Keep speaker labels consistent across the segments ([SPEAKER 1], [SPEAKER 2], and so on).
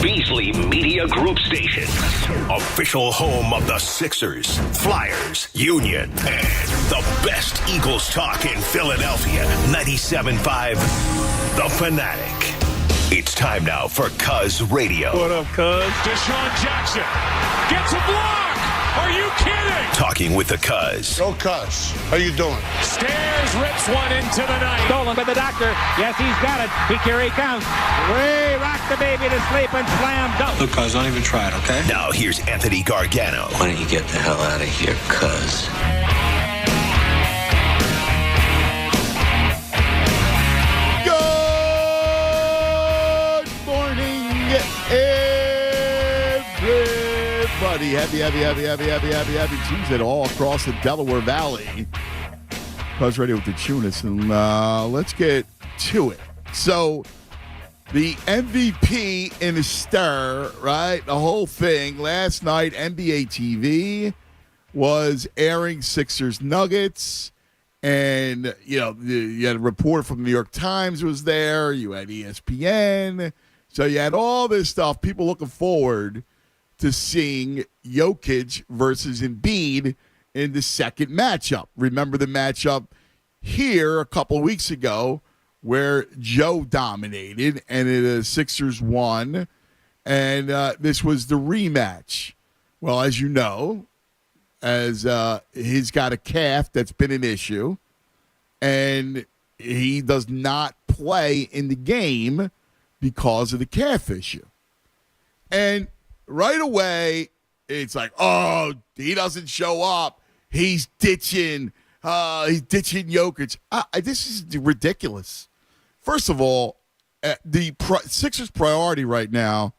[SPEAKER 1] Beasley Media Group Station. Official home of the Sixers, Flyers, Union, and the best Eagles talk in Philadelphia. 97.5 The Fanatic. It's time now for Cuz Radio.
[SPEAKER 2] What up, Cuz?
[SPEAKER 3] Deshaun Jackson gets a block. Are you kidding?
[SPEAKER 1] Talking with the Cuz.
[SPEAKER 4] Go Cuz. How you doing?
[SPEAKER 3] Stairs rips one into the night.
[SPEAKER 5] Stolen by the doctor. Yes, he's got it. Here he comes. Way rock the baby to sleep and slam dunk.
[SPEAKER 6] Look, Cuz, don't even try it, okay?
[SPEAKER 1] Now here's Anthony Gargano.
[SPEAKER 6] Why don't you get the hell out of here, Cuz?
[SPEAKER 2] Good morning, everybody. Happy Tuesday all across the Delaware Valley. Cuz Radio with the Tunis, and let's get to it. So, the MVP in a stir, right? The whole thing. Last night, NBA TV was airing Sixers Nuggets. And, you had a reporter from the New York Times was there. You had ESPN. So you had all this stuff. People looking forward to seeing Jokic versus Embiid in the second matchup. Remember the matchup here a couple of weeks ago where Joe dominated and the Sixers won. And this was the rematch. Well, as you know, as he's got a calf that's been an issue, and he does not play in the game because of the calf issue. And right away, it's like, oh, he doesn't show up. He's ditching Jokic. This is ridiculous. First of all, the Sixers' priority right now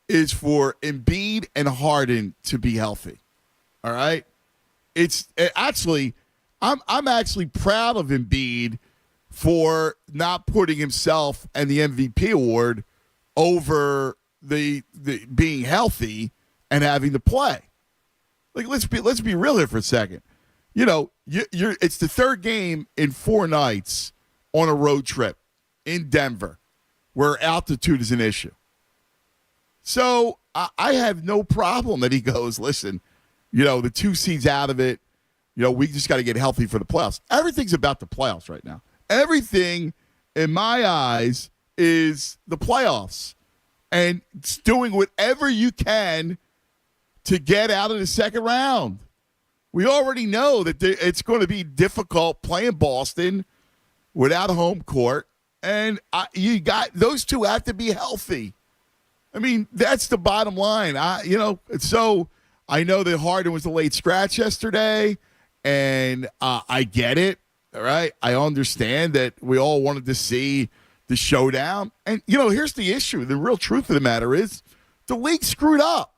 [SPEAKER 2] is for Embiid and Harden to be healthy. All right, I'm actually proud of Embiid for not putting himself and the MVP award over the being healthy and having to play. Like let's be real here for a second. It's the third game in 4 nights on a road trip in Denver, where altitude is an issue. So I have no problem that he goes, listen. The 2 seeds out of it, we just got to get healthy for the playoffs. Everything's about the playoffs right now. Everything, in my eyes, is the playoffs. And it's doing whatever you can to get out of the second round. We already know that it's going to be difficult playing Boston without a home court. And those two have to be healthy. I mean, that's the bottom line. I know that Harden was a late scratch yesterday, and I get it, all right? I understand that we all wanted to see the showdown. And, here's the issue. The real truth of the matter is the league screwed up.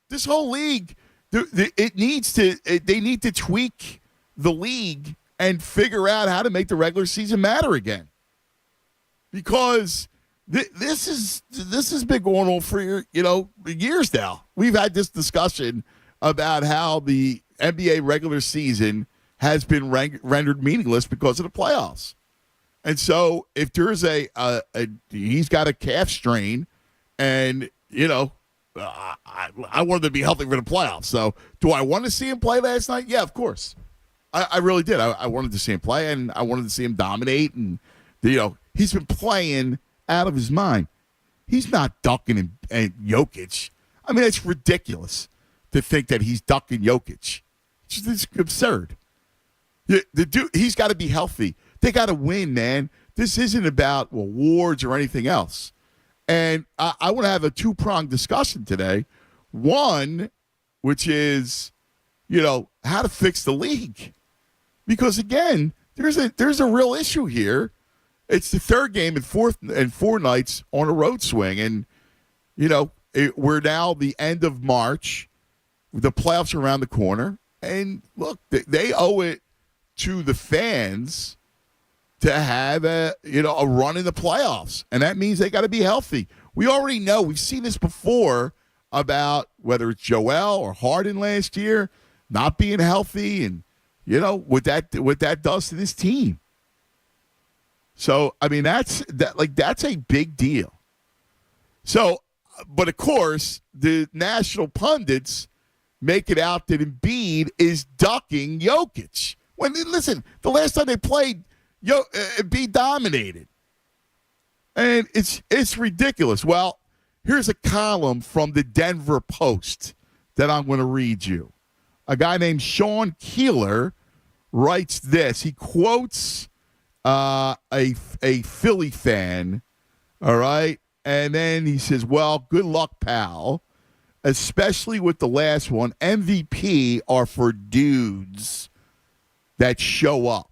[SPEAKER 2] This whole league, they need to tweak the league and figure out how to make the regular season matter again. Because this has been going on for years now. We've had this discussion about how the NBA regular season has been rendered meaningless because of the playoffs. And so if there's he's got a calf strain, and I wanted to be healthy for the playoffs. So do I want to see him play last night? Yeah, of course. I really did. I wanted to see him play, and I wanted to see him dominate. And he's been playing out of his mind. He's not ducking and Jokic. I mean, it's ridiculous to think that he's ducking Jokic. It's absurd. The dude, he's got to be healthy. They got to win, man. This isn't about awards or anything else. And I want to have a 2-pronged discussion today. One, which is, how to fix the league. Because, again, there's a real issue here. It's the third game in 4 nights on a road swing. And, we're now the end of March. The playoffs are around the corner. And, look, they owe it to the fans to have a run in the playoffs. And that means they got to be healthy. We already know. We've seen this before about whether it's Joel or Harden last year not being healthy and, what that does to this team. So, I mean, that's a big deal. So, But, of course, the national pundits make it out that Embiid is ducking Jokic. Listen, the last time they played, Embiid dominated. And it's ridiculous. Well, here's a column from the Denver Post that I'm going to read you. A guy named Sean Keeler writes this. He quotes a Philly fan, all right? And then he says, well, good luck, pal, especially with the last one. MVP are for dudes that show up.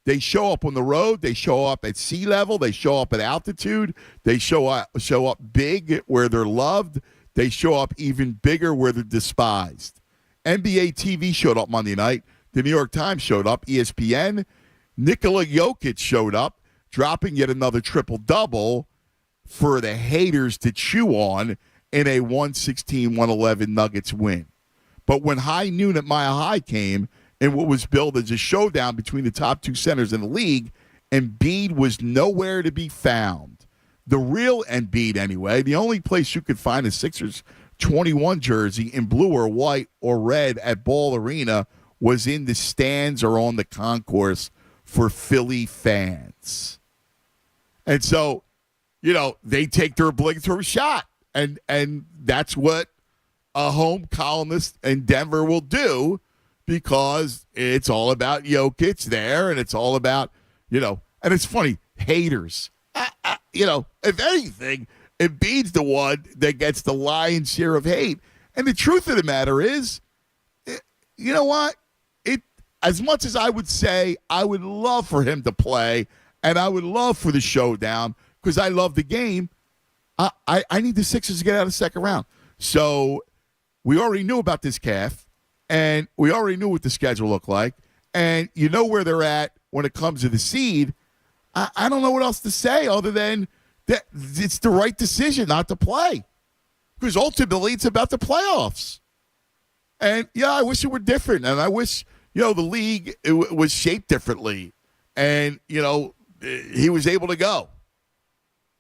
[SPEAKER 2] They show up on the road. They show up at sea level. They show up at altitude. They show up big where they're loved. They show up even bigger where they're despised. NBA TV showed up Monday night. The New York Times showed up. ESPN. Nikola Jokic showed up, dropping yet another triple-double for the haters to chew on in a 116-111 Nuggets win. But when high noon at Mile High came, in what was billed as a showdown between the top two centers in the league, Embiid was nowhere to be found. The real Embiid, anyway, the only place you could find a Sixers 21 jersey in blue or white or red at Ball Arena was in the stands or on the concourse for Philly fans. And so, they take their obligatory shot. And that's what a home columnist in Denver will do, because it's all about Jokic there, and it's all about, and it's funny, haters. If anything, Embiid's the one that gets the lion's share of hate. And the truth of the matter is, you know what? As much as I would say I would love for him to play, and I would love for the showdown, because I love the game, I need the Sixers to get out of the second round. So we already knew about this calf. And we already knew what the schedule looked like. And you know where they're at when it comes to the seed. I don't know what else to say other than that it's the right decision not to play. Because ultimately it's about the playoffs. And, I wish it were different. And I wish, the league was shaped differently. And, he was able to go.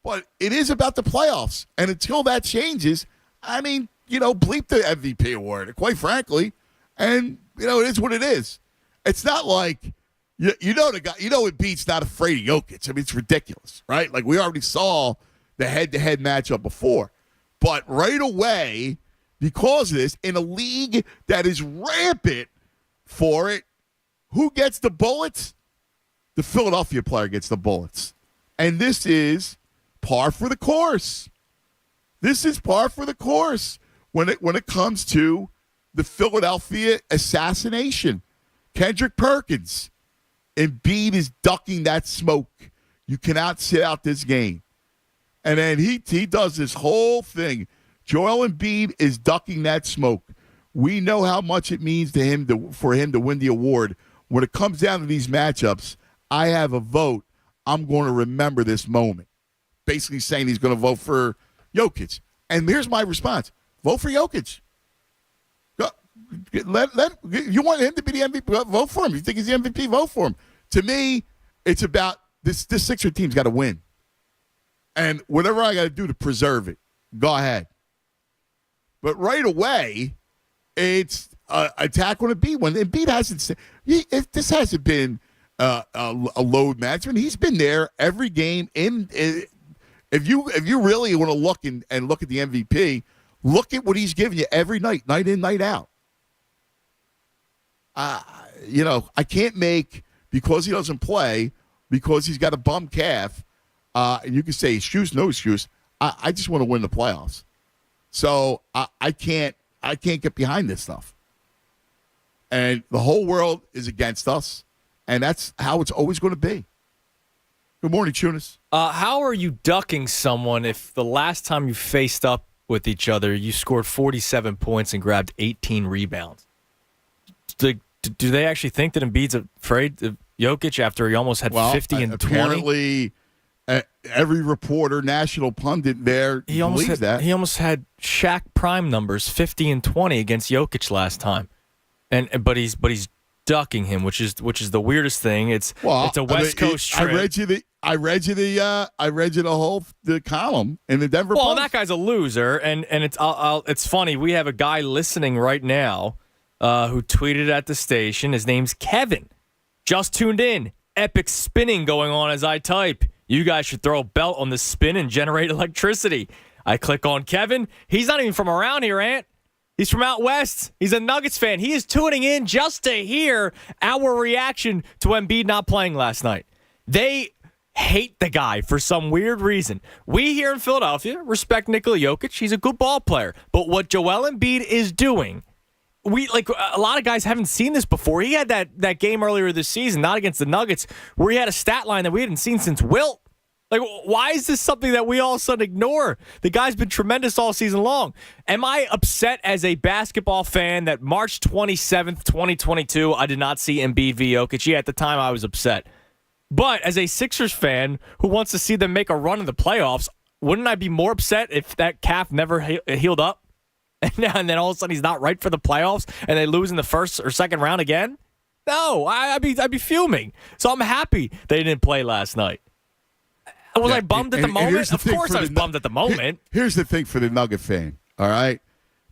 [SPEAKER 2] But it is about the playoffs. And until that changes, bleep the MVP award, quite frankly. And, it is what it is. It's not like, the guy, Embiid's not afraid of Jokic. It's ridiculous, right? Like, we already saw the head-to-head matchup before. But right away, because of this, in a league that is rampant for it, who gets the bullets? The Philadelphia player gets the bullets. And this is par for the course. This is par for the course when it comes to the Philadelphia assassination. Kendrick Perkins. Embiid is ducking that smoke. You cannot sit out this game. And then he does this whole thing. Joel Embiid is ducking that smoke. We know how much it means to him for him to win the award. When it comes down to these matchups, I have a vote. I'm going to remember this moment. Basically saying he's going to vote for Jokic. And here's my response. Vote for Jokic. You want him to be the MVP? Vote for him. You think he's the MVP? Vote for him. To me, it's about this Sixer team's got to win. And whatever I got to do to preserve it, go ahead. But right away, it's attack on Embiid. When Embiid hasn't – this hasn't been a load management. He's been there every game. If you really want to look and look at the MVP, look at what he's giving you every night in, night out. I can't make, because he doesn't play, because he's got a bum calf, and you can say excuse, no excuse. I just want to win the playoffs. So I can't get behind this stuff. And the whole world is against us, and that's how it's always going to be. Good morning, Tunis.
[SPEAKER 4] How are you ducking someone if the last time you faced up with each other, you scored 47 points and grabbed 18 rebounds? Do they actually think that Embiid's afraid of Jokic after he almost had 50 and 20?
[SPEAKER 2] Apparently, every reporter, national pundit there believes that.
[SPEAKER 4] He almost had Shaq prime numbers, 50 and 20 against Jokic last time. But he's ducking him, which is the weirdest thing. It's a West Coast trip.
[SPEAKER 2] I read you the column in the Denver Post.
[SPEAKER 4] Well, that guy's a loser, and it's funny. We have a guy listening right now who tweeted at the station. His name's Kevin. Just tuned in. Epic spinning going on as I type. You guys should throw a belt on the spin and generate electricity. I click on Kevin. He's not even from around here, Ant. He's from out west. He's a Nuggets fan. He is tuning in just to hear our reaction to Embiid not playing last night. They hate the guy for some weird reason. We here in Philadelphia respect Nikola Jokic. He's a good ball player. But what Joel Embiid is doing, a lot of guys haven't seen this before. He had that game earlier this season, not against the Nuggets, where he had a stat line that we hadn't seen since Wilt. Why is this something that we all of a sudden ignore? The guy's been tremendous all season long. Am I upset as a basketball fan that March 27th, 2022, I did not see Embiid v. Jokic? Yeah, at the time I was upset. But as a Sixers fan who wants to see them make a run in the playoffs, wouldn't I be more upset if that calf never healed up? And then all of a sudden he's not right for the playoffs and they lose in the first or second round again? No, I'd be fuming. So I'm happy they didn't play last night. Was I bummed at the moment? Of course I was bummed at the moment.
[SPEAKER 2] Here's the thing for the Nugget fan, all right?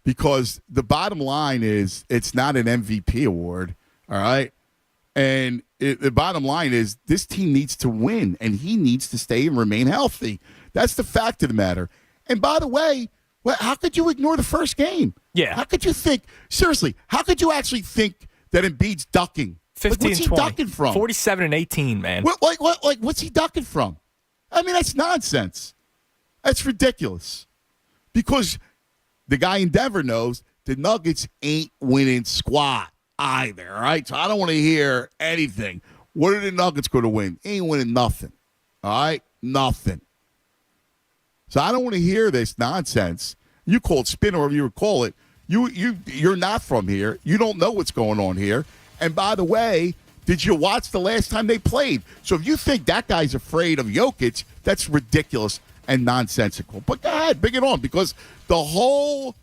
[SPEAKER 2] Because the bottom line is it's not an MVP award, all right? And the bottom line is this team needs to win, and he needs to stay and remain healthy. That's the fact of the matter. And by the way, how could you ignore the first game?
[SPEAKER 4] Yeah.
[SPEAKER 2] How could you think, seriously, how could you actually think that Embiid's ducking?
[SPEAKER 4] 15,
[SPEAKER 2] what's he
[SPEAKER 4] 20,
[SPEAKER 2] ducking from?
[SPEAKER 4] 47 and 18, man.
[SPEAKER 2] What's he ducking from? I mean, that's nonsense. That's ridiculous. Because the guy in Denver knows the Nuggets ain't winning squat either, all right? So I don't want to hear anything. What are the Nuggets going to win? Ain't winning nothing, all right? Nothing. So I don't want to hear this nonsense. You call it spin or whatever you would call it. You're not from here. You don't know what's going on here. And by the way, did you watch the last time they played? So if you think that guy's afraid of Jokic, that's ridiculous and nonsensical. But go ahead, bring it on, because the whole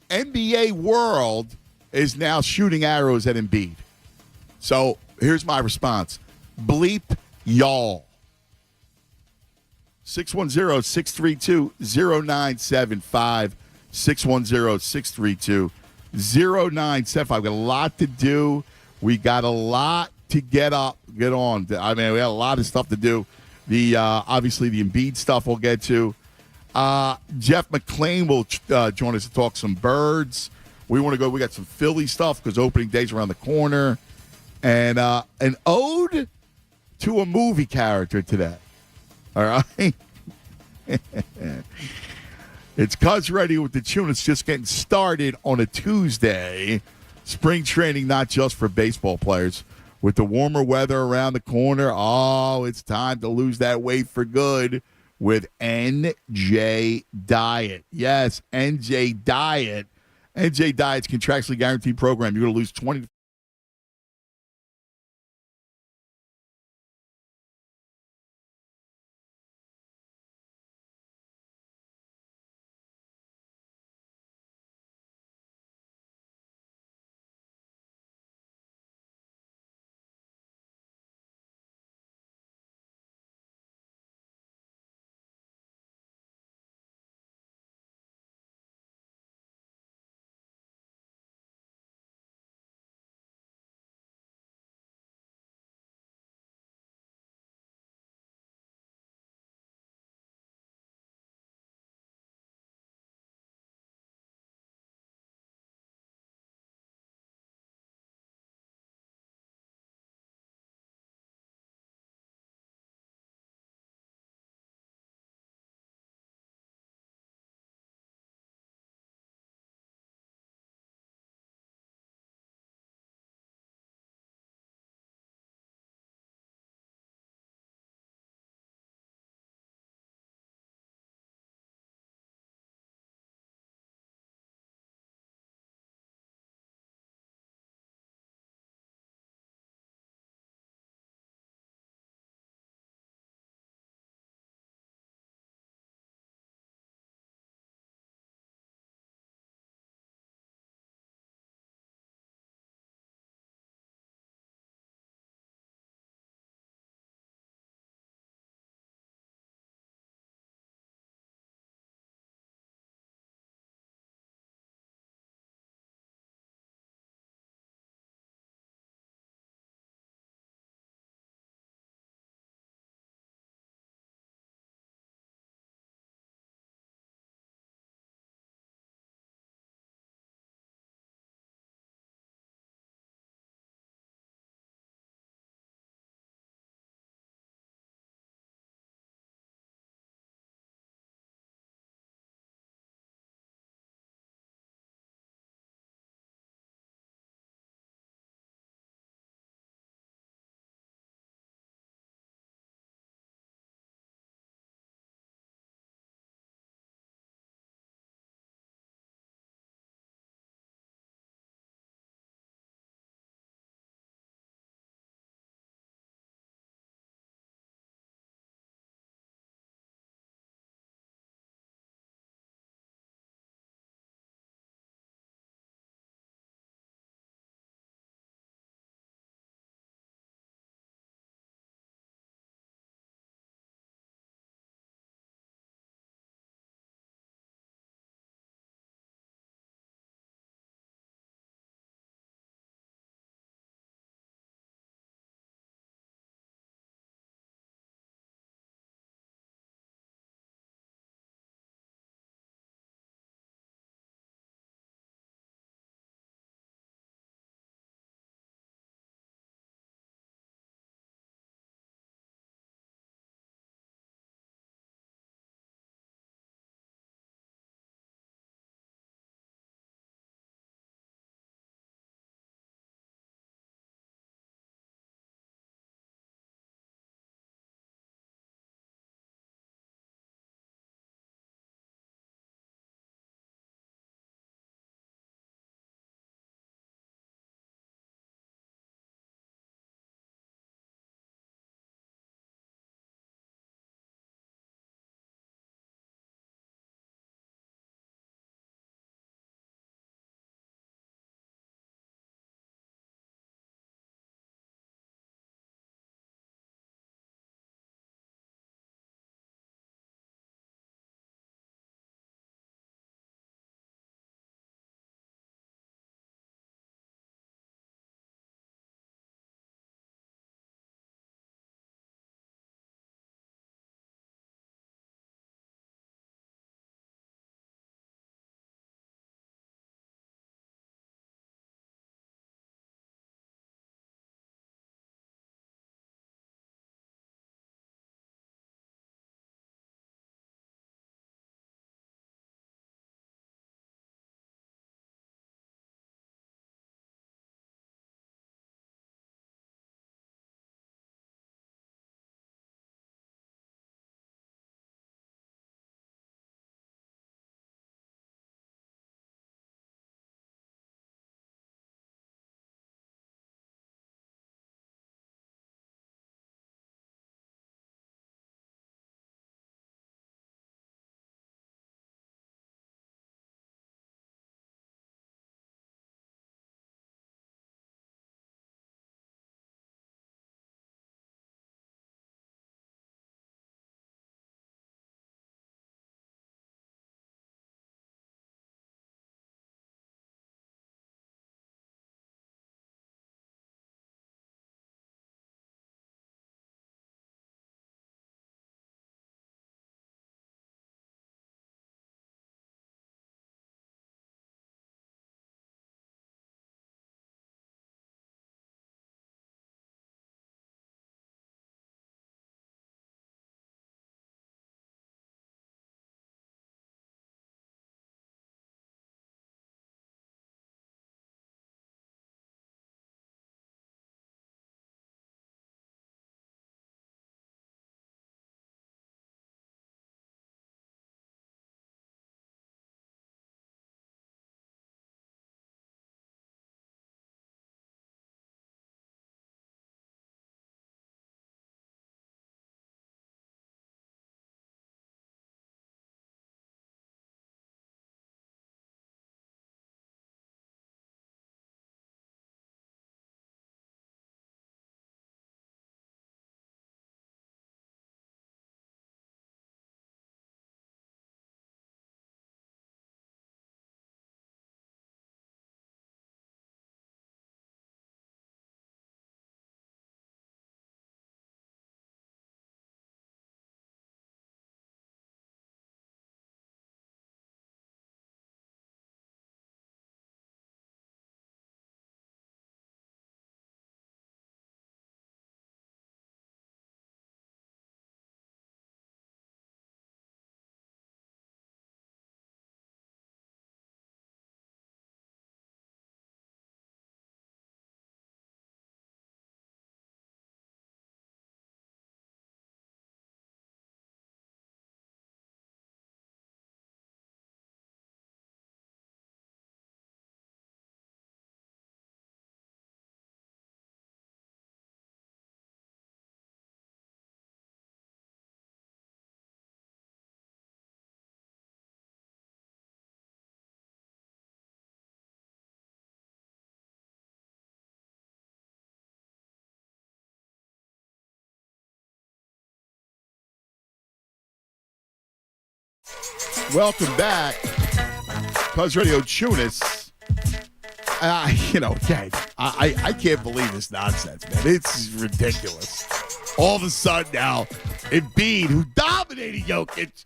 [SPEAKER 2] NBA world is now shooting arrows at Embiid. So here's my response. Bleep y'all. 610-632-0975. 610-632-0975. Got a lot to do. We got a lot to get on. I mean, we had a lot of stuff to do. Obviously the Embiid stuff we'll get to. Jeff McClain will join us to talk some birds. We want to go. We got some Philly stuff because opening day's around the corner, and an ode to a movie character today. All right. It's Cuz Ready with the tune. It's just getting started on a Tuesday. Spring training, not just for baseball players. With the warmer weather around the corner, it's time to lose that weight for good with NJ Diet. Yes, NJ Diet. NJ Diet's contractually guaranteed program. You're going to lose 20 Welcome back. Cuz Radio Tunis. Again, I can't believe this nonsense, man. It's ridiculous. All of a sudden now, Embiid, who dominated Jokic,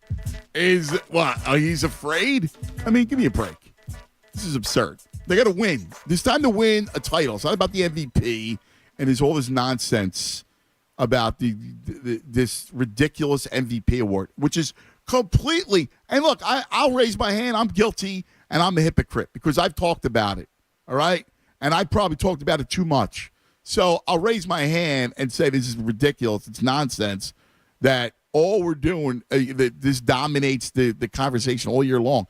[SPEAKER 2] is what? He's afraid? I mean, give me a break. This is absurd. They got to win. There's time to win a title. It's not about the MVP, and there's all this nonsense about this ridiculous MVP award, which is completely. And look, I'll raise my hand. I'm guilty, and I'm a hypocrite because I've talked about it. All right, and I probably talked about it too much. So I'll raise my hand and say this is ridiculous. It's nonsense that all we're doing, this dominates the conversation all year long.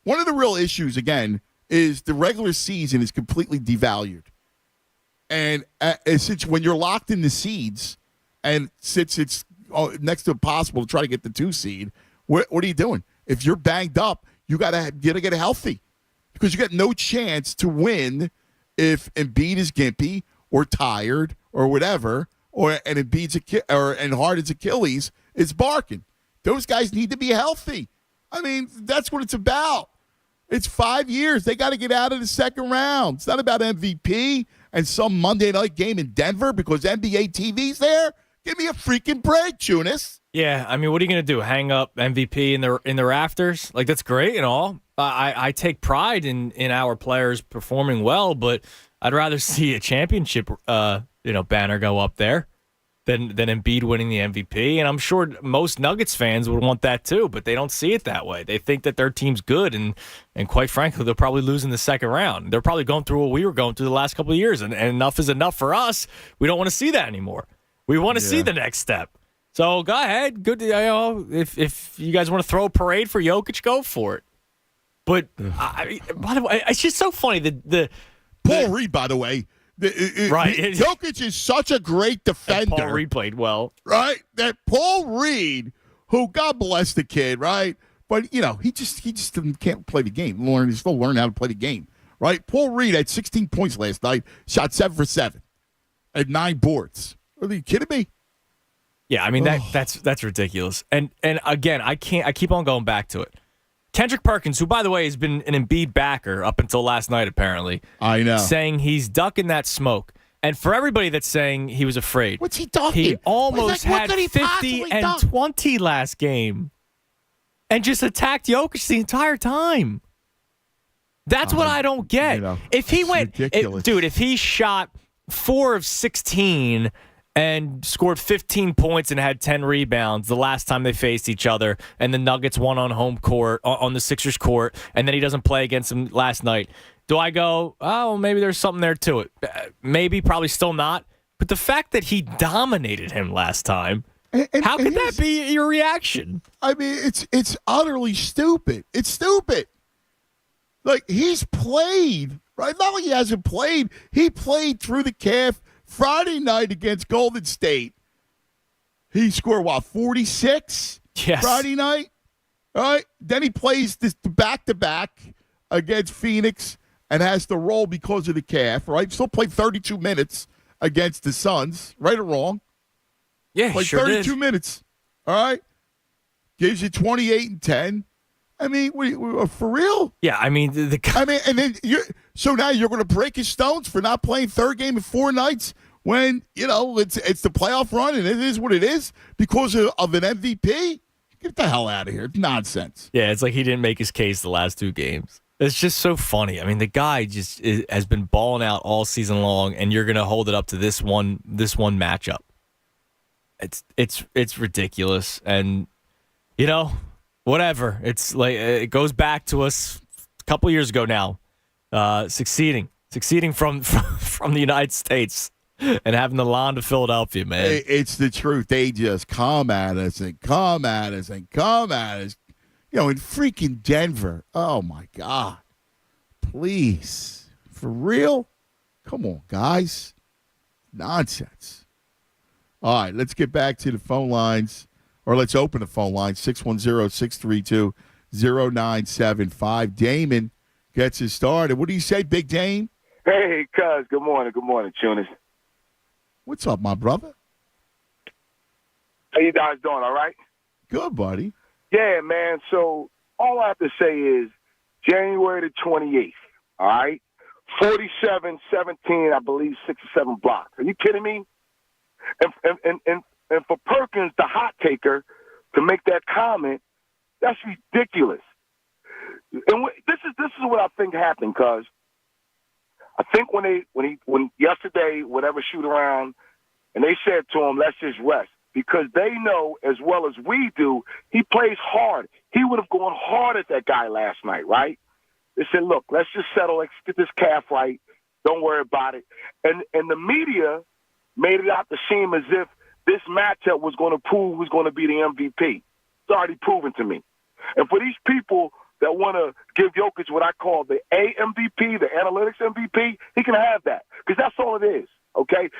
[SPEAKER 2] One of the real issues, again, is the regular season is completely devalued. And since when you're locked in the seeds, and since it's next to impossible to try to get the 2 seed, what are you doing? If you're banged up, you gotta get healthy because you got no chance to win if Embiid is gimpy or tired or whatever, and Embiid's and Harden's Achilles is barking. Those guys need to be healthy. I mean, that's what it's about. It's 5 years. They got to get out of the second round. It's not about MVP and some Monday night game in Denver because NBA TV's there. Give me a freaking break, Tunis.
[SPEAKER 4] Yeah, I mean, what are you going to do? Hang up MVP in the rafters? Like, that's great and all. I take pride in our players performing well, but I'd rather see a championship banner go up there than Embiid winning the MVP. And I'm sure most Nuggets fans would want that too, but they don't see it that way. They think that their team's good, and quite frankly, they'll probably lose in the second round. They're probably going through what we were going through the last couple of years, and enough is enough for us. We don't want to see that anymore. We want to see the next step. So go ahead. Good. If you guys want to throw a parade for Jokic, go for it. But by the way, it's just so funny.
[SPEAKER 2] Paul Reed, by the way,
[SPEAKER 4] right?
[SPEAKER 2] Jokic is such a great defender.
[SPEAKER 4] Paul Reed played well,
[SPEAKER 2] right? That Paul Reed, who God bless the kid, right? But he just can't play the game. He's still learning how to play the game, right? Paul Reed had 16 points last night, shot 7 for 7, at 9 boards. Are you kidding me?
[SPEAKER 4] Yeah, I mean that's ridiculous. And again, I keep on going back to it. Kendrick Perkins, who by the way has been an Embiid backer up until last night, apparently.
[SPEAKER 2] I know.
[SPEAKER 4] Saying he's ducking that smoke. And for everybody that's saying he was afraid,
[SPEAKER 2] what's he ducking?
[SPEAKER 4] He almost had 50 and 20 last game, and just attacked Jokic the entire time. That's what I don't get. If he if he shot 4 of 16. And scored 15 points and had 10 rebounds the last time they faced each other, and the Nuggets won on home court, on the Sixers court, and then he doesn't play against them last night. Do I go, oh, maybe there's something there to it? Maybe, probably still not. But the fact that he dominated him last time, how could that be your reaction?
[SPEAKER 2] I mean, it's utterly stupid. It's stupid. Like, he's played, right? Not like he hasn't played. He played through the calf. Friday night against Golden State, he scored, 46?
[SPEAKER 4] Yes.
[SPEAKER 2] Friday night? All right. Then he plays this back-to-back against Phoenix and has to roll because of the calf, right? Still played 32 minutes against the Suns, right or wrong?
[SPEAKER 4] Yeah,
[SPEAKER 2] played
[SPEAKER 4] sure
[SPEAKER 2] 32 minutes, all right? Gives you 28 and 10. I mean, for real?
[SPEAKER 4] Yeah, I mean,
[SPEAKER 2] and then so now you're going to break his stones for not playing third game in 4 nights when it's the playoff run and it is what it is because of an MVP. Get the hell out of here! It's nonsense.
[SPEAKER 4] Yeah, it's like he didn't make his case the last 2 games. It's just so funny. I mean, the guy just has been balling out all season long, and you're going to hold it up to this one matchup. It's ridiculous, and whatever. It's like it goes back to us a couple years ago now, succeeding from the United States and having the lawn to Philadelphia, man.
[SPEAKER 2] It's the truth. They just come at us and come at us and come at us. In freaking Denver. Oh my God! Please, for real? Come on, guys. Nonsense. All right, let's get back to the phone lines. Or let's open the phone line, 610-632-0975. Damon gets us started. What do you say, Big Dame?
[SPEAKER 7] Hey, cuz. Good morning. Good morning, Tunis.
[SPEAKER 2] What's up, my brother?
[SPEAKER 7] How you guys doing, all right?
[SPEAKER 2] Good, buddy.
[SPEAKER 7] Yeah, man. So all I have to say is January the 28th, all right? 47-17, I believe, 6 or 7 blocks. Are you kidding me? And for Perkins, the hot taker, to make that comment, that's ridiculous. And this is what I think happened, cuz I think when yesterday, whatever shoot around, and they said to him, let's just rest, because they know as well as we do, he plays hard. He would have gone hard at that guy last night, right? They said, look, let's just settle, let's get this calf right. Don't worry about it. And the media made it out to seem as if this matchup was going to prove who's going to be the MVP. It's already proven to me. And for these people that want to give Jokic what I call the A MVP, the analytics MVP, he can have that, because that's all it is, okay?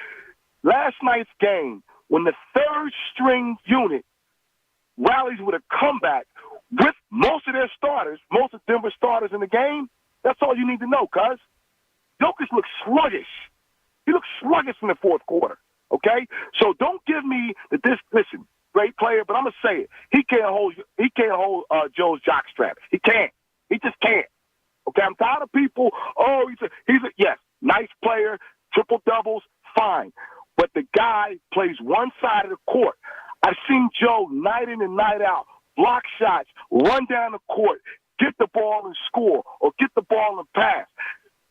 [SPEAKER 7] Last night's game, when the third-string unit rallies with a comeback with most of their starters, most of Denver's starters in the game, that's all you need to know, cuz. Jokic looks sluggish. He looks sluggish in the fourth quarter, okay? So don't give me listen, great player, but I'm going to say it. He can't hold Joe's jockstrap. He can't. He just can't. Okay, I'm tired of people, yes, nice player, triple-doubles, fine. But the guy plays one side of the court. I've seen Joe night in and night out block shots, run down the court, get the ball and score, or get the ball and pass.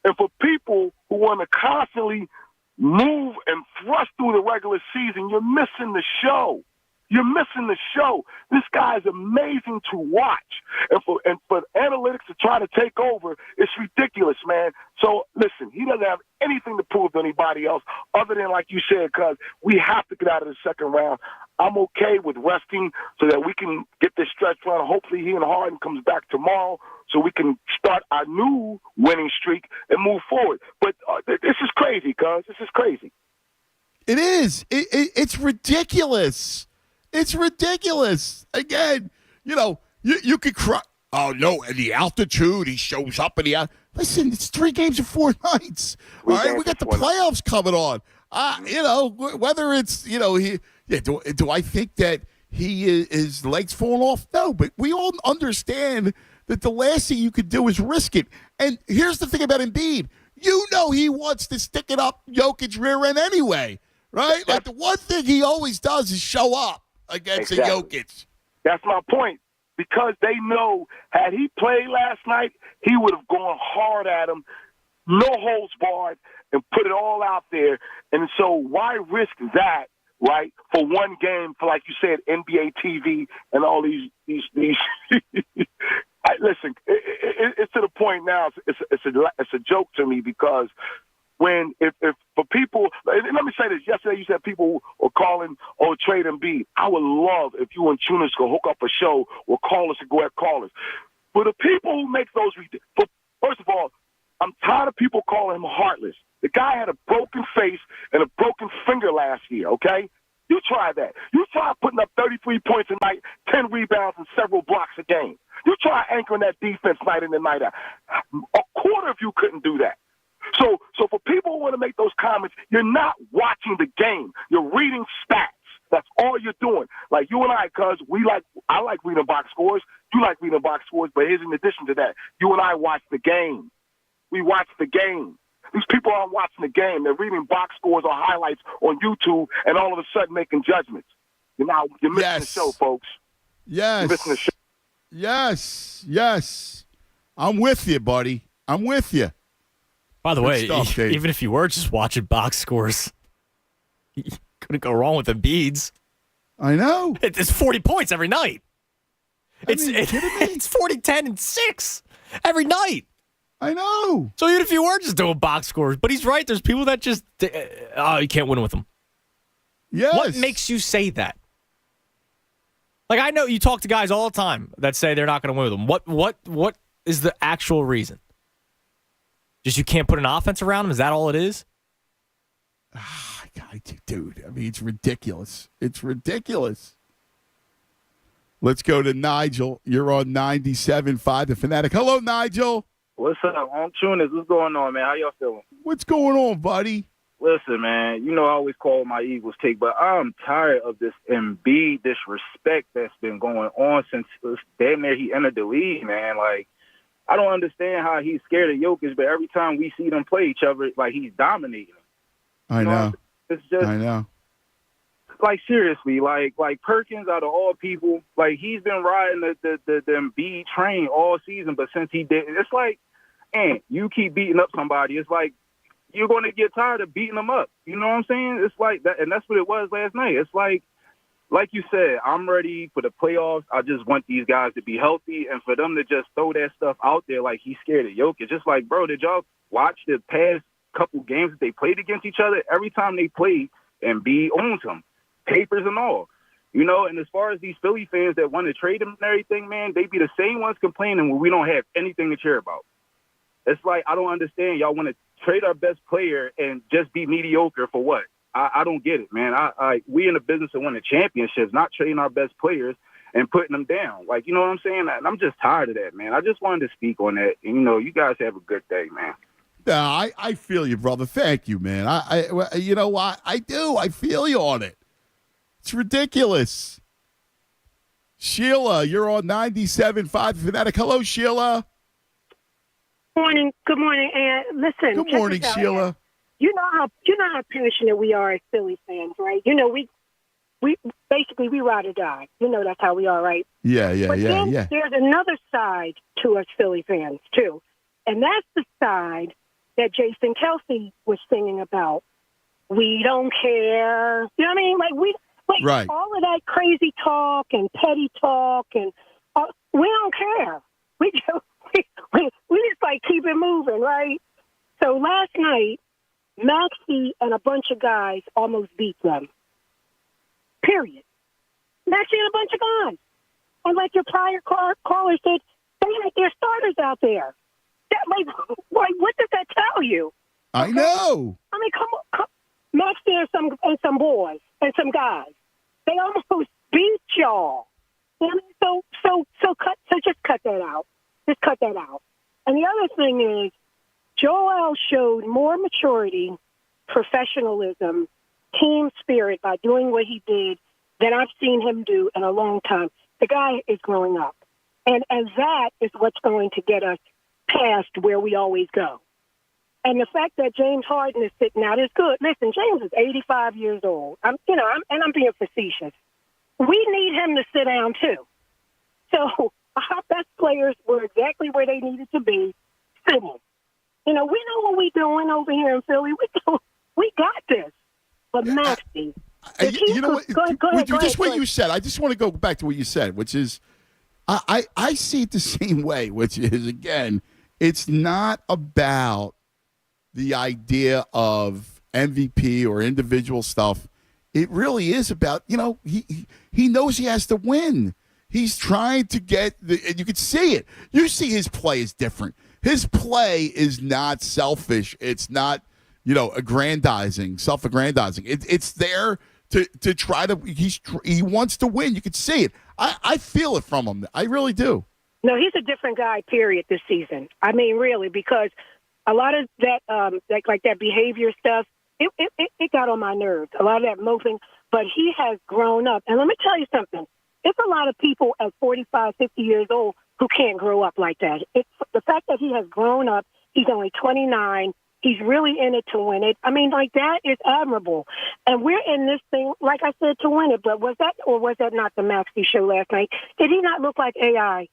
[SPEAKER 7] And for people who want to constantly move and thrust through the regular season, you're missing the show. You're missing the show. This guy is amazing to watch. And for analytics to try to take over, it's ridiculous, man. So, listen, he doesn't have anything to prove to anybody else other than, like you said, because we have to get out of the second round. I'm okay with resting so that we can get this stretch run. Hopefully he and Harden comes back tomorrow so we can start our new winning streak and move forward. But this is crazy, cuz. This is crazy.
[SPEAKER 2] It is. It's ridiculous. It's ridiculous. Again, you could cry. Oh, no, and the altitude, he shows up in the out. Listen, it's 3 games in 4 nights. All right, we got the playoffs coming on. Whether it's, do I think that his legs falling off? No, but we all understand that the last thing you could do is risk it. And here's the thing about Embiid. He wants to stick it up Jokic's rear end anyway, right? Like, the one thing he always does is show up against a Jokic.
[SPEAKER 7] That's my point. Because they know had he played last night, he would have gone hard at him, no holds barred, and put it all out there. And so why risk that, right, for one game, for, like you said, NBA TV and all these listen, it's to the point now, it's a joke to me, because if for people, and let me say this, yesterday you said people were calling, trade Embiid. I would love if you and Tunis could hook up a show or call us and go ahead call us. For the people who make those, first of all, I'm tired of people calling him heartless. The guy had a broken face and a broken finger last year, okay? You try that. You try putting up 33 points a night, 10 rebounds, and several blocks a game. You try anchoring that defense night in and night out. A quarter of you couldn't do that. So for people who want to make those comments, you're not watching the game. You're reading stats. That's all you're doing. Like you and I, cuz I like reading box scores. You like reading box scores, but here's in addition to that, you and I watch the game. We watch the game. These people aren't watching the game. They're reading box scores or highlights on YouTube and all of a sudden making judgments. You're missing the show, folks.
[SPEAKER 2] Yes.
[SPEAKER 7] You're missing the show.
[SPEAKER 2] Yes. I'm with you, buddy. I'm with you.
[SPEAKER 4] By the way, even if you were just watching box scores, you couldn't go wrong with Embiid's.
[SPEAKER 2] I know.
[SPEAKER 4] It's 40 points every night. It's 40, 10, and 6 every night.
[SPEAKER 2] I know.
[SPEAKER 4] So even if you were just doing box scores, but he's right. There's people that just, you can't win with them.
[SPEAKER 2] Yes.
[SPEAKER 4] What makes you say that? Like, I know you talk to guys all the time that say they're not going to win with them. What is the actual reason? Just you can't put an offense around him? Is that all it is?
[SPEAKER 2] Dude, I mean, it's ridiculous. It's ridiculous. Let's go to Nigel. You're on 97.5 The Fanatic. Hello, Nigel.
[SPEAKER 8] What's up? I'm Tunis. What's going on, man? How y'all feeling?
[SPEAKER 2] What's going on, buddy?
[SPEAKER 8] Listen, man, you know I always call my Eagles take, but I'm tired of this Embiid disrespect that's been going on since damn near he entered the league, man. Like, I don't understand how he's scared of Jokic, but every time we see them play each other, like, he's dominating.
[SPEAKER 2] I know.
[SPEAKER 8] It's just,
[SPEAKER 2] I know.
[SPEAKER 8] Like, seriously, like Perkins, out of all people, like, he's been riding the Embiid train all season, but since he did, it's like, and you keep beating up somebody, it's like, you're going to get tired of beating them up. You know what I'm saying? It's like that, and that's what it was last night. It's like you said, I'm ready for the playoffs. I just want these guys to be healthy, and for them to just throw that stuff out there like he's scared of Jokic. Just like, bro, did y'all watch the past couple games that they played against each other? Every time they played, Embiid owns them, papers and all. You know, and as far as these Philly fans that want to trade him and everything, man, they be the same ones complaining when we don't have anything to cheer about. It's like, I don't understand. Y'all want to trade our best player and just be mediocre for what? I don't get it, man. We in the business of winning championships, not trading our best players and putting them down. Like, you know what I'm saying? And I'm just tired of that, man. I just wanted to speak on that. And, you know, you guys have a good day, man.
[SPEAKER 2] No, I feel you, brother. Thank you, man. You know what? I do. I feel you on it. It's ridiculous. Sheila, you're on 97.5 The Fanatic. Hello, Sheila.
[SPEAKER 9] Morning. Good morning, and listen.
[SPEAKER 2] Good morning, Sheila.
[SPEAKER 9] You know how passionate we are as Philly fans, right? You know, we basically we ride or die. You know that's how we are, right?
[SPEAKER 2] Yeah.
[SPEAKER 9] There's another side to us Philly fans too, and that's the side that Jason Kelsey was singing about. We don't care. You know what I mean?
[SPEAKER 2] Right.
[SPEAKER 9] All of that crazy talk and petty talk, and we don't care. We just like keep it moving, right? So last night, Maxey and a bunch of guys almost beat them. Period. Maxey and a bunch of guys. And like your prior caller said, they had their starters out there. What does that tell you?
[SPEAKER 2] I know.
[SPEAKER 9] I mean, come Maxey and some boys and some guys. They almost beat y'all. You know what I mean? So just cut that out. Just cut that out. And the other thing is, Joel showed more maturity, professionalism, team spirit by doing what he did than I've seen him do in a long time. The guy is growing up. And that is what's going to get us past where we always go. And the fact that James Harden is sitting out is good. Listen, James is 85 years old. I'm being facetious. We need him to sit down too. So our best players were exactly where they needed to be, sitting. You know, we know what we're doing over here in Philly. We got this. But Maxey,
[SPEAKER 2] you know what?
[SPEAKER 9] Go ahead,
[SPEAKER 2] What you said. I just want to go back to what you said, which is, I see it the same way, which is, again, it's not about the idea of MVP or individual stuff. It really is about, you know, he knows he has to win. He's trying to get and you can see it. You see his play is different. His play is not selfish. It's not, you know, self-aggrandizing. It's there to try to. He wants to win. You can see it. I feel it from him. I really do.
[SPEAKER 9] No, he's a different guy. Period. This season. I mean, really, because a lot of that, that behavior stuff, it got on my nerves. A lot of that moping, but he has grown up. And let me tell you something. It's a lot of people at 45, 50 years old who can't grow up like that. It's the fact that he has grown up. He's only 29. He's really in it to win it. I mean, like, that is admirable. And we're in this thing, like I said, to win it. But was that not the Maxey show last night? Did he not look like AI?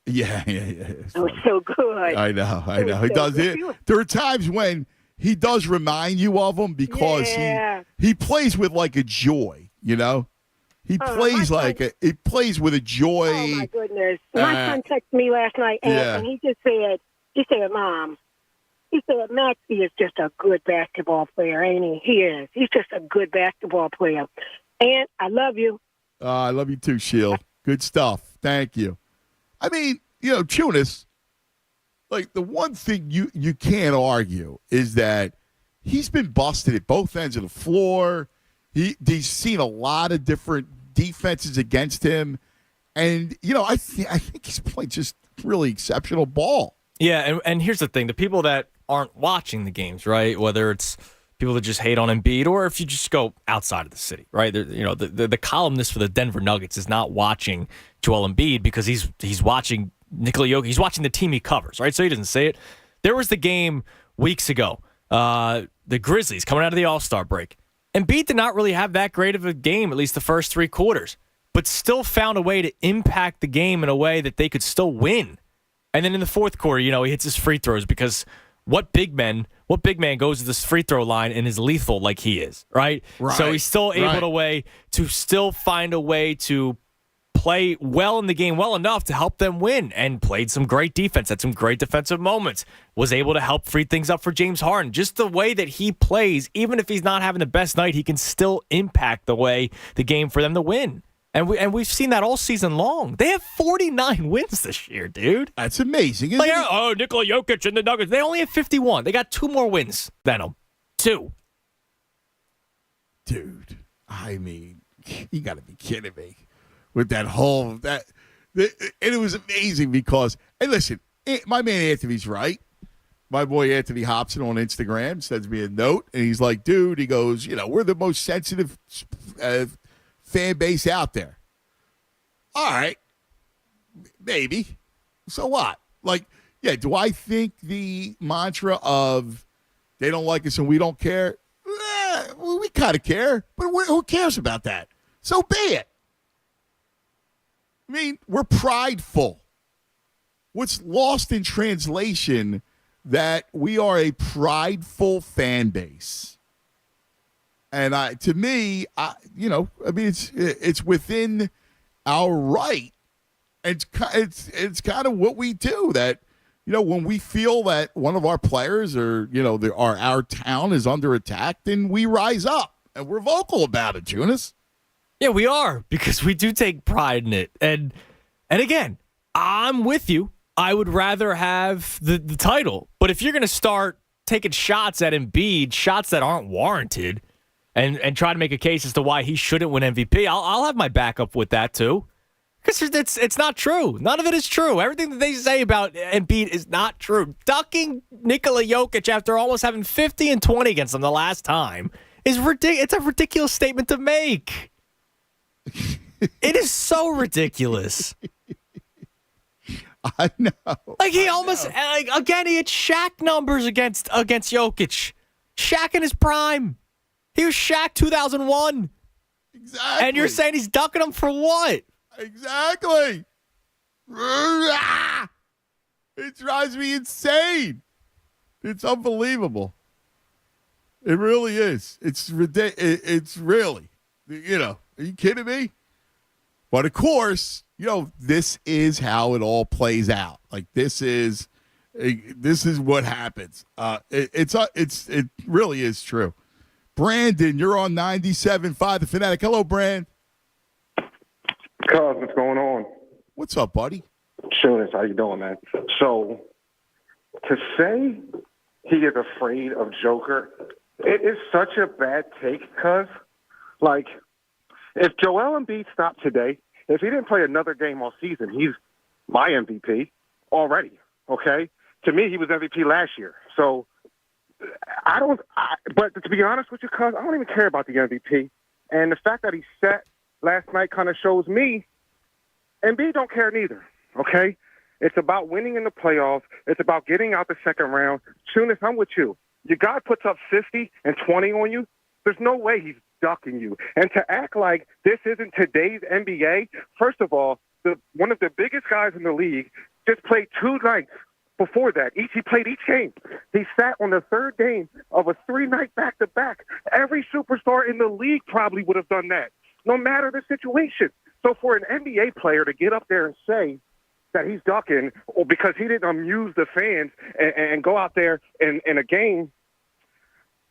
[SPEAKER 2] Yeah.
[SPEAKER 9] It was so good.
[SPEAKER 2] I know. He does it. There are times when he does remind you of him because he plays with like a joy, you know? He plays with a joy.
[SPEAKER 9] Oh my goodness! My son texted me last night, and he said, "Mom," he said, "Maxey is just a good basketball player, ain't he? He is. He's just a good basketball player." And I love you.
[SPEAKER 2] I love you too, Sheila. Good stuff. Thank you. I mean, you know, Tunis, like, the one thing you can't argue is that he's been busted at both ends of the floor. He's seen a lot of different defenses against him. And, you know, I think he's played just really exceptional ball.
[SPEAKER 4] Yeah, and here's the thing. The people that aren't watching the games, right, whether it's people that just hate on Embiid, or if you just go outside of the city, right? The columnist for the Denver Nuggets is not watching Joel Embiid because he's watching Nikola Jokic. He's watching the team he covers, right? So he doesn't say it. There was the game weeks ago, the Grizzlies coming out of the All-Star break. Embiid did not really have that great of a game, at least the first three quarters, but still found a way to impact the game in a way that they could still win. And then in the fourth quarter, he hits his free throws because what big man goes to this free throw line and is lethal like he is, right? So he's still able to still find a way to play well in the game, well enough to help them win, and played some great defense, had some great defensive moments, was able to help free things up for James Harden. Just the way that he plays, even if he's not having the best night, he can still impact the game for them to win. And we've seen that all season long. They have 49 wins this year, dude.
[SPEAKER 2] That's amazing, isn't it?
[SPEAKER 4] Nikola Jokic and the Nuggets, they only have 51. They got 2 more wins than them. 2.
[SPEAKER 2] Dude, I mean, you got to be kidding me. With that whole and it was amazing because, hey, listen, my man Anthony's right. My boy Anthony Hobson on Instagram sends me a note, and he's like, dude, he goes, we're the most sensitive fan base out there. All right, maybe. So what? Do I think the mantra of they don't like us and we don't care? We kind of care, but who cares about that? So be it. I mean, we're prideful. What's lost in translation that we are a prideful fan base. And it's within our right. It's kind of what we do that, when we feel that one of our players or, our town is under attack, then we rise up and we're vocal about it, Jonas.
[SPEAKER 4] Yeah, we are, because we do take pride in it. And again, I'm with you. I would rather have the title. But if you're going to start taking shots at Embiid, shots that aren't warranted, and try to make a case as to why he shouldn't win MVP, I'll have my backup with that too. Because it's not true. None of it is true. Everything that they say about Embiid is not true. Ducking Nikola Jokic after almost having 50 and 20 against him the last time is ridiculous. It's a ridiculous statement to make. It is so ridiculous.
[SPEAKER 2] I know.
[SPEAKER 4] He had Shaq numbers against Jokic. Shaq in his prime. He was Shaq 2001.
[SPEAKER 2] Exactly.
[SPEAKER 4] And you're saying he's ducking him for what?
[SPEAKER 2] Exactly. It drives me insane. It's unbelievable. It really is. It's ridiculous. It's really, are you kidding me? But of course, this is how it all plays out. This is what happens. It really is true. Brandon, you're on 97.5 The Fanatic. Hello, Brand.
[SPEAKER 10] Cuz, what's going on?
[SPEAKER 2] What's up, buddy?
[SPEAKER 10] Sure, how you doing, man? So, to say he is afraid of Joker, it is such a bad take, cuz, if Joel Embiid stopped today, if he didn't play another game all season, he's my MVP already, okay? To me, he was MVP last year. So, but to be honest with you, cuz, I don't even care about the MVP. And the fact that he sat last night kind of shows me Embiid don't care neither, okay? It's about winning in the playoffs. It's about getting out the second round. Tunis, I'm with you. Your guy puts up 50 and 20 on you, there's no way he's ducking you. And to act like this isn't today's NBA, first of all, one of the biggest guys in the league just played 2 nights before that. He played each game. He sat on the third game of a 3-night back-to-back. Every superstar in the league probably would have done that, no matter the situation. So for an NBA player to get up there and say that he's ducking or because he didn't amuse the fans and go out there in a game,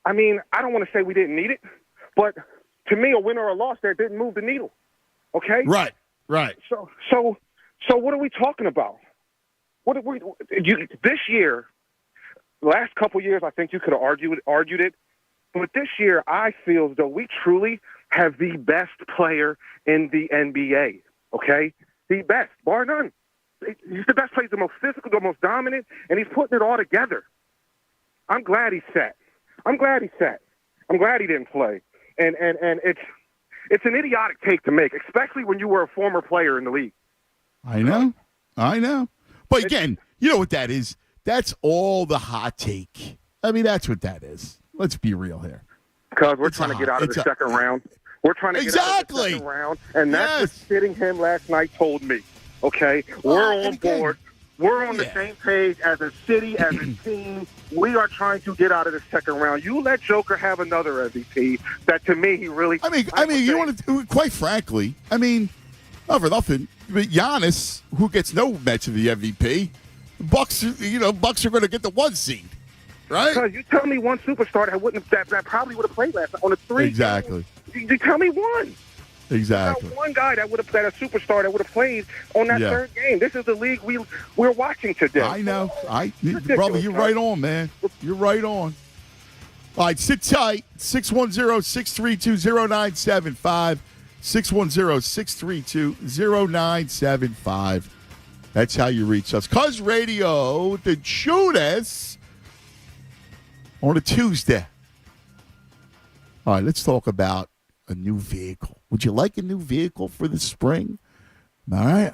[SPEAKER 10] I mean, I don't want to say we didn't need it, but to me, a win or a loss there didn't move the needle. Okay?
[SPEAKER 2] Right.
[SPEAKER 10] So what are we talking about? This year, last couple years, I think you could have argued it, but this year, I feel as though we truly have the best player in the NBA. Okay, the best, bar none. He's the best player, he's the most physical, the most dominant, and he's putting it all together. I'm glad he's set. I'm glad he didn't play. And it's an idiotic take to make, especially when you were a former player in the league.
[SPEAKER 2] I know. But again, you know what that is? That's all the hot take. I mean, that's what that is. Let's be real here.
[SPEAKER 10] Because we're trying to get out of the second round. We're trying to get out of the second round. And that's what sitting him last night told me. Okay? We're on board. We're on the same page as a city, as a team. We are trying to get out of the second round. You let Joker have another MVP. That to me, he really.
[SPEAKER 2] I mean, you want to? Quite frankly, I mean, not for nothing, but Giannis, who gets no match of the MVP, Bucks are going to get the 1 seed, right?
[SPEAKER 10] Because you tell me one superstar that probably would have played last night on the 3.
[SPEAKER 2] Exactly.
[SPEAKER 10] You tell me one.
[SPEAKER 2] Exactly.
[SPEAKER 10] One guy that would have played, a superstar that would have played on that third game. This is the league we're watching today.
[SPEAKER 2] I know. Brother, you're right on, man. You're right on. All right, sit tight. 610-632-0975. 610-632-0975. That's how you reach us. Cuz Radio, the Judas, on a Tuesday. All right, let's talk about a new vehicle. Would you like a new vehicle for the spring? All right.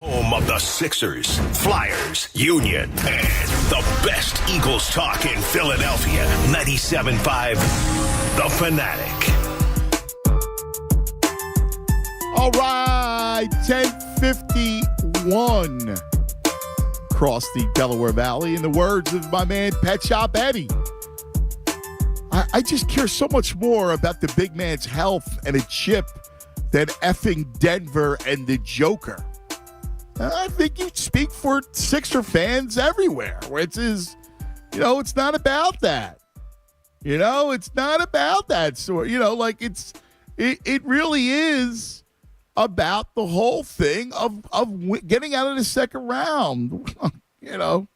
[SPEAKER 1] Home of the Sixers, Flyers, Union, and the best Eagles talk in Philadelphia. 97.5 The Fanatic.
[SPEAKER 2] All right, 10:51. Across the Delaware Valley, in the words of my man Pet Shop Eddie. I just care so much more about the big man's health and a chip than effing Denver and the Joker. I think you speak for Sixer fans everywhere, which is, it's not about that. It's not about that sort. It really is about the whole thing of getting out of the second round. Then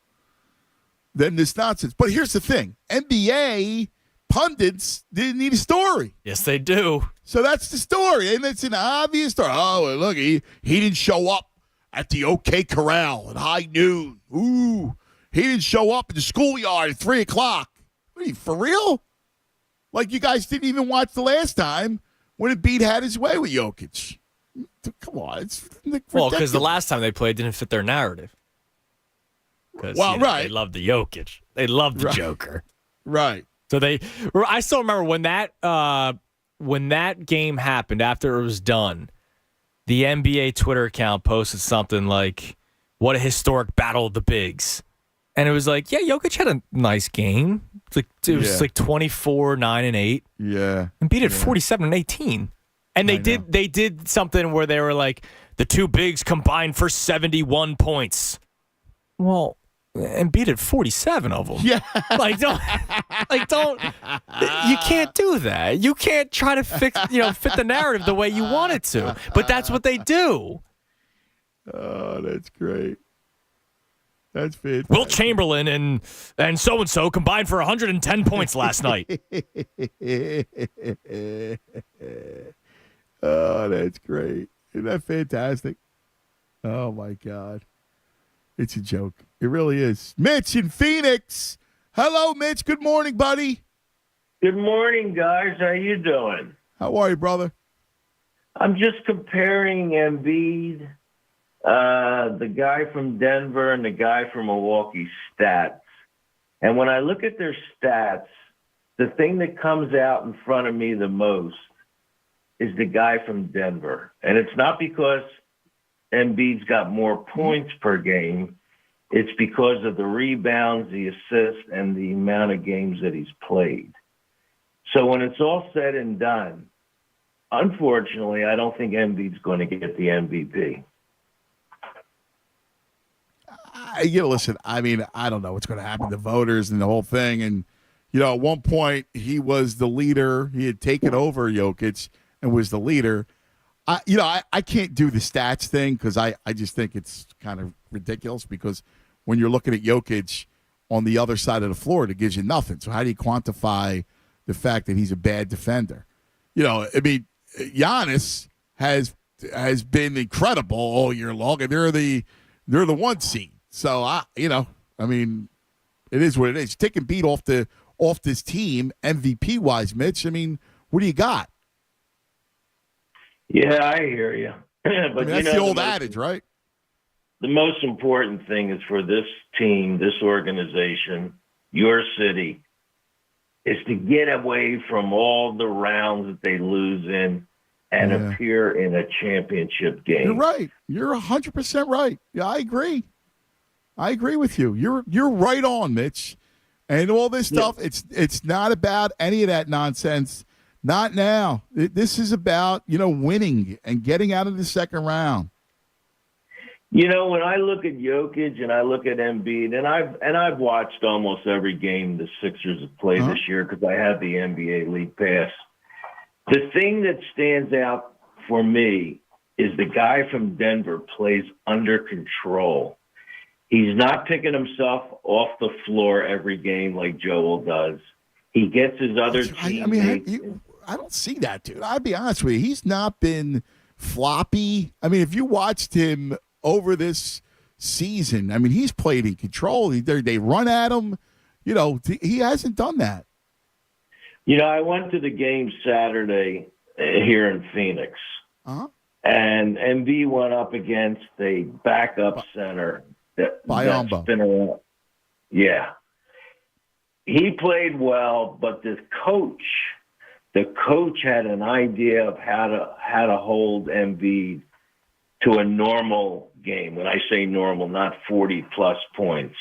[SPEAKER 2] this nonsense. But here's the thing: NBA pundits didn't need a story.
[SPEAKER 4] Yes, they do.
[SPEAKER 2] So that's the story, and it's an obvious story. Oh, look, he didn't show up at the OK Corral at high noon. Ooh, he didn't show up in the schoolyard at 3 o'clock. What are you, for real? Like you guys didn't even watch the last time when Embiid had his way with Jokic. Come on, it's ridiculous.
[SPEAKER 4] Well, because the last time they played didn't fit their narrative. Right. They love the Jokic. They love the Joker.
[SPEAKER 2] Right.
[SPEAKER 4] So I still remember when that game happened after it was done. The NBA Twitter account posted something like, "What a historic battle of the bigs," and it was like, "Yeah, Jokic had a nice game. It was like 24, 9, and 8.
[SPEAKER 2] Yeah,
[SPEAKER 4] and beat it 47 and 18." And they did something where they were like, the two bigs combined for 71 points. Well, and beat it 47 of them.
[SPEAKER 2] Yeah,
[SPEAKER 4] don't. You can't do that. You can't try to fit the narrative the way you want it to. But that's what they do.
[SPEAKER 2] Oh, that's great. That's fantastic.
[SPEAKER 4] Will Chamberlain and so combined for 110 points last night.
[SPEAKER 2] Oh, that's great. Isn't that fantastic? Oh, my God. It's a joke. It really is. Mitch in Phoenix. Hello, Mitch. Good morning, buddy.
[SPEAKER 11] Good morning, guys. How you doing?
[SPEAKER 2] How are you, brother?
[SPEAKER 11] I'm just comparing Embiid, the guy from Denver and the guy from Milwaukee stats. And when I look at their stats, the thing that comes out in front of me the most is the guy from Denver. And it's not because Embiid's got more points per game. It's because of the rebounds, the assists, and the amount of games that he's played. So when it's all said and done, unfortunately, I don't think Embiid's going to get the MVP.
[SPEAKER 2] Listen, I mean, I don't know what's going to happen to voters and the whole thing. And, at one point, he was the leader. He had taken over Jokic and was the leader. I can't do the stats thing because I just think it's kind of ridiculous because when you're looking at Jokic on the other side of the floor, it gives you nothing. So how do you quantify the fact that he's a bad defender? Giannis has been incredible all year long, and they're the one seed. So it is what it is. Taking beat off this team MVP wise, Mitch. What do you got?
[SPEAKER 11] Yeah, I hear you. But
[SPEAKER 2] that's the old adage, right?
[SPEAKER 11] The most important thing is for this team, this organization, your city, is to get away from all the rounds that they lose in and appear in a championship game.
[SPEAKER 2] You're right. You're 100% right. Yeah, I agree. I agree with you. You're right on, Mitch. And all this stuff, it's not about any of that nonsense. Not now. This is about, winning and getting out of the second round.
[SPEAKER 11] When I look at Jokic and I look at Embiid, and I've watched almost every game the Sixers have played this year because I have the NBA League Pass. The thing that stands out for me is the guy from Denver plays under control. He's not picking himself off the floor every game like Joel does. He gets his other teammates.
[SPEAKER 2] I don't see that, dude. I'll be honest with you. He's not been floppy. If you watched him over this season, he's played in control. They run at him. He hasn't done that.
[SPEAKER 11] I went to the game Saturday here in Phoenix.
[SPEAKER 2] Uh-huh.
[SPEAKER 11] And and Embiid went up against a backup center that's been around. Yeah. He played well, but the coach had an idea of how to hold Embiid to a normal game. When I say normal, not 40-plus points.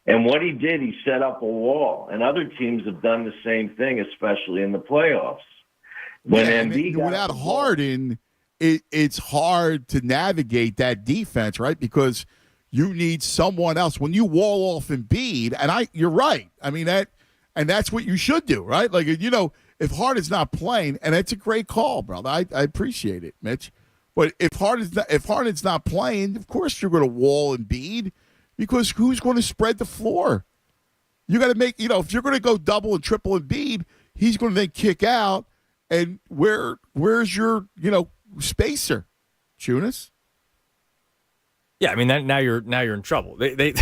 [SPEAKER 11] And what he did, he set up a wall. And other teams have done the same thing, especially in the playoffs. When Embiid
[SPEAKER 2] without Harden, it's hard to navigate that defense, right? Because you need someone else. When you wall off Embiid, and you're right. I mean, that's what you should do, right? Like, if Harden's not playing, and it's a great call, brother. I appreciate it, Mitch. But if Harden's not playing, of course you're going to wall Embiid. Because who's going to spread the floor? You got to make, if you're going to go double and triple Embiid, he's going to then kick out. And where's your, spacer, Chunas?
[SPEAKER 4] Yeah, I mean now you're in trouble. They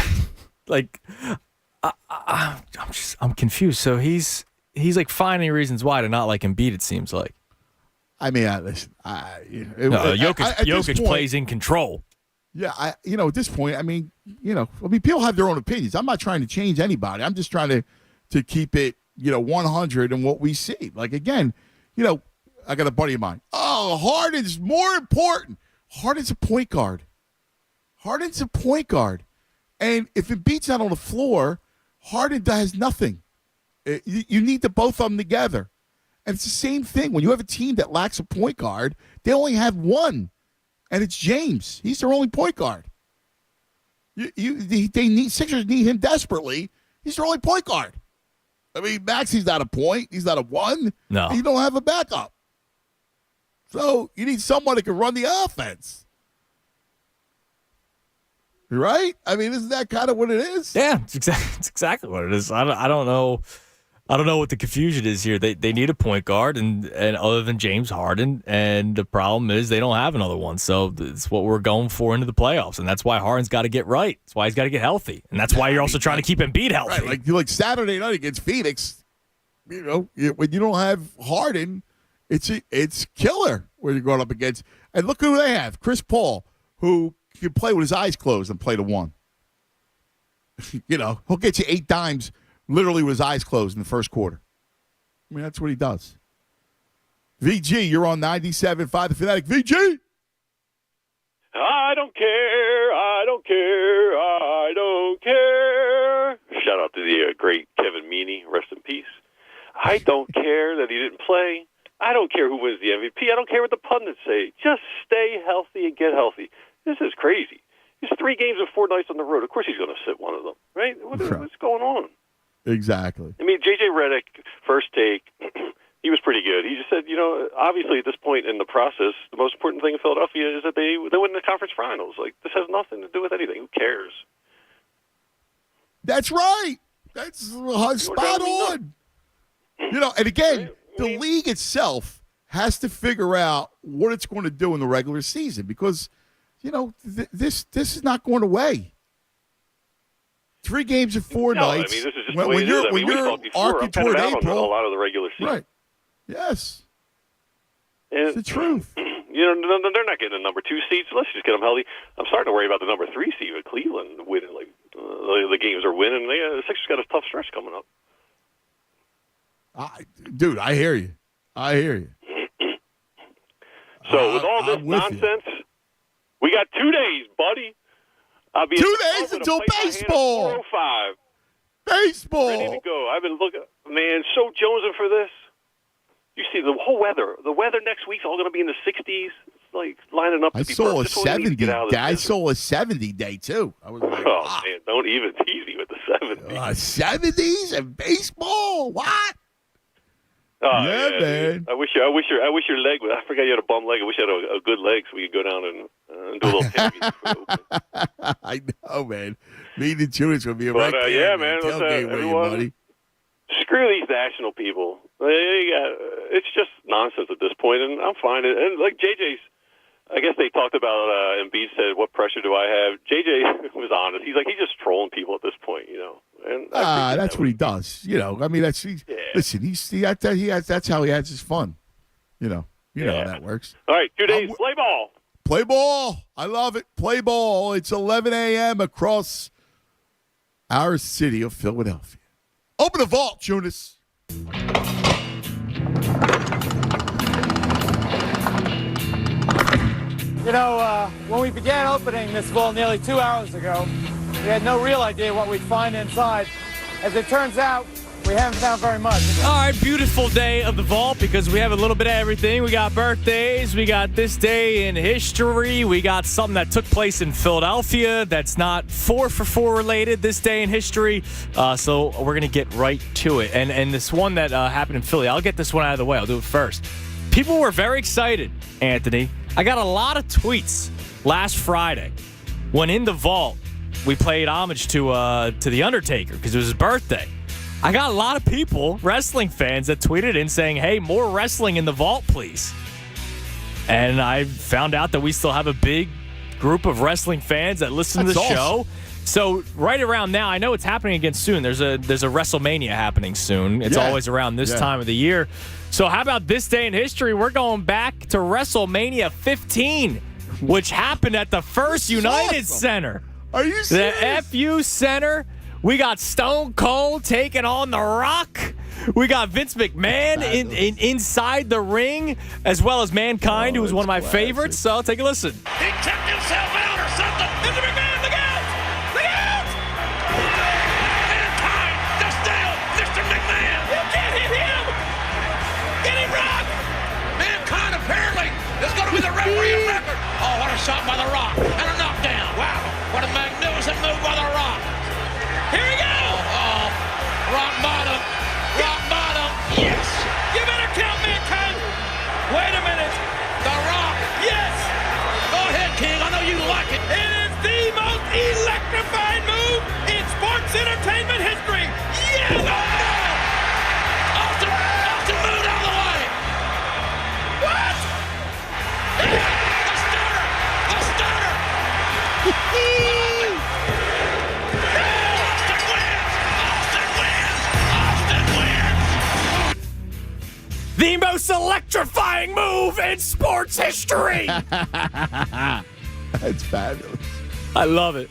[SPEAKER 4] like, I'm confused. So he's like finding reasons why to not like Embiid. It seems like. I mean,
[SPEAKER 2] listen.
[SPEAKER 4] Jokic plays in control.
[SPEAKER 2] Yeah, at this point, people have their own opinions. I'm not trying to change anybody. I'm just trying to keep it, 100 in what we see. Like, again, I got a buddy of mine. Oh, Harden's more important. Harden's a point guard. And if Embiid's not on the floor, Harden has nothing. You need the both of them together. And it's the same thing. When you have a team that lacks a point guard, they only have one. And it's James. He's their only point guard. Sixers need him desperately. He's their only point guard. I mean, Maxi's not a point. He's not a one.
[SPEAKER 4] No.
[SPEAKER 2] You don't have a backup. So you need someone that can run the offense. Right? I mean, isn't that kind of what it is?
[SPEAKER 4] Yeah, it's exactly what it is. I don't know. I don't know what the confusion is here. They need a point guard, and other than James Harden, and the problem is they don't have another one. So it's what we're going for into the playoffs, and that's why Harden's got to get right. That's why he's got to get healthy, and that's why you're also trying to keep Embiid healthy.
[SPEAKER 2] Right, like Saturday night against Phoenix. When you don't have Harden, it's killer when you're going up against. And look who they have: Chris Paul, who can play with his eyes closed and play to one. He'll get you 8 dimes. Literally with his eyes closed in the first quarter. I mean, that's what he does. VG, you're on 97.5 The Fanatic. VG!
[SPEAKER 12] I don't care. Shout out to the great Kevin Meaney. Rest in peace. I don't care that he didn't play. I don't care who wins the MVP. I don't care what the pundits say. Just stay healthy and get healthy. This is crazy. It's 3 games and 4 nights on the road. Of course he's going to sit one of them, right? What's going on?
[SPEAKER 2] Exactly.
[SPEAKER 12] I mean, J.J. Redick, first take, he was pretty good. He just said, obviously at this point in the process, the most important thing in Philadelphia is that they win the conference finals. Like, this has nothing to do with anything. Who cares?
[SPEAKER 2] That's right. That's spot on. And again, the league itself has to figure out what it's going to do in the regular season because, this is not going away. 3 games in 4 nights.
[SPEAKER 12] I mean, this is just the way it is.
[SPEAKER 2] When you're arcing toward April,
[SPEAKER 12] a lot of the regular season.
[SPEAKER 2] Right. Yes.
[SPEAKER 12] And,
[SPEAKER 2] it's the truth.
[SPEAKER 12] They're not getting a number 2 seed, so let's just get them healthy. I'm starting to worry about the number 3 seed with Cleveland winning. Like the games are winning. The Sixers got a tough stretch coming up.
[SPEAKER 2] Dude, I hear you.
[SPEAKER 12] So with all this nonsense, we got 2 days, buddy. I'll be
[SPEAKER 2] 2 days until baseball.
[SPEAKER 12] 4:05.
[SPEAKER 2] Baseball.
[SPEAKER 12] Ready to go. I've been looking, man, so jonesing for this. You see the whole weather. The weather next week's all going to be in the 60s. It's like lining up to be
[SPEAKER 2] saw
[SPEAKER 12] perfect.
[SPEAKER 2] a 70 day. I saw a 70 day too. I was like,
[SPEAKER 12] man, don't even tease me with the 70s.
[SPEAKER 2] 70s and baseball. What?
[SPEAKER 12] Oh,
[SPEAKER 2] yeah, man.
[SPEAKER 12] I wish your leg. I forgot you had a bum leg. I wish you had a good leg so we could go down and do a little tailgate.
[SPEAKER 2] I know, man. Me and Jewish will be a
[SPEAKER 12] right.
[SPEAKER 2] Yeah,
[SPEAKER 12] man.
[SPEAKER 2] Tailgate with you, buddy.
[SPEAKER 12] Screw these national people. It's just nonsense at this point, and I'm fine. And like JJ's, I guess they talked about Embiid said, "What pressure do I have?" JJ was honest. He's just trolling people at this point, And
[SPEAKER 2] that's what he does. I mean, listen. That's how he has his fun. You know how that works.
[SPEAKER 12] All right, 2 days. Play ball.
[SPEAKER 2] Play ball. I love it. Play ball. It's 11 a.m. across our city of Philadelphia. Open the vault, Jonas.
[SPEAKER 13] You know, when we began opening this vault nearly 2 hours ago, we had no real idea what we'd find inside. As it turns out, we haven't found very much.
[SPEAKER 4] All right, beautiful day of the vault because we have a little bit of everything. We got birthdays, we got this day in history, we got something that took place in Philadelphia that's not 4-for-4 related this day in history. So we're going to get right to it. And this one that happened in Philly, I'll get this one out of the way. I'll do it first. People were very excited, Anthony. I got a lot of tweets last Friday when in the vault we played homage to The Undertaker because it was his birthday. I got a lot of people, wrestling fans, that tweeted in saying, hey, more wrestling in the vault, please. And I found out that we still have a big group of wrestling fans that listen to the show. So right around now, I know it's happening again soon. There's a WrestleMania happening soon. It's always around this time of the year. So how about this day in history? We're going back to WrestleMania 15, which happened at the First United Center.
[SPEAKER 2] Are you serious?
[SPEAKER 4] The FU Center. We got Stone Cold taking on The Rock. We got Vince McMahon inside the ring, as well as Mankind, who was one of my favorites. So take a listen.
[SPEAKER 3] He checked himself out or something. Mr. McMahon, look out! Look out! Mankind, just down, Mr. McMahon. You can't hit him! Get him, Rock! Mankind apparently is going to be the referee of record. Oh, what a shot by The Rock. And a knockdown. Wow, what a magnificent move by The Rock. Here we go! Oh, rock bottom. Rock bottom. Yes! You better count Mankind. Wait a minute. The Rock. Yes! Go ahead, King. I know you like it. It is the most electrifying move in sports entertainment history. Yes! Oh, no! Austin moved out of the way. What? The stunner. The stunner.
[SPEAKER 4] The most electrifying move in sports history.
[SPEAKER 2] That's fabulous.
[SPEAKER 4] I love it.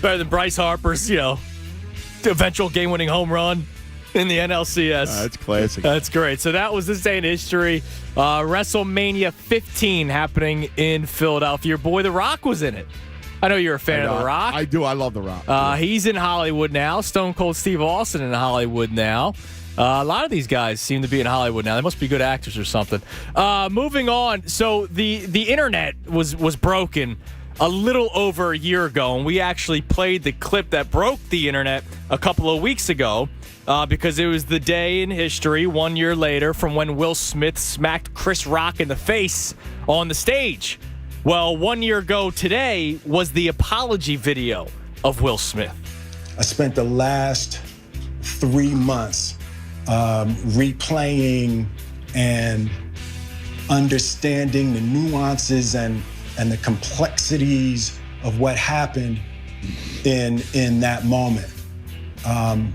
[SPEAKER 4] Better than Bryce Harper's, eventual game-winning home run in the NLCS.
[SPEAKER 2] That's classic.
[SPEAKER 4] That's great. So that was this day in history. WrestleMania 15 happening in Philadelphia. Your boy The Rock was in it. I know you're a fan of The Rock.
[SPEAKER 2] I do. I love The Rock.
[SPEAKER 4] He's in Hollywood now. Stone Cold Steve Austin in Hollywood now. A lot of these guys seem to be in Hollywood now. They must be good actors or something. Moving on. So the internet was broken a little over a year ago, and we actually played the clip that broke the internet a couple of weeks ago because it was the day in history 1 year later from when Will Smith smacked Chris Rock in the face on the stage. Well, 1 year ago today was the apology video of Will Smith.
[SPEAKER 14] I spent the last 3 months replaying and understanding the nuances and the complexities of what happened in that moment. And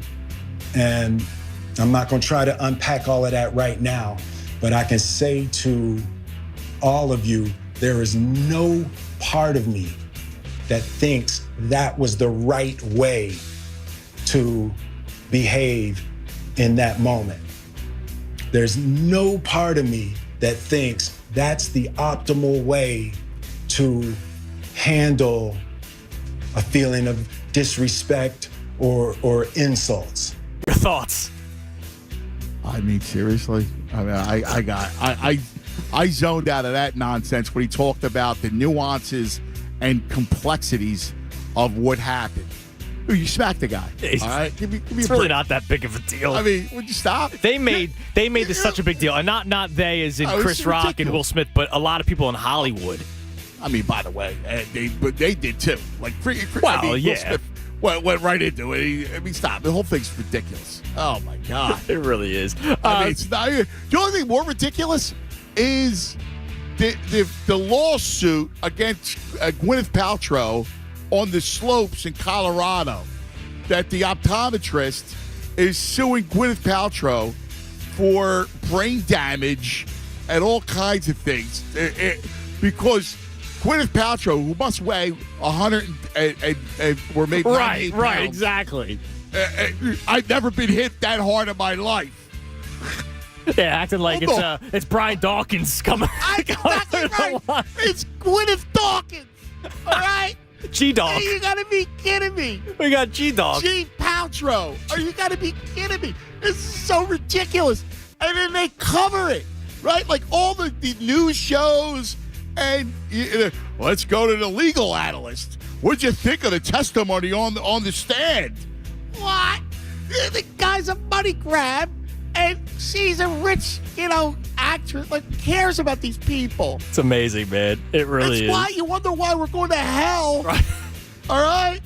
[SPEAKER 14] I'm not going to try to unpack all of that right now, but I can say to all of you, there is no part of me that thinks that was the right way to behave in that moment. There's no part of me that thinks that's the optimal way to handle a feeling of disrespect or insults.
[SPEAKER 4] Your thoughts?
[SPEAKER 2] I mean, seriously? I mean, I zoned out of that nonsense when he talked about the nuances and complexities of what happened. Dude, you smacked the guy. All right, give me
[SPEAKER 4] it's really not that big of a deal.
[SPEAKER 2] I mean, would you stop?
[SPEAKER 4] They made this such a big deal, and not they as in Chris Rock and Will Smith, but a lot of people in Hollywood.
[SPEAKER 2] I mean, by the way, they did too. Like, Will Smith went right into it. Stop. The whole thing's ridiculous. Oh my God,
[SPEAKER 4] it really is.
[SPEAKER 2] I mean, it's not. The only thing more ridiculous is the lawsuit against Gwyneth Paltrow on the slopes in Colorado, that the optometrist is suing Gwyneth Paltrow for brain damage and all kinds of things because Gwyneth Paltrow, who must weigh 100 or maybe 98 pounds.
[SPEAKER 4] Right, exactly.
[SPEAKER 2] I've never been hit that hard in my life.
[SPEAKER 4] Yeah, acting like it's Brian Dawkins coming.
[SPEAKER 2] Exactly right. It's Gwyneth Dawkins. All right.
[SPEAKER 4] G-Dog.
[SPEAKER 2] Hey, you gotta be kidding me.
[SPEAKER 4] We got G-Dog.
[SPEAKER 2] G Paltrow. Are you gotta be kidding me? This is so ridiculous. And then they cover it, right? Like all the news shows. And let's go to the legal analyst. What'd you think of the testimony on the stand? What? The guy's a money grab, and she's a rich, actress. Like, who cares about these people?
[SPEAKER 4] It's amazing, man. It really is.
[SPEAKER 2] That's why you wonder why we're going to hell.
[SPEAKER 4] Right.
[SPEAKER 2] All right?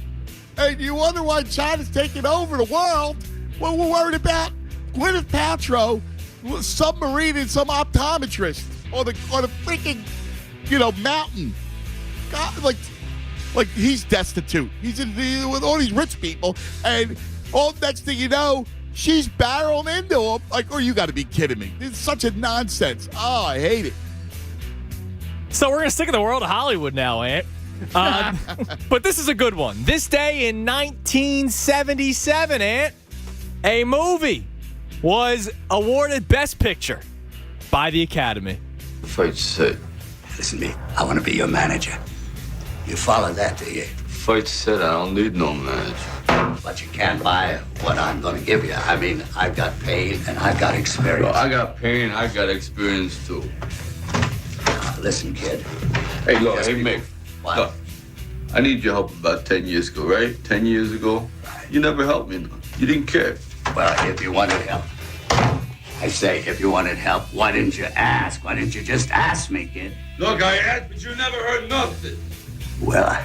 [SPEAKER 2] And you wonder why China's taking over the world. Well, we're worried about Gwyneth Paltrow, submarine and some optometrist on the freaking, mountain. God, like he's destitute. He's with all these rich people, and all next thing you know, she's barreling into him. Like, oh, you got to be kidding me. It's such a nonsense. Oh, I hate it.
[SPEAKER 4] So we're going to stick in the world of Hollywood now, Ant. But this is a good one. This day in 1977, Ant, a movie was awarded Best Picture by the Academy.
[SPEAKER 6] Fight set.
[SPEAKER 15] Listen to me. I want to be your manager. You follow that, do you?
[SPEAKER 6] Fight set. I don't need no manager.
[SPEAKER 15] But you can't buy what I'm going to give you. I mean, I've got pain and I've got experience.
[SPEAKER 6] Well, I got pain. I got experience too.
[SPEAKER 15] Listen, kid.
[SPEAKER 6] Hey, look. Hey, Mick.
[SPEAKER 15] What?
[SPEAKER 6] Look, I need your help about 10 years ago, right? 10 years ago.
[SPEAKER 15] Right.
[SPEAKER 6] You never helped me. You didn't care.
[SPEAKER 15] Well, if you wanted help. I say, if you wanted help, why didn't you ask? Why didn't you just ask me, kid?
[SPEAKER 6] Look, I asked, but you never heard nothing.
[SPEAKER 15] Well,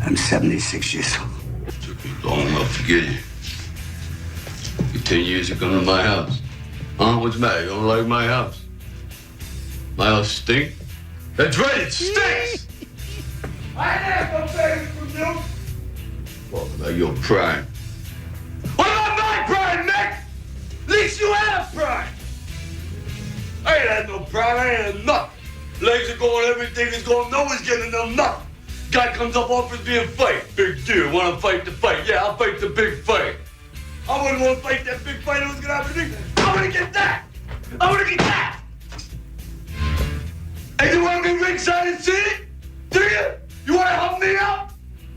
[SPEAKER 15] I'm 76 years old.
[SPEAKER 6] It took me long enough to get you. You 10 years to come to my house. Huh? What's the matter? You don't like my house? My house stink? That's right, it stinks! I ain't asked no favors from you. What about your prime? What about my prime, Nick? At least you had a prime. I ain't had no prime. I ain't had nothing. Legs are going, everything is going. No one's getting them nothing. Guy comes up, offers me a fight. Big deal. Want to fight the fight? Yeah, I'll fight the big fight. I wouldn't want to fight that big fight. Who's gonna happen to me? I want to get that. I want to get that. And you want to be ringside and see it? Do you? You want to help me out?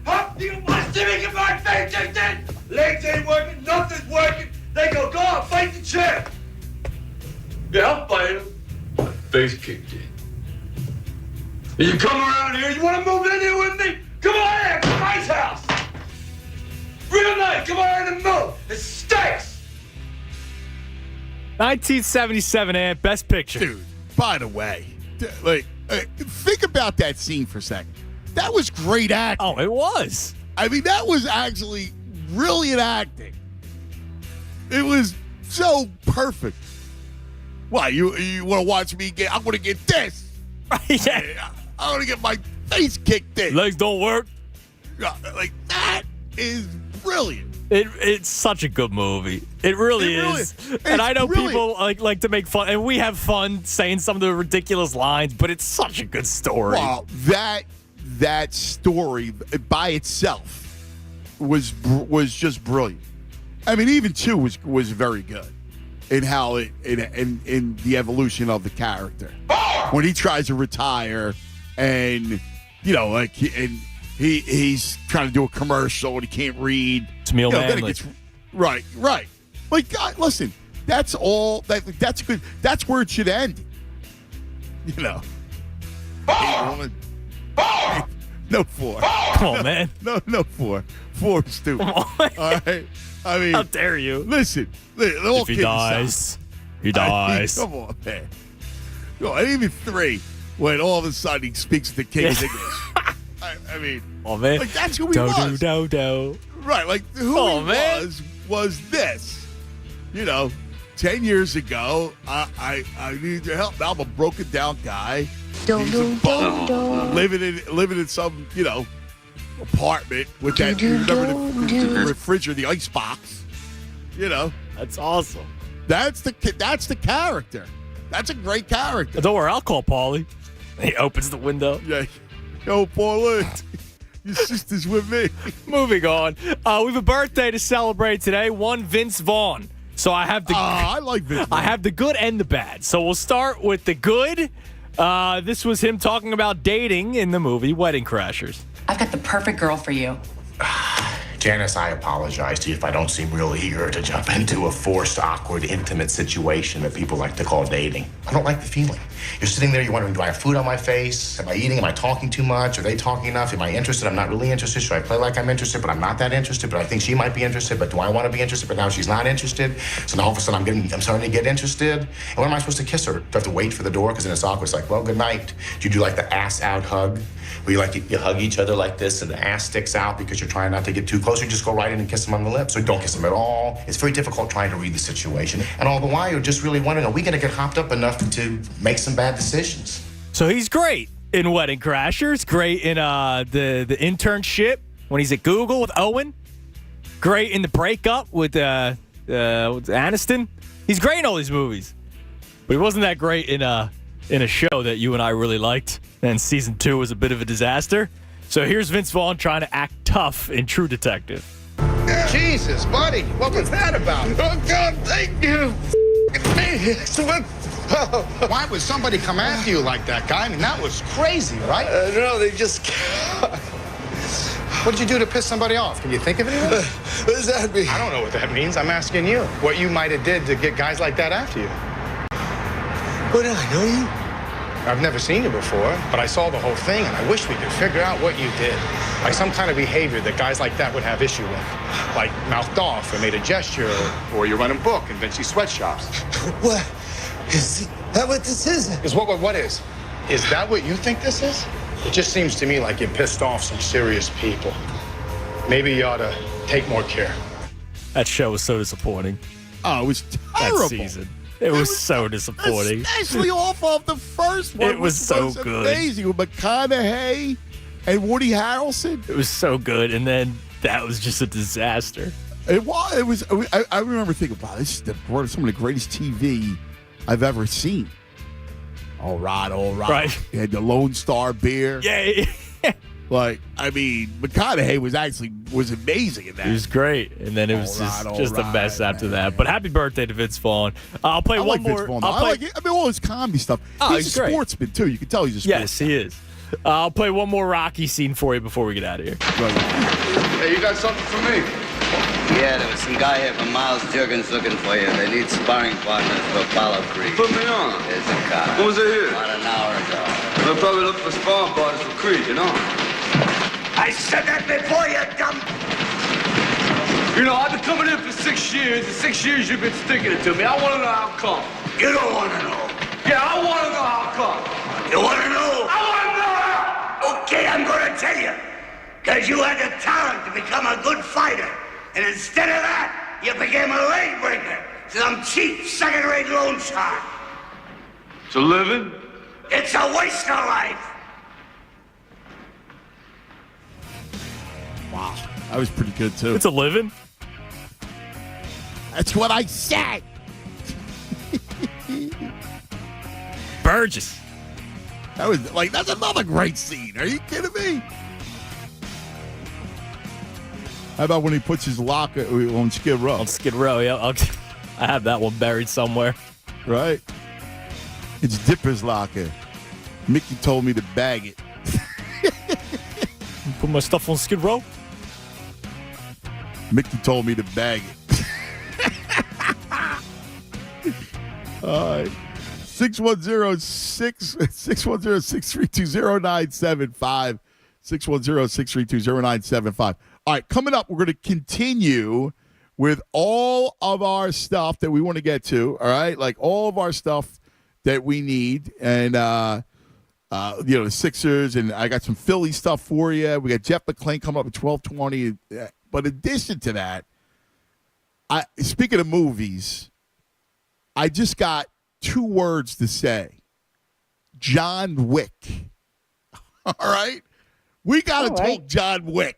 [SPEAKER 6] Huh? Do you want to see me get my face kicked in? Legs ain't working. Nothing's working. They go on, fight the champ. Yeah, I'll fight him. My face kicked in. And you come around here, you want to move in here with me? Come on in, it's a nice house. Real nice, come on in and move. It stinks.
[SPEAKER 4] 1977, Ant, Best Picture.
[SPEAKER 2] Dude, by the way, think about that scene for a second. That was great acting.
[SPEAKER 4] Oh, it was.
[SPEAKER 2] I mean, that was actually brilliant acting. It was so perfect. Why, you want to watch me get, I want to get this.
[SPEAKER 4] Yeah.
[SPEAKER 2] I want to get my face kicked in.
[SPEAKER 4] Legs don't work.
[SPEAKER 2] Like, that is brilliant.
[SPEAKER 4] It's such a good movie. It really is. And I know people like to make fun, and we have fun saying some of the ridiculous lines, but it's such a good story.
[SPEAKER 2] Well, that story by itself was just brilliant. I mean, even 2 was very good in how it in the evolution of the character. When he tries to retire, and he's trying to do a commercial and he can't read.
[SPEAKER 4] Tamil Manley.
[SPEAKER 2] Right. Like, God, listen, that's all. That's good. That's where it should end. No 4.
[SPEAKER 4] Come on, man.
[SPEAKER 2] No 4. 4 is stupid. All right. I mean,
[SPEAKER 4] how dare you?
[SPEAKER 2] Listen.
[SPEAKER 4] If he dies, he dies.
[SPEAKER 2] Come on, man. And even 3, when all of a sudden he speaks the king's English. I mean,
[SPEAKER 4] oh man,
[SPEAKER 2] like that's who he was.
[SPEAKER 4] Do.
[SPEAKER 2] Right, like who he was this. 10 years ago, I need your help. Now I'm a broken down guy. Living in some, apartment with that, the refrigerator, the ice box.
[SPEAKER 4] That's awesome.
[SPEAKER 2] That's the character. That's a great character.
[SPEAKER 4] Don't worry, I'll call Paulie. He opens the window.
[SPEAKER 2] Yeah. Yo, Paulie, your sister's with me.
[SPEAKER 4] Moving on. We have a birthday to celebrate today. One Vince Vaughn. So I have the
[SPEAKER 2] I like Vince Vaughn.
[SPEAKER 4] I have the good and the bad. So we'll start with the good. This was him talking about dating in the movie Wedding Crashers.
[SPEAKER 16] I've got the perfect girl for you.
[SPEAKER 17] Janice, I apologize to you if I don't seem real eager to jump into a forced, awkward, intimate situation that people like to call dating. I don't like the feeling. You're sitting there, you're wondering, do I have food on my face? Am I eating? Am I talking too much? Are they talking enough? Am I interested? I'm not really interested. Should I play like I'm interested, but I'm not that interested? But I think she might be interested, but do I want to be interested? But now she's not interested. So now all of a sudden I'm starting to get interested. And when am I supposed to kiss her? Do I have to wait for the door? Because then it's awkward. It's like, well, good night. Do you do like the ass out hug? Where you hug each other like this and the ass sticks out because you're trying not to get too close. You just go right in and kiss them on the lips, or don't kiss them at all. It's very difficult trying to read the situation. And all the while, you're just really wondering, are we going to get hopped up enough to make some bad decisions?
[SPEAKER 4] So he's great in Wedding Crashers. Great in the internship when he's at Google with Owen. Great in the breakup with Aniston. He's great in all these movies. But he wasn't that great in a show that you and I really liked. And season 2 was a bit of a disaster. So here's Vince Vaughn trying to act tough in True Detective.
[SPEAKER 17] Jesus, buddy, what was that about?
[SPEAKER 3] Oh, God, thank you.
[SPEAKER 17] Why would somebody come after you like that, guy? I mean, that was crazy, right?
[SPEAKER 3] No, they just...
[SPEAKER 17] What did you do to piss somebody off? Can you think of anything?
[SPEAKER 3] What does that mean?
[SPEAKER 17] I don't know what that means. I'm asking you. What you might have did to get guys like that after you.
[SPEAKER 3] What, do I know you?
[SPEAKER 17] I've never seen you before, but I saw the whole thing, and I wish we could figure out what you did. Like some kind of behavior that guys like that would have issue with. Like mouthed off or made a gesture, or you run a book and Vinci sweatshops.
[SPEAKER 3] What? Is that what this is?
[SPEAKER 17] Is what is? Is that what you think this is? It just seems to me like you pissed off some serious people. Maybe you ought to take more care.
[SPEAKER 4] That show was so disappointing.
[SPEAKER 2] Oh, it was terrible.
[SPEAKER 4] That season. It was so disappointing.
[SPEAKER 2] Especially off of the first one.
[SPEAKER 4] It was so good.
[SPEAKER 2] Amazing with McConaughey and Woody Harrelson.
[SPEAKER 4] It was so good, and then that was just a disaster.
[SPEAKER 2] It was. I remember thinking, wow, this is some of the greatest TV I've ever seen. All right.
[SPEAKER 4] Right.
[SPEAKER 2] You had the Lone Star beer.
[SPEAKER 4] Yeah.
[SPEAKER 2] Like, I mean, McConaughey was amazing in that.
[SPEAKER 4] He was great, and then it was just a mess after that. But happy birthday to Vince Vaughn. I'll play one more.
[SPEAKER 2] Vince Vaughn. I mean, all his comedy stuff. He's a
[SPEAKER 4] great.
[SPEAKER 2] sportsman, too. You can tell he's a sportsman.
[SPEAKER 4] Yes, he is. I'll play one more Rocky scene for you before we get out of here.
[SPEAKER 6] Hey, you got something for me?
[SPEAKER 15] Yeah, there was some guy here from Miles Juergens looking for you. They need sparring partners for Apollo Creed.
[SPEAKER 6] Put me on.
[SPEAKER 15] There's a car.
[SPEAKER 6] When was it here?
[SPEAKER 15] About an hour ago.
[SPEAKER 6] They'll probably look for sparring partners for Creed, you know?
[SPEAKER 15] I said that before, you dumb...
[SPEAKER 6] You know, I've been coming in for 6 years. The 6 years you've been sticking it to me. I want to know how come.
[SPEAKER 15] You don't want to know.
[SPEAKER 6] Yeah, I want to know how come.
[SPEAKER 15] You want to know?
[SPEAKER 6] I want to know how.
[SPEAKER 15] Okay, I'm going to tell you. Because you had the talent to become a good fighter. And instead of that, you became a leg breaker. Some cheap, second-rate loan shark.
[SPEAKER 6] It's a living?
[SPEAKER 15] It's a waste of life.
[SPEAKER 2] Wow. That was pretty good, too.
[SPEAKER 4] It's a living.
[SPEAKER 2] That's what I said.
[SPEAKER 4] Burgess.
[SPEAKER 2] That's another great scene. Are you kidding me? How about when he puts his locker on Skid Row?
[SPEAKER 4] On Skid Row, yeah. I have that one buried somewhere.
[SPEAKER 2] Right? It's Dipper's locker. Mickey told me to bag it.
[SPEAKER 4] Put my stuff on Skid Row?
[SPEAKER 2] Mickey told me to bag it. All right. 610-632-0975. 610-632-0975. All right, coming up, we're going to continue with all of our stuff that we want to get to, all right? Like all of our stuff that we need. And, the Sixers, and I got some Philly stuff for you. We got Jeff McClain coming up at 12:20. But in addition to that, speaking of movies, I just got 2 words to say. John Wick. All right? We got to talk John Wick.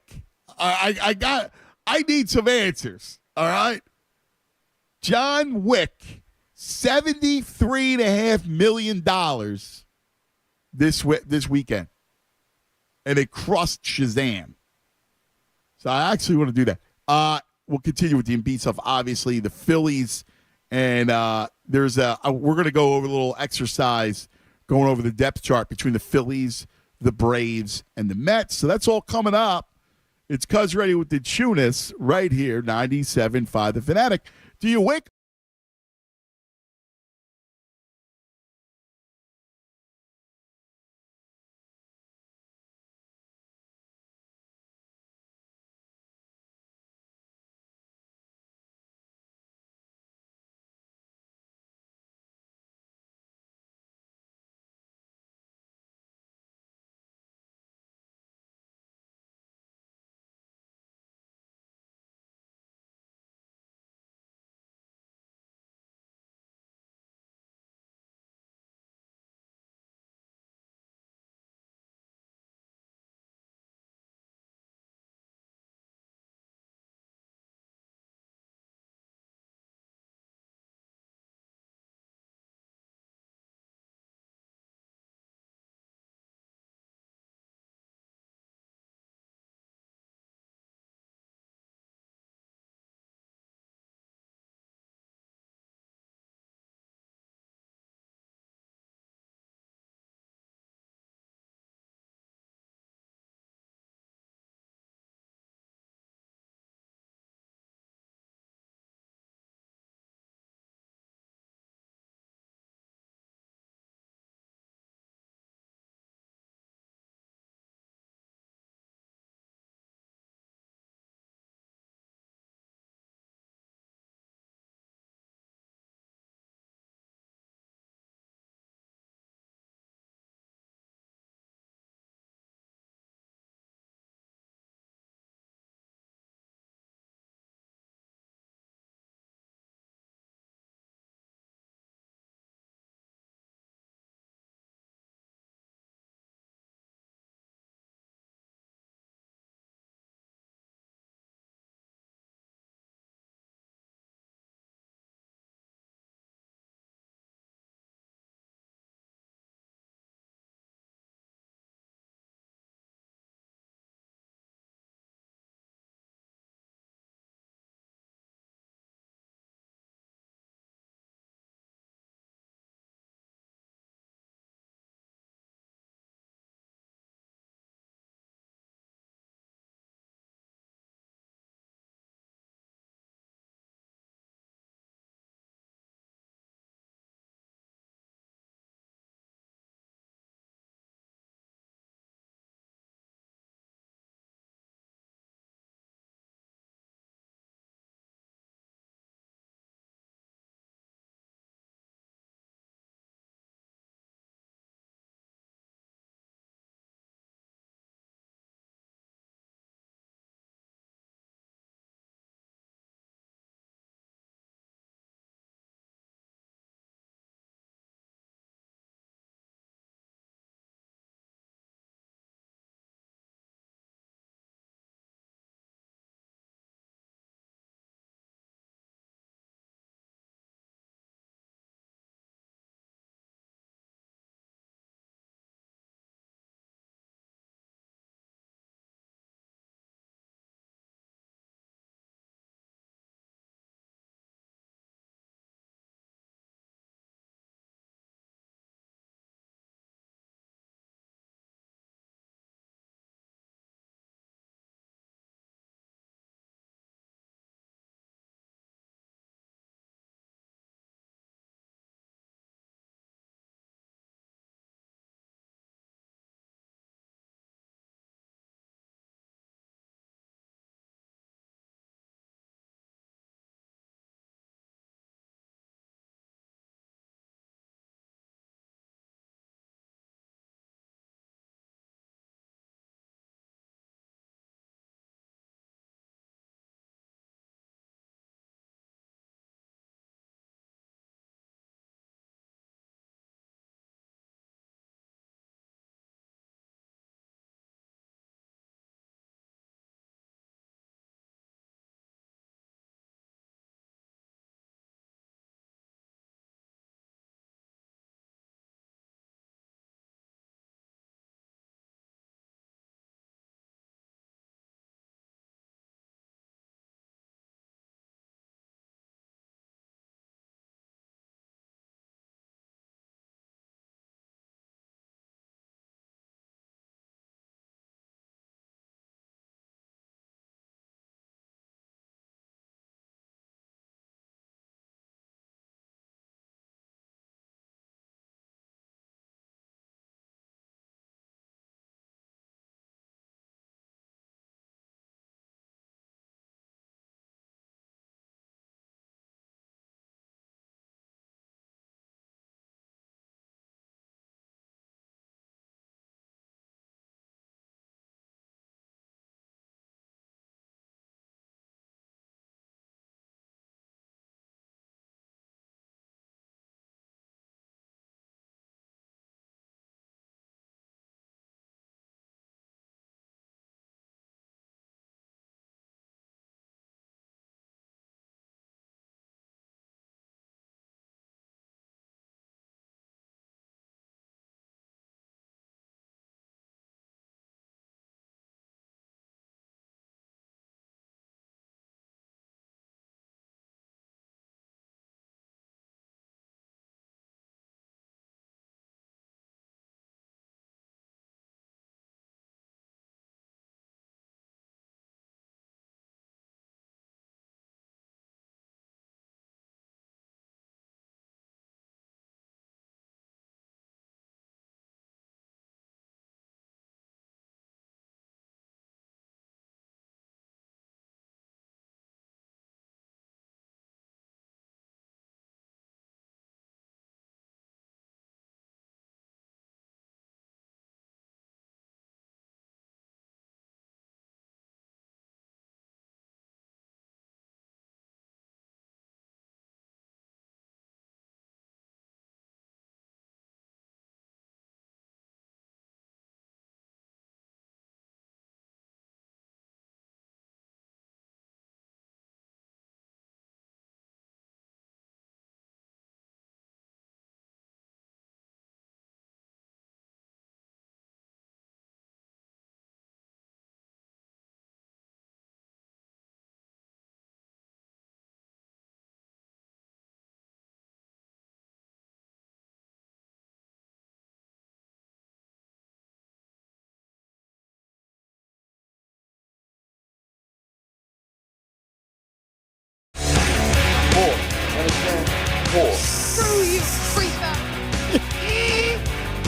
[SPEAKER 2] I need some answers. All right? John Wick $73.5 million this weekend. And it crushed Shazaam. So I actually want to do that. We'll continue with the Embiid stuff. Obviously, the Phillies, and we're going to go over a little exercise going over the depth chart between the Phillies, the Braves, and the Mets. So that's all coming up. It's Cuz Ready with the Tunis right here, 97.5 The Fanatic. Do you Wick?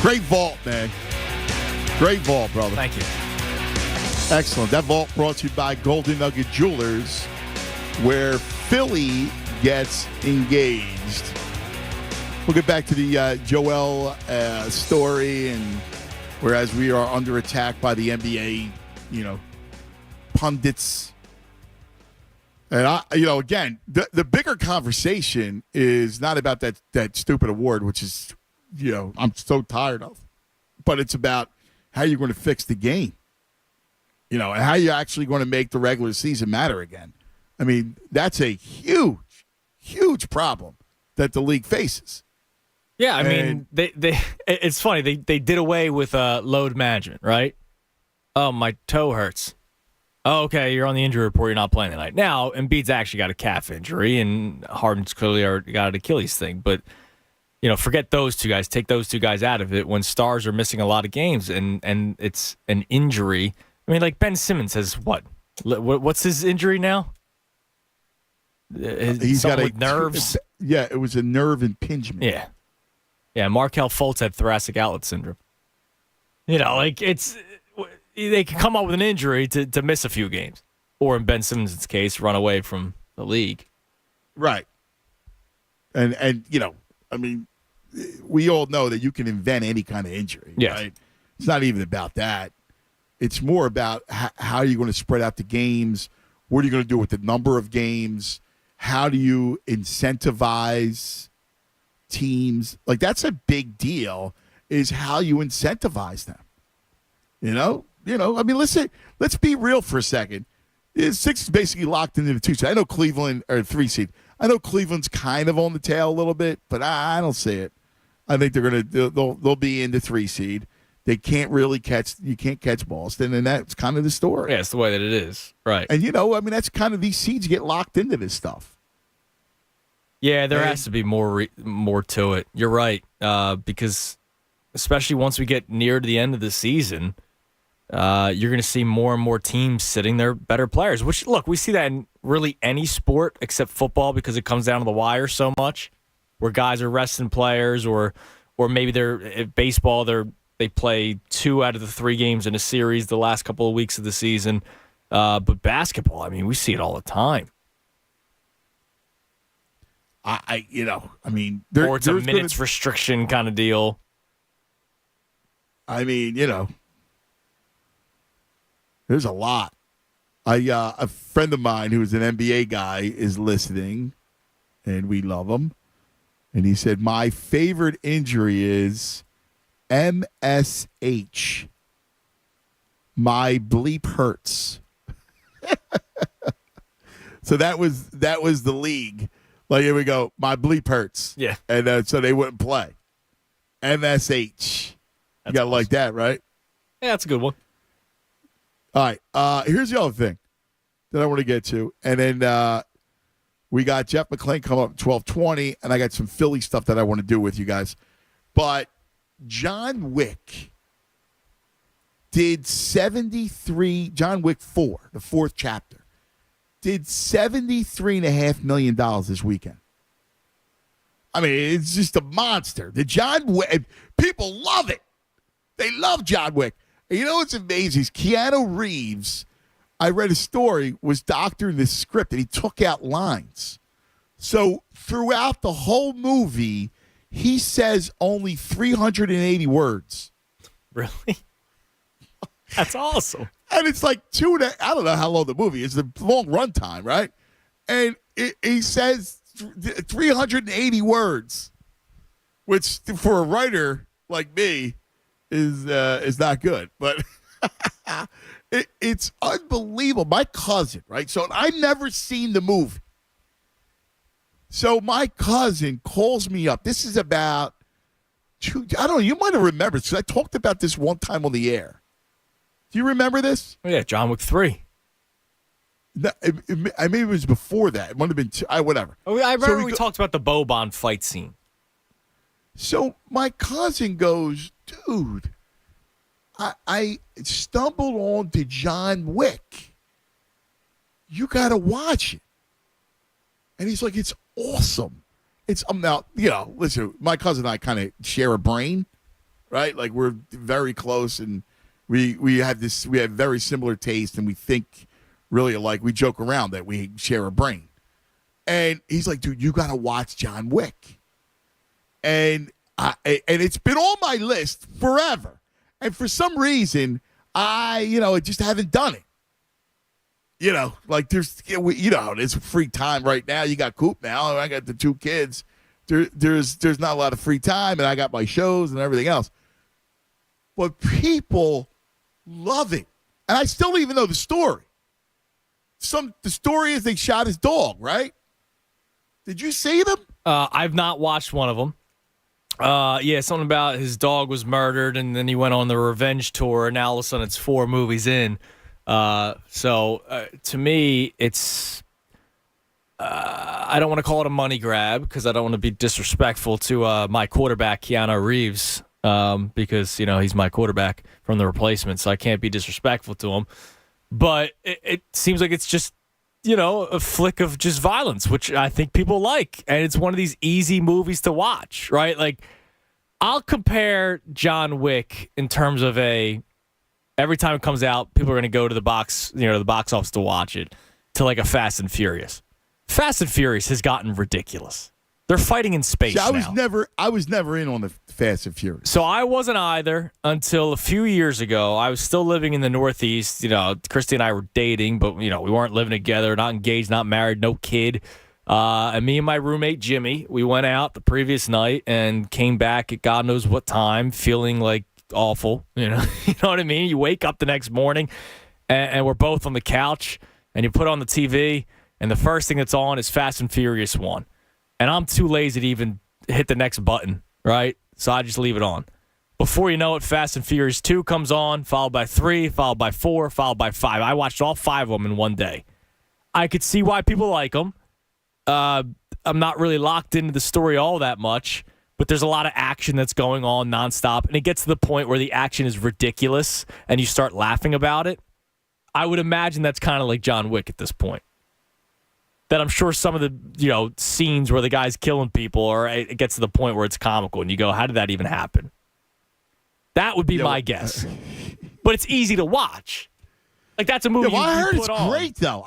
[SPEAKER 2] Great vault, man. Great vault, brother.
[SPEAKER 4] Thank you.
[SPEAKER 2] Excellent. That vault brought to you by Golden Nugget Jewelers, where Philly gets engaged. We'll get back to the Joel story, and whereas we are under attack by the NBA, pundits. And again, the bigger conversation is not about that stupid award, which is, I'm so tired of, but it's about how you're going to fix the game, and how you're actually going to make the regular season matter again. I mean, that's a huge, huge problem that the league faces.
[SPEAKER 4] Yeah, I mean, it's funny. They did away with load management, right? Oh, my toe hurts. Oh, okay, you're on the injury report. You're not playing tonight. Now, Embiid's actually got a calf injury, and Harden's clearly got an Achilles thing. But, forget those two guys. Take those two guys out of it when stars are missing a lot of games, and it's an injury. I mean, like Ben Simmons has what? What's his injury now?
[SPEAKER 2] He's got
[SPEAKER 4] nerves.
[SPEAKER 2] Yeah, it was a nerve impingement.
[SPEAKER 4] Yeah. Yeah, Markelle Fultz had thoracic outlet syndrome. They can come up with an injury to miss a few games. Or in Ben Simmons' case, run away from the league.
[SPEAKER 2] Right. And we all know that you can invent any kind of injury,
[SPEAKER 4] yes.
[SPEAKER 2] Right? It's not even about that. It's more about how you're going to spread out the games. What are you going to do with the number of games? How do you incentivize teams? Like, that's a big deal, is how you incentivize them. I mean, let's be real for a second. Six is basically locked into the 2 seed. I know Cleveland, or 3 seed. I know Cleveland's kind of on the tail a little bit, but I don't see it. I think they'll be in the 3 seed. They can't really you can't catch Boston, and that's kind of the story.
[SPEAKER 4] Yeah, it's the way that it is. Right.
[SPEAKER 2] And, that's kind of, these seeds get locked into this stuff.
[SPEAKER 4] Yeah, there has to be more to it. You're right, because especially once we get near to the end of the season, you're going to see more and more teams sitting their better players, which, look, we see that in really any sport except football because it comes down to the wire so much, where guys are resting players, or maybe baseball, they play 2 out of the 3 games in a series the last couple of weeks of the season. But basketball, I mean, we see it all the time.
[SPEAKER 2] Or
[SPEAKER 4] it's a minutes restriction kind of deal.
[SPEAKER 2] I mean, there's a lot. A friend of mine who's an NBA guy is listening, and we love him. And he said, my favorite injury is MSH. My bleep hurts. So that was the league. Like, here we go. My bleep hurts.
[SPEAKER 4] Yeah.
[SPEAKER 2] And so they wouldn't play. MSH. You got to like that, right?
[SPEAKER 4] Yeah, that's a good one.
[SPEAKER 2] All right. Here's the other thing that I want to get to. And then we got Jeff McClain come up at 12:20, and I got some Philly stuff that I want to do with you guys. But John Wick did 73, John Wick 4, the 4th chapter, did $73.5 million this weekend. I mean, it's just a monster. The John Wick, people love it. They love John Wick. And you know what's amazing is Keanu Reeves, I read a story, was doctoring the script, and he took out lines. So throughout the whole movie, he says only 380 words.
[SPEAKER 4] Really? That's awesome.
[SPEAKER 2] And it's like I don't know how long the movie is. It's a long runtime, right? And he says 380 words, which for a writer like me is not good. But it's unbelievable. My cousin, right? So I've never seen the movie. So my cousin calls me up. This is about I don't know. You might have remembered because I talked about this one time on the air. Do you remember this?
[SPEAKER 4] Oh, yeah, John Wick 3.
[SPEAKER 2] No, I mean, it was before that. It might have been whatever.
[SPEAKER 4] Oh, I remember we talked about the Boban fight scene.
[SPEAKER 2] So my cousin goes, dude, I stumbled on to John Wick. You got to watch it. And he's like, it's awesome. It's now, listen, my cousin and I kind of share a brain. right? Like we're very close, and we have very similar taste, and we think really alike. We joke around that we share a brain. And he's like, dude, you got to watch John Wick. And it's been on my list forever. And for some reason, I just haven't done it. Like there's, it's free time right now. You got Coop now, and I got the 2 kids. There's not a lot of free time, and I got my shows and everything else. But people love it. And I still don't even know the story. The story is they shot his dog, right? Did you see them?
[SPEAKER 4] I've not watched one of them. Yeah, something about his dog was murdered, and then he went on the revenge tour, and now all of a sudden it's 4 movies in. So to me, it's I don't want to call it a money grab because I don't want to be disrespectful to my quarterback, Keanu Reeves, because, he's my quarterback from the replacement, so I can't be disrespectful to him. But it seems like it's just, a flick of just violence, which I think people like. And it's one of these easy movies to watch, right? Like, I'll compare John Wick in terms of every time it comes out, people are going to go to the box office to watch it, to like a Fast and Furious. Fast and Furious has gotten ridiculous. They're fighting in space now.
[SPEAKER 2] I was never in on the Fast and Furious.
[SPEAKER 4] So I wasn't either until a few years ago. I was still living in the Northeast. Christy and I were dating, but, we weren't living together, not engaged, not married, no kid. And me and my roommate, Jimmy, we went out the previous night and came back at God knows what time, feeling like awful. You know what I mean? You wake up the next morning and we're both on the couch and you put on the TV and the first thing that's on is Fast and Furious 1. And I'm too lazy to even hit the next button, right? So I just leave it on. Before you know it, Fast and Furious 2 comes on, followed by 3, followed by 4, followed by 5. I watched all 5 of them in one day. I could see why people like them. I'm not really locked into the story all that much, but there's a lot of action that's going on nonstop, and it gets to the point where the action is ridiculous, and you start laughing about it. I would imagine that's kind of like John Wick at this point. That I'm sure some of the scenes where the guy's killing people, or it gets to the point where it's comical, and you go, "How did that even happen?" That would be my guess. But it's easy to watch. Like that's a movie.
[SPEAKER 2] Yeah, I heard
[SPEAKER 4] it's
[SPEAKER 2] great though.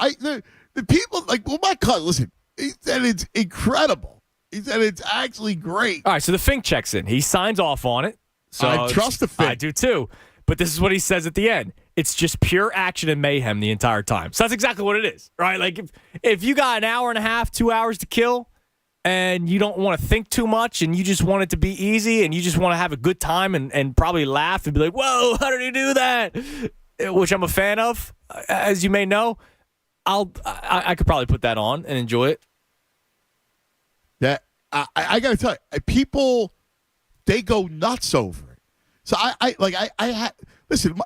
[SPEAKER 2] The people my cousin. Listen, he said it's incredible. He said it's actually great.
[SPEAKER 4] All right, so the Fink checks in. He signs off on it. So
[SPEAKER 2] I trust the Fink.
[SPEAKER 4] I do too. But this is what he says at the end. It's just pure action and mayhem the entire time. So that's exactly what it is, right? Like if you got an hour and a half, 2 hours to kill, and you don't want to think too much, and you just want it to be easy, and you just want to have a good time and probably laugh and be like, whoa, how did he do that? Which I'm a fan of, as you may know. I could probably put that on and enjoy it.
[SPEAKER 2] That I got to tell you, people, they go nuts over it. So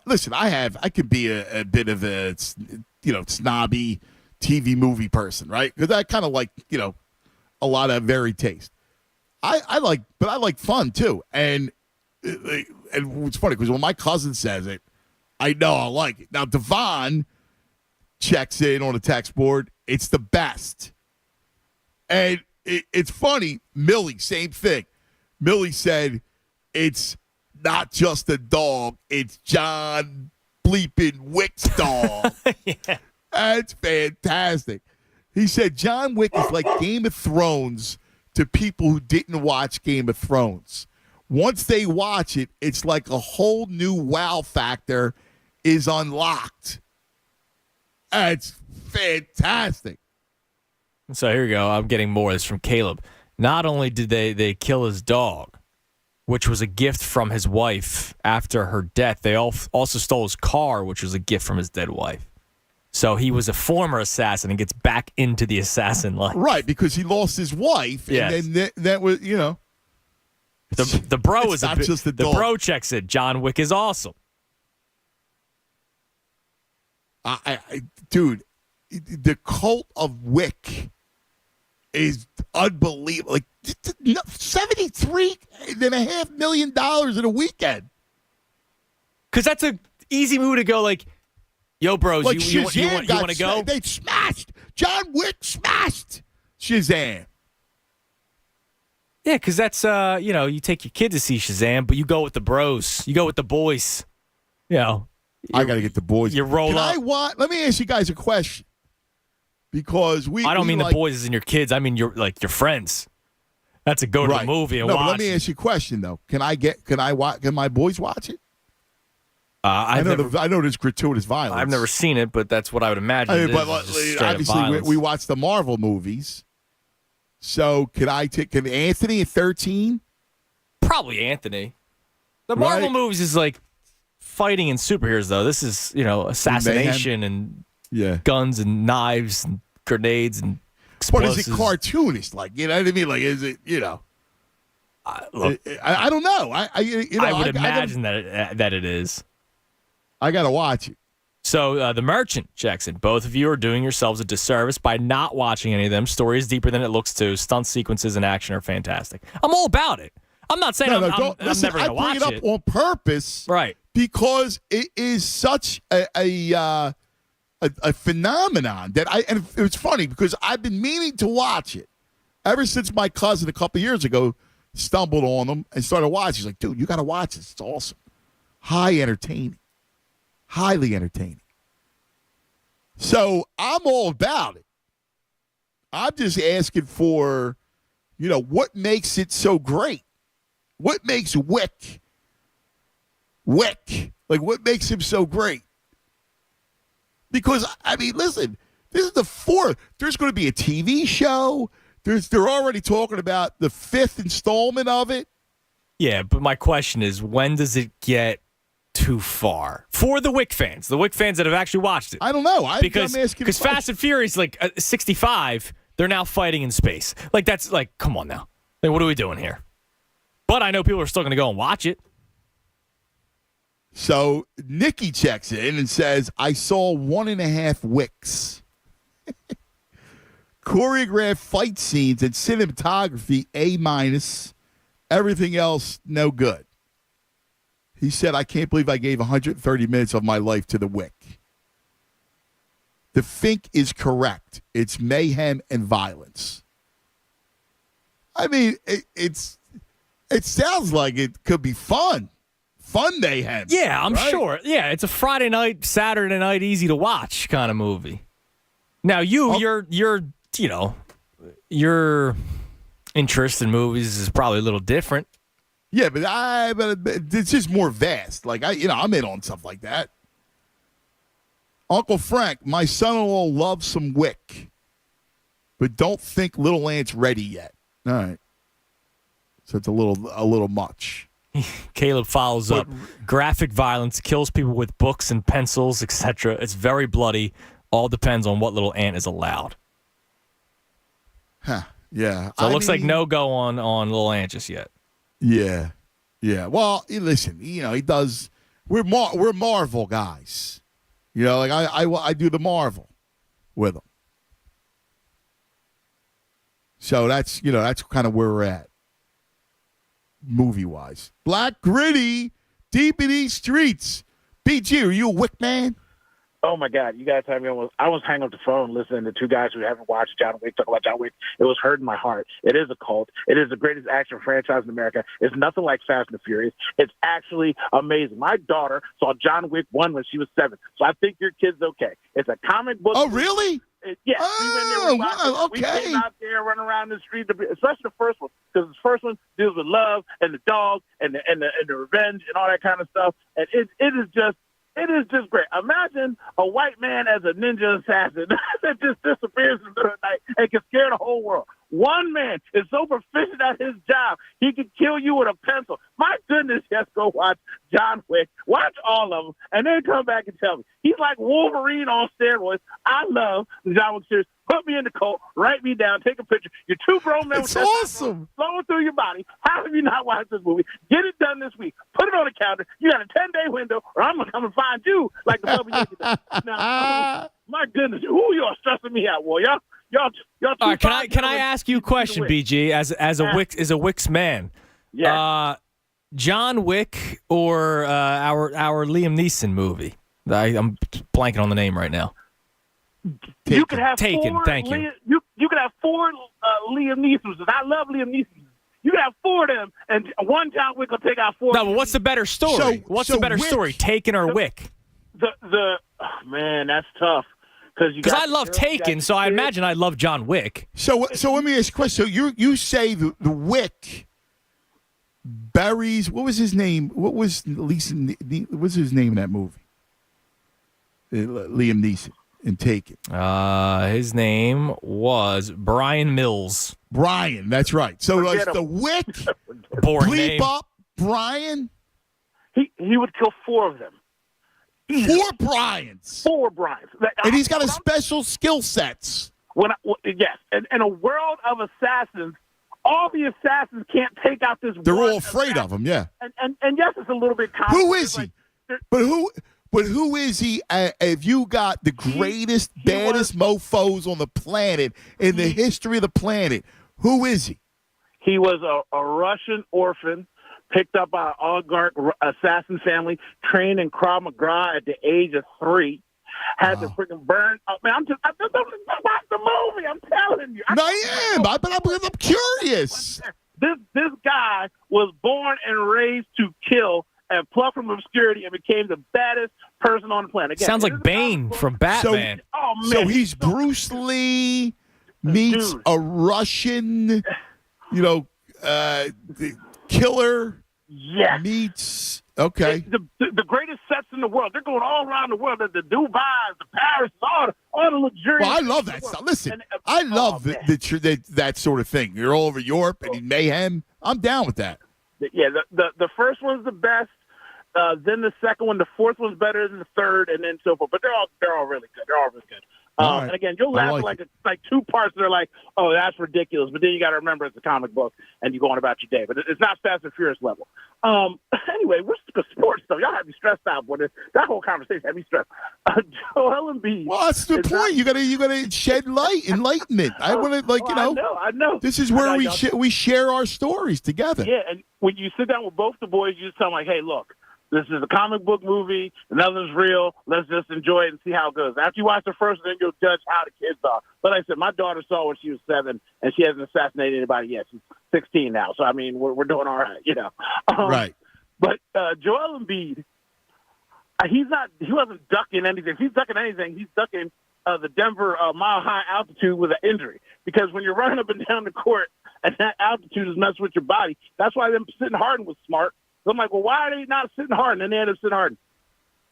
[SPEAKER 2] listen. I could be a bit of a snobby TV movie person, right? Because I kind of like a lot of varied taste. I like fun too, and it's funny because when my cousin says it, I know I like it. Now Devon checks in on the text board. It's the best, and it's funny. Millie, same thing. Millie said it's not just a dog, it's John bleeping Wick's dog.
[SPEAKER 4] Yeah.
[SPEAKER 2] That's fantastic. He said John Wick is like Game of Thrones to people who didn't watch Game of Thrones. Once they watch it, it's like a whole new wow factor is unlocked. That's fantastic.
[SPEAKER 4] So here we go. I'm getting more. This is from Caleb. Not only did they kill his dog, which was a gift from his wife after her death, they also stole his car, which was a gift from his dead wife. So he was a former assassin and gets back into the assassin life.
[SPEAKER 2] Right, because he lost his wife,
[SPEAKER 4] yes.
[SPEAKER 2] And then that was,
[SPEAKER 4] The bro is
[SPEAKER 2] not just the dog.
[SPEAKER 4] bro checks it. John Wick is awesome.
[SPEAKER 2] Dude, the cult of Wick is unbelievable. Like $73.5 million in a weekend.
[SPEAKER 4] Because that's an easy move to go like, yo, bros,
[SPEAKER 2] Like
[SPEAKER 4] you want to go?
[SPEAKER 2] They smashed. John Wick smashed Shazam.
[SPEAKER 4] Yeah, because that's, you take your kid to see Shazaam, but you go with the bros. You go with the boys.
[SPEAKER 2] I got to get the boys.
[SPEAKER 4] You roll up.
[SPEAKER 2] Let me ask you guys a question. Because
[SPEAKER 4] I don't mean the boys as in your kids. I mean your friends. That's a go to the movie and watch.
[SPEAKER 2] But let me ask you a question though. Can my boys watch it? I know there's gratuitous violence.
[SPEAKER 4] I've never seen it, but that's what I would imagine.
[SPEAKER 2] But obviously we watch the Marvel movies. So can Anthony at 13?
[SPEAKER 4] Probably Anthony. The Marvel movies is like fighting and superheroes though. This is assassination and guns and knives and grenades and explosives.
[SPEAKER 2] But is it cartoonish? Like, you know what I mean? Like, is it, look, I don't know.
[SPEAKER 4] I would imagine that it is.
[SPEAKER 2] I got to watch it.
[SPEAKER 4] So the Merchant checks in. Both of you are doing yourselves a disservice by not watching any of them. Story is deeper than it looks to. Stunt sequences and action are fantastic. I'm all about it. I'm not saying I'm never going to watch it.
[SPEAKER 2] I bring it up on purpose.
[SPEAKER 4] Right.
[SPEAKER 2] Because it is such a phenomenon and it's funny because I've been meaning to watch it ever since my cousin a couple years ago stumbled on them and started watching. He's like, dude, you got to watch this. It's awesome. Highly entertaining. So I'm all about it. I'm just asking for, what makes it so great? What makes Wick? Like, what makes him so great? Because, I mean, listen, this is the fourth. There's going to be a TV show. They're already talking about the fifth installment of it.
[SPEAKER 4] Yeah, but my question is, when does it get too far? For the Wick fans that have actually watched it.
[SPEAKER 2] I don't know.
[SPEAKER 4] Because Fast and Furious, 65, they're now fighting in space. Like, that's, come on now. Like, what are we doing here? But I know people are still going to go and watch it.
[SPEAKER 2] So Nikki checks in and says, I saw 1.5 Wicks. Choreographed fight scenes and cinematography, A-. Everything else, no good. He said, I can't believe I gave 130 minutes of my life to the Wick. The Fink is correct. It's mayhem and violence. I mean, it sounds like it could be fun. Fun mayhem.
[SPEAKER 4] Yeah, I'm sure. Yeah, it's a Friday night, Saturday night, easy to watch kind of movie. Now your interest in movies is probably a little different.
[SPEAKER 2] Yeah, but it's just more vast. Like I'm in on stuff like that. Uncle Frank, my son-in-law loves some Wick, but don't think Little Ant's ready yet. All right, so it's a little much.
[SPEAKER 4] Caleb follows up. Graphic violence kills people with books and pencils, etc. It's very bloody. All depends on what Little Ant is allowed.
[SPEAKER 2] Huh. Yeah.
[SPEAKER 4] So it looks like no go on Little Ant just yet.
[SPEAKER 2] Yeah. Yeah. Well, listen, he does. We're Marvel guys. I do the Marvel with him. So that's kind of where we're at. Movie-wise. Black Gritty, deep in these streets. BG, are you a Wick man?
[SPEAKER 18] Oh, my God. You guys have me almost. I was hanging up the phone listening to two guys who haven't watched John Wick talk about John Wick. It was hurting my heart. It is a cult. It is the greatest action franchise in America. It's nothing like Fast and the Furious. It's actually amazing. My daughter saw John Wick 1 when she was 7, so I think your kid's okay. It's a comic book.
[SPEAKER 2] Oh, really?
[SPEAKER 18] Yeah, we went there. We came out there running around the street, especially the first one, because the first one deals with love and the dog and the revenge and all that kind of stuff. And it is just great. Imagine a white man as a ninja assassin that just disappears in the middle of the night and can scare the whole world. One man is so proficient at his job, he can kill you with a pencil. My goodness, yes, go watch John Wick. Watch all of them, and then come back and tell me. He's like Wolverine on steroids. I love the John Wick series. Put me in the coat, write me down, take a picture. You're two grown men with
[SPEAKER 2] awesome.
[SPEAKER 18] flowing through your body. How have you not watched this movie? Get it done this week. Put it on the calendar. You got a 10-day window, or I'm going to come and find you like the Bubba Yankee does. Now, my goodness, you are stressing me out, boy. Y'all
[SPEAKER 4] all right, can I ask you a question, BG, as a Wick's man?
[SPEAKER 18] Yeah.
[SPEAKER 4] John Wick or our Liam Neeson movie? I'm blanking on the name right now.
[SPEAKER 18] Taken. You could have
[SPEAKER 4] Taken.
[SPEAKER 18] Four
[SPEAKER 4] Thank you.
[SPEAKER 18] You could have 4 Liam Neesons. I love Liam Neeson. You got 4 of them, and one John Wick will take out 4.
[SPEAKER 4] No, but what's the better story? What's the better
[SPEAKER 18] Wick,
[SPEAKER 4] story, Taken or Wick?
[SPEAKER 18] Man, that's tough.
[SPEAKER 4] Because I love Taken, so I imagine I love John Wick.
[SPEAKER 2] So let me ask you a question. So you say the Wick buries, what was his name? What was what's his name in that movie? Liam Neeson in Taken.
[SPEAKER 4] His name was Brian Mills.
[SPEAKER 2] Brian, that's right. So the Wick
[SPEAKER 4] Bourne
[SPEAKER 2] bleep
[SPEAKER 4] name.
[SPEAKER 2] up Brian.
[SPEAKER 18] He would kill 4 of them.
[SPEAKER 2] 4 Bryans.
[SPEAKER 18] 4 Bryans.
[SPEAKER 2] And he's got a special skill sets.
[SPEAKER 18] Yes. In a world of assassins, all the assassins can't take out this.
[SPEAKER 2] They're all afraid of him, yeah.
[SPEAKER 18] And yes, it's a little bit comical.
[SPEAKER 2] Who is he? But who is he? If you got the greatest, baddest mofos on the planet in the history of the planet, who is he?
[SPEAKER 18] He was a Russian orphan, picked up by an oligarch assassin family, trained in Krav Maga at the age of 3. Had to freaking burn. Man, I'm watch the movie. I'm telling you.
[SPEAKER 2] I'm curious.
[SPEAKER 18] This guy was born and raised to kill and pluck from obscurity and became the baddest person on the planet. Again,
[SPEAKER 4] sounds like Bane from Batman.
[SPEAKER 2] So he's Bruce Lee meets a Russian, killer.
[SPEAKER 18] Yes.
[SPEAKER 2] Meets. Okay.
[SPEAKER 18] The greatest sets in the world. They're going all around the world. The Dubai's, the Paris, all the luxurious.
[SPEAKER 2] Well, I love that stuff. Listen, I love that sort of thing. You're all over Europe and mayhem. I'm down with that.
[SPEAKER 18] Yeah, the first one's the best. Then the second one, the fourth one's better than the third, and then so forth. But they're all really good. They're all really good.
[SPEAKER 2] Right.
[SPEAKER 18] And again, you'll laugh at like 2 parts that are like, oh, that's ridiculous. But then you got to remember it's a comic book, and you go on about your day. But it's not Fast and Furious level. Anyway, we're sports stuff. Y'all have me stressed out, boy. That whole conversation had me stressed. Joel Embiid.
[SPEAKER 2] Well, that's the point. You gotta shed light, enlightenment. I want to
[SPEAKER 18] I know.
[SPEAKER 2] This is where we share our stories together.
[SPEAKER 18] Yeah, and when you sit down with both the boys, you just tell them like, hey, look. This is a comic book movie. Another's real. Let's just enjoy it and see how it goes. After you watch the first, then you'll judge how the kids are. But like I said, my daughter saw when she was 7, and she hasn't assassinated anybody yet. She's 16 now. So, I mean, we're doing all right,
[SPEAKER 2] Right.
[SPEAKER 18] But Joel Embiid, he wasn't ducking anything. If he's ducking anything, he's ducking the Denver mile-high altitude with an injury. Because when you're running up and down the court and that altitude is messing with your body, that's why them sitting Harden was smart. So I'm like, well, why are they not sitting Harden? And they end up sitting Harden.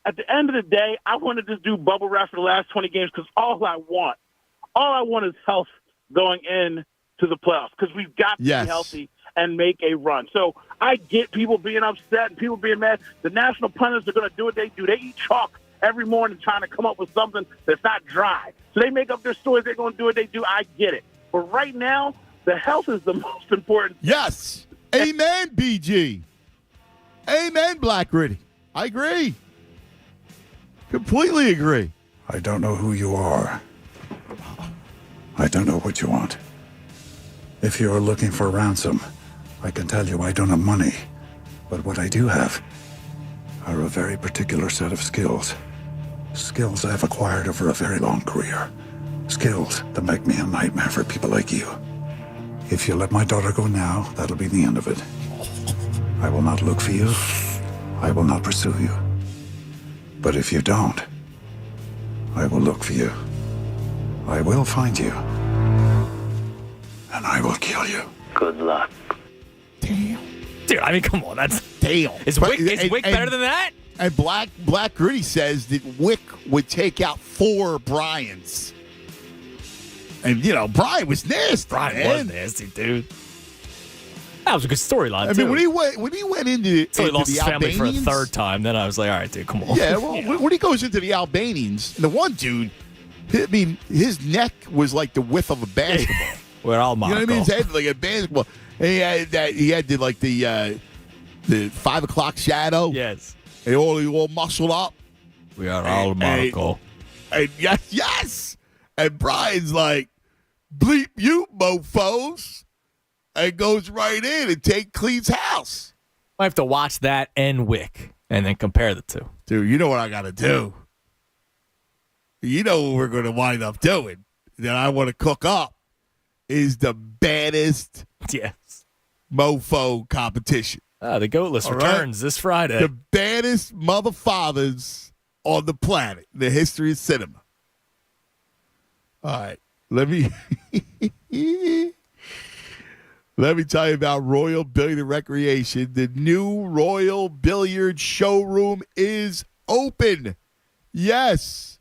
[SPEAKER 18] At the end of the day, I want to just do bubble wrap for the last 20 games because all I want is health going in to the playoffs because we've got to be healthy and make a run. So I get people being upset and people being mad. The national pundits are going to do what they do. They eat chalk every morning trying to come up with something that's not dry. So they make up their stories. They're going to do what they do. I get it. But right now, the health is the most important.
[SPEAKER 2] Yes. Amen, BG. Amen, Black Gritty. I agree. Completely agree.
[SPEAKER 19] I don't know who you are. I don't know what you want. If you're looking for ransom, I can tell you I don't have money. But what I do have are a very particular set of skills. Skills I've acquired over a very long career. Skills that make me a nightmare for people like you. If you let my daughter go now, that'll be the end of it. I will not look for you. I will not pursue you. But if you don't, I will look for you. I will find you. And I will kill you.
[SPEAKER 6] Good luck.
[SPEAKER 2] Damn.
[SPEAKER 4] Dude, I mean, come on. That's
[SPEAKER 2] damn.
[SPEAKER 4] Is Wick better than that?
[SPEAKER 2] And Black Gritty says that Wick would take out 4 Bryans. And, Brian was nasty.
[SPEAKER 4] Brian was nasty, dude. That was a good storyline.
[SPEAKER 2] I mean, when he went into
[SPEAKER 4] so he lost
[SPEAKER 2] the
[SPEAKER 4] his family for a
[SPEAKER 2] Albanians,
[SPEAKER 4] 3rd time. Then I was like, all right, dude, come on.
[SPEAKER 2] Yeah, well, when he goes into the Albanians, the one dude, I mean, his neck was like the width of a basketball.
[SPEAKER 4] We're all
[SPEAKER 2] You know what I mean? His head like a basketball. And he had the 5 o'clock shadow.
[SPEAKER 4] Yes.
[SPEAKER 2] And all muscled up.
[SPEAKER 4] We are all Marco.
[SPEAKER 2] And yes. And Brian's like, bleep you, mofos. And goes right in and cleans house.
[SPEAKER 4] I have to watch that and Wick and then compare the two.
[SPEAKER 2] Dude, you know what I got to do. You know what we're going to wind up doing that I want to cook up is the baddest mofo competition.
[SPEAKER 4] The Goatless
[SPEAKER 2] All
[SPEAKER 4] returns this Friday.
[SPEAKER 2] The baddest mother fathers on the planet in the history of cinema. All right. Let me tell you about Royal Billiard and Recreation. The new Royal Billiard showroom is open. Yes.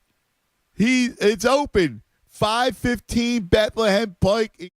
[SPEAKER 2] It's open. 515 Bethlehem Pike.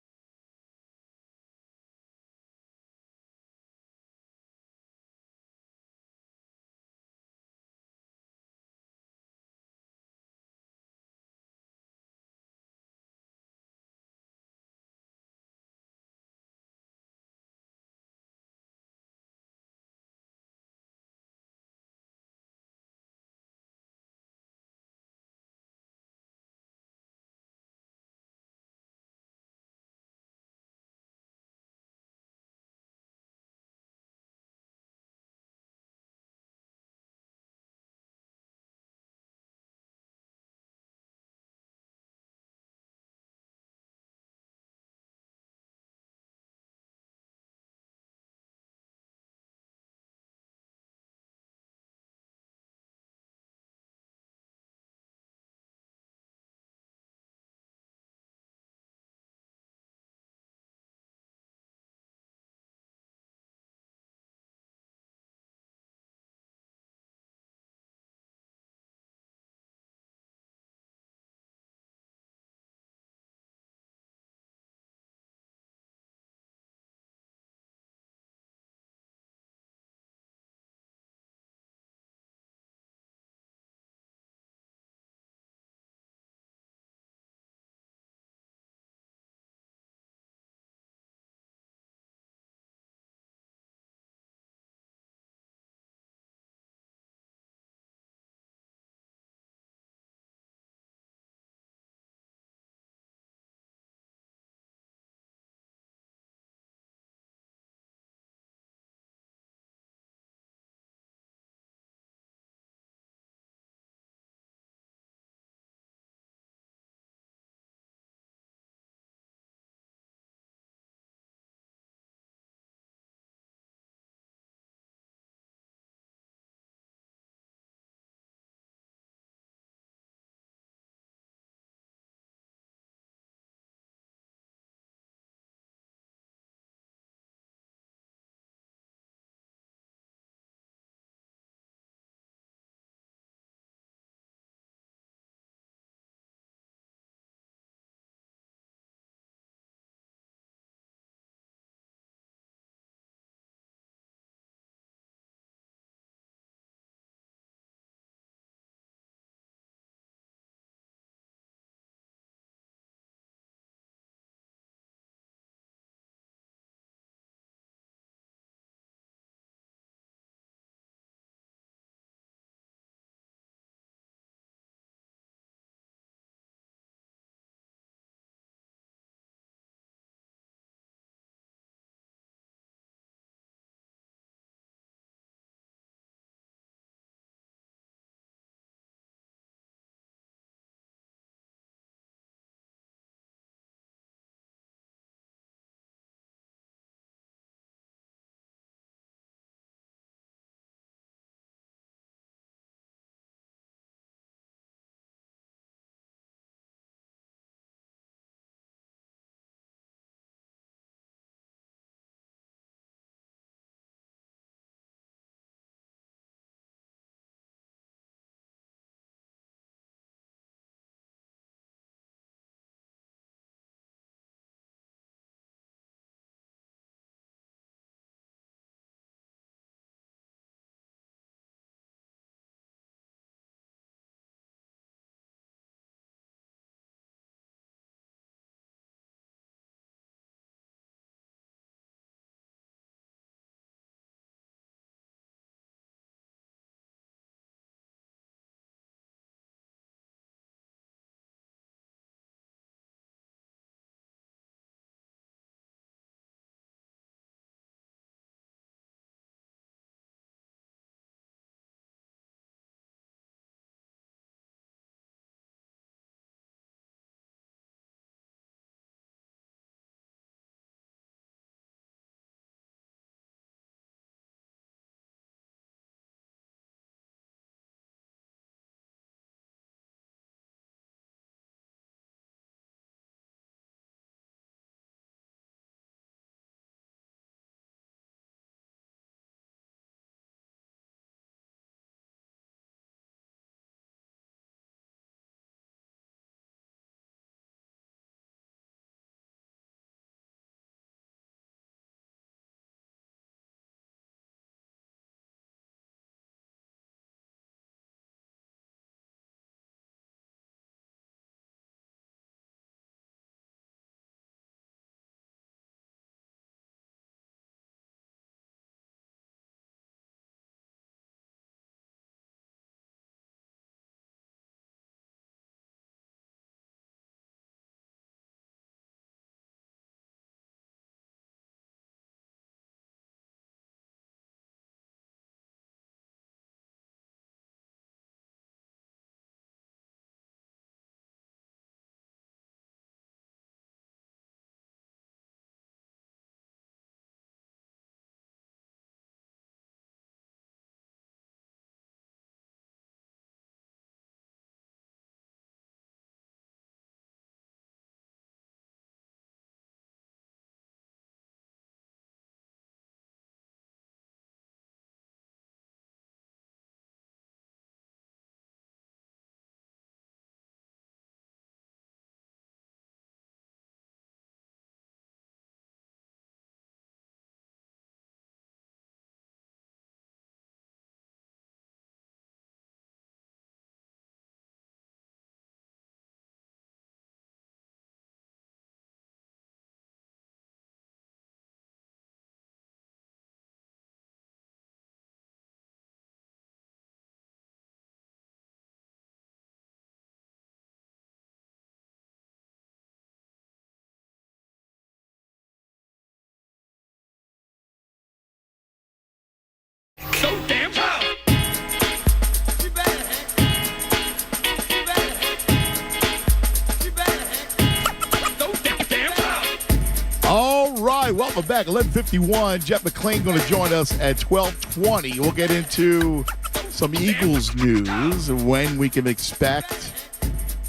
[SPEAKER 2] Welcome back. 11:51. Jeff McClain going to join us at 12:20. We'll get into some Eagles news, when we can expect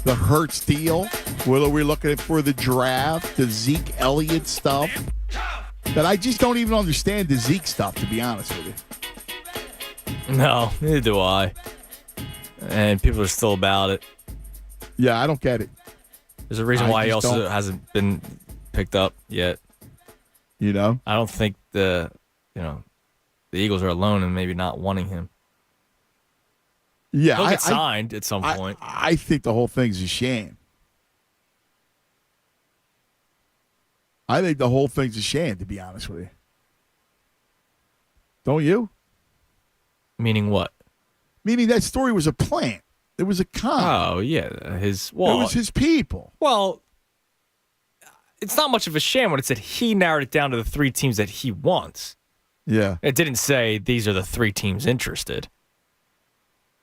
[SPEAKER 2] the Hurts deal. What are we looking at for the draft? The Zeke Elliott stuff. That I just don't even understand the Zeke stuff, to be honest with you.
[SPEAKER 4] No, neither do I. And people are still about it.
[SPEAKER 2] Yeah, I don't get it.
[SPEAKER 4] There's a reason why he also hasn't been picked up yet.
[SPEAKER 2] You know?
[SPEAKER 4] I don't think the Eagles are alone in maybe not wanting him.
[SPEAKER 2] Yeah,
[SPEAKER 4] He'll get signed at some point.
[SPEAKER 2] I think the whole thing's a sham. I think the whole thing's a sham, to be honest with you. Don't you?
[SPEAKER 4] Meaning what?
[SPEAKER 2] Meaning that story was a plant. It was a con.
[SPEAKER 4] Oh, yeah. It
[SPEAKER 2] was his people.
[SPEAKER 4] Well, it's not much of a sham when it said he narrowed it down to the 3 teams that he wants.
[SPEAKER 2] Yeah.
[SPEAKER 4] It didn't say these are the 3 teams interested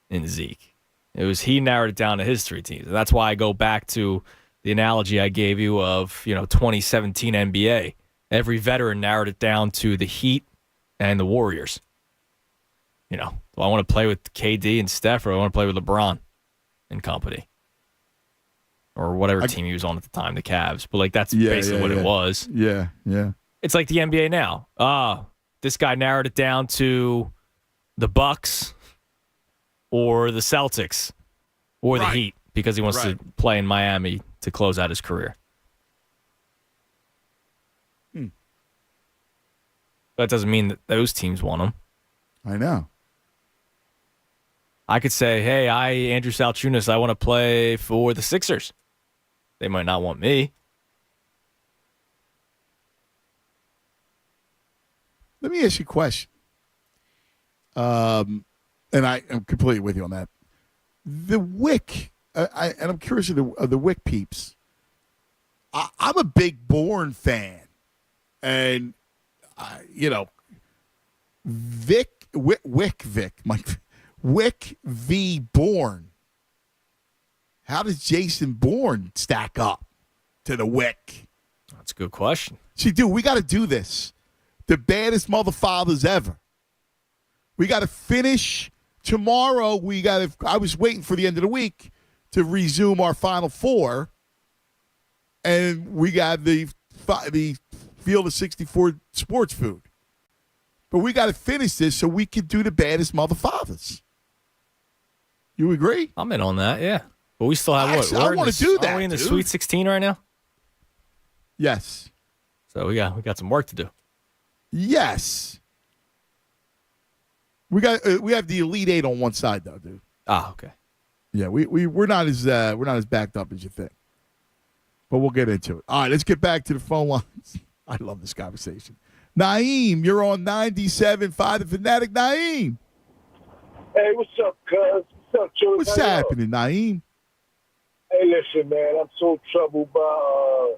[SPEAKER 4] in Zeke. It was he narrowed it down to his 3 teams. And that's why I go back to the analogy I gave you of, 2017 NBA. Every veteran narrowed it down to the Heat and the Warriors. Do I want to play with KD and Steph, or do I want to play with LeBron and company? Or whatever team he was on at the time, the Cavs. But, that's basically what it was.
[SPEAKER 2] Yeah, yeah.
[SPEAKER 4] It's like the NBA now. This guy narrowed it down to the Bucks or the Celtics or the Heat because he wants to play in Miami to close out his career. That doesn't mean that those teams want him.
[SPEAKER 2] I know.
[SPEAKER 4] I could say, hey, Andrew Salchunas, I want to play for the Sixers. They might not want me.
[SPEAKER 2] Let me ask you a question. And I am completely with you on that. The Wick, and I'm curious of the Wick peeps. I'm a big Bourne fan. And, Wick v. Bourne. How does Jason Bourne stack up to the Wick?
[SPEAKER 4] That's a good question.
[SPEAKER 2] See, dude, we got to do this. The baddest motherfathers ever. We got to finish tomorrow. I was waiting for the end of the week to resume our Final Four. And we got the Field of 64 sports food. But we got to finish this so we can do the baddest motherfathers. You agree?
[SPEAKER 4] I'm in on that, yeah. But we still have what?
[SPEAKER 2] I want to do that.
[SPEAKER 4] Are we in the
[SPEAKER 2] dude.
[SPEAKER 4] Sweet 16 right now?
[SPEAKER 2] Yes.
[SPEAKER 4] So we got some work to do.
[SPEAKER 2] Yes. We have the Elite Eight on one side though, dude.
[SPEAKER 4] Okay.
[SPEAKER 2] Yeah, we're not as backed up as you think. But we'll get into it. All right, let's get back to the phone lines. I love this conversation. Naeem, you're on 97.5 The Fanatic. Naeem.
[SPEAKER 20] Hey, what's up, cuz? What's up, Joey?
[SPEAKER 2] What's happening, Naeem?
[SPEAKER 20] Hey, listen, man, I'm so troubled by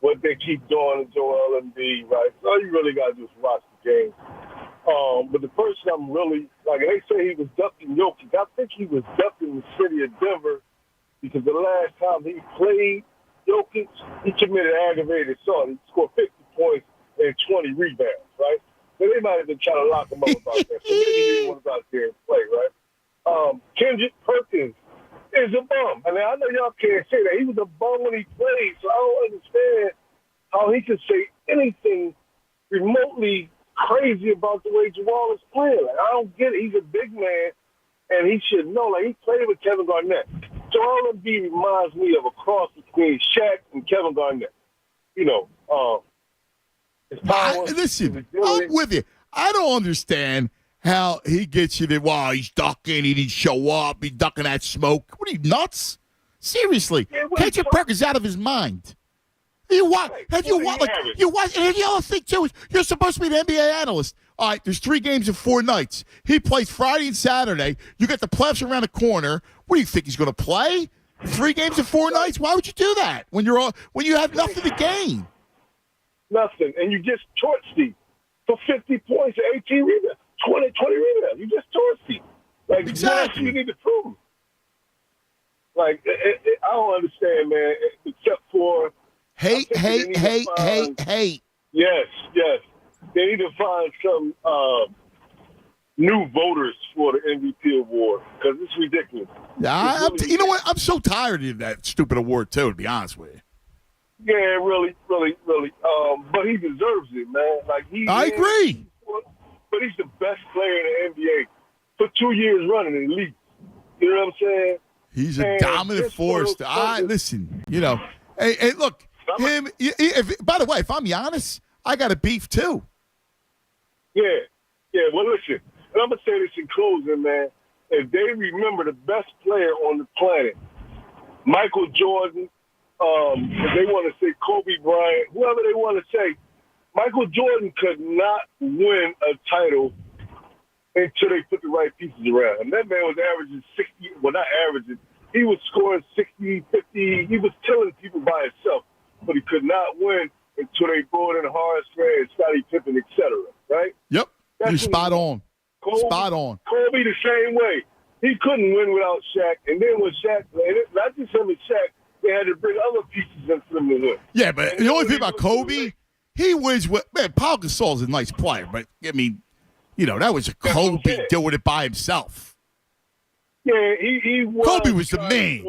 [SPEAKER 20] what they keep doing to Joel Embiid, right? So all you really got to do is watch the game. But the person I'm really, they say he was ducking Jokic. I think he was ducking the city of Denver because the last time he played Jokic, he committed aggravated assault. He scored 50 points and 20 rebounds, right? So they might have been trying to lock him up about that. So maybe he didn't want to go out there and play, right? Kendrick Perkins is a bum. I mean, I know y'all can't say that. He was a bum when he played, so I don't understand how he could say anything remotely crazy about the way Jamal is playing. I don't get it. He's a big man, and he should know. He played with Kevin Garnett. Joel Embiid reminds me of a cross between Shaq and Kevin Garnett.
[SPEAKER 2] Listen, I'm with you. I don't understand how he gets you that, he's ducking, he didn't show up, he's ducking that smoke. What are you, nuts? Seriously, Kendrick Perkins out of his mind. You watch, and the other thing, too, is you're supposed to be an NBA analyst. All right, there's 3 games in 4 nights. He plays Friday and Saturday. You got the playoffs around the corner. What do you think he's going to play? 3 games in 4 nights? Why would you do that when you have nothing to gain?
[SPEAKER 20] Nothing. And you just torched Steve for 50 points and 18 rebounds, 20 rebounds. You just torched Steve. Exactly. You need to prove. I don't understand, man, except for
[SPEAKER 2] Hey.
[SPEAKER 20] Yes. They need to find some new voters for the MVP award because it's ridiculous.
[SPEAKER 2] Yeah, you know what? I'm so tired of that stupid award too. To be honest with you.
[SPEAKER 20] Yeah, really. But he deserves it, man.
[SPEAKER 2] I agree.
[SPEAKER 20] But he's the best player in the NBA for 2 years running at least. You know what I'm saying?
[SPEAKER 2] He's a dominant force. Listen, hey, look, him. By the way, if I'm Giannis, I got a beef too.
[SPEAKER 20] Yeah. Well, listen, and I'm gonna say this in closing, man. If they remember the best player on the planet, Michael Jordan, if they want to say Kobe Bryant, whoever they want to say, Michael Jordan could not win a title until they put the right pieces around him. That man was averaging 60, well, not averaging, he was scoring 60, 50, he was killing people by himself, but he could not win until they brought in Horace Grant, Scottie Pippen, etc. Right?
[SPEAKER 2] Yep. You're spot on. Spot on.
[SPEAKER 20] Kobe the same way. He couldn't win without Shaq, and then when Shaq, not just him and Shaq, they had to bring other pieces in for them to win.
[SPEAKER 2] Yeah, but the only thing about Kobe, he wins with, man, Paul Gasol's a nice player, but, I mean, that was a Kobe doing it by himself.
[SPEAKER 20] Yeah, he was.
[SPEAKER 2] Kobe was the man.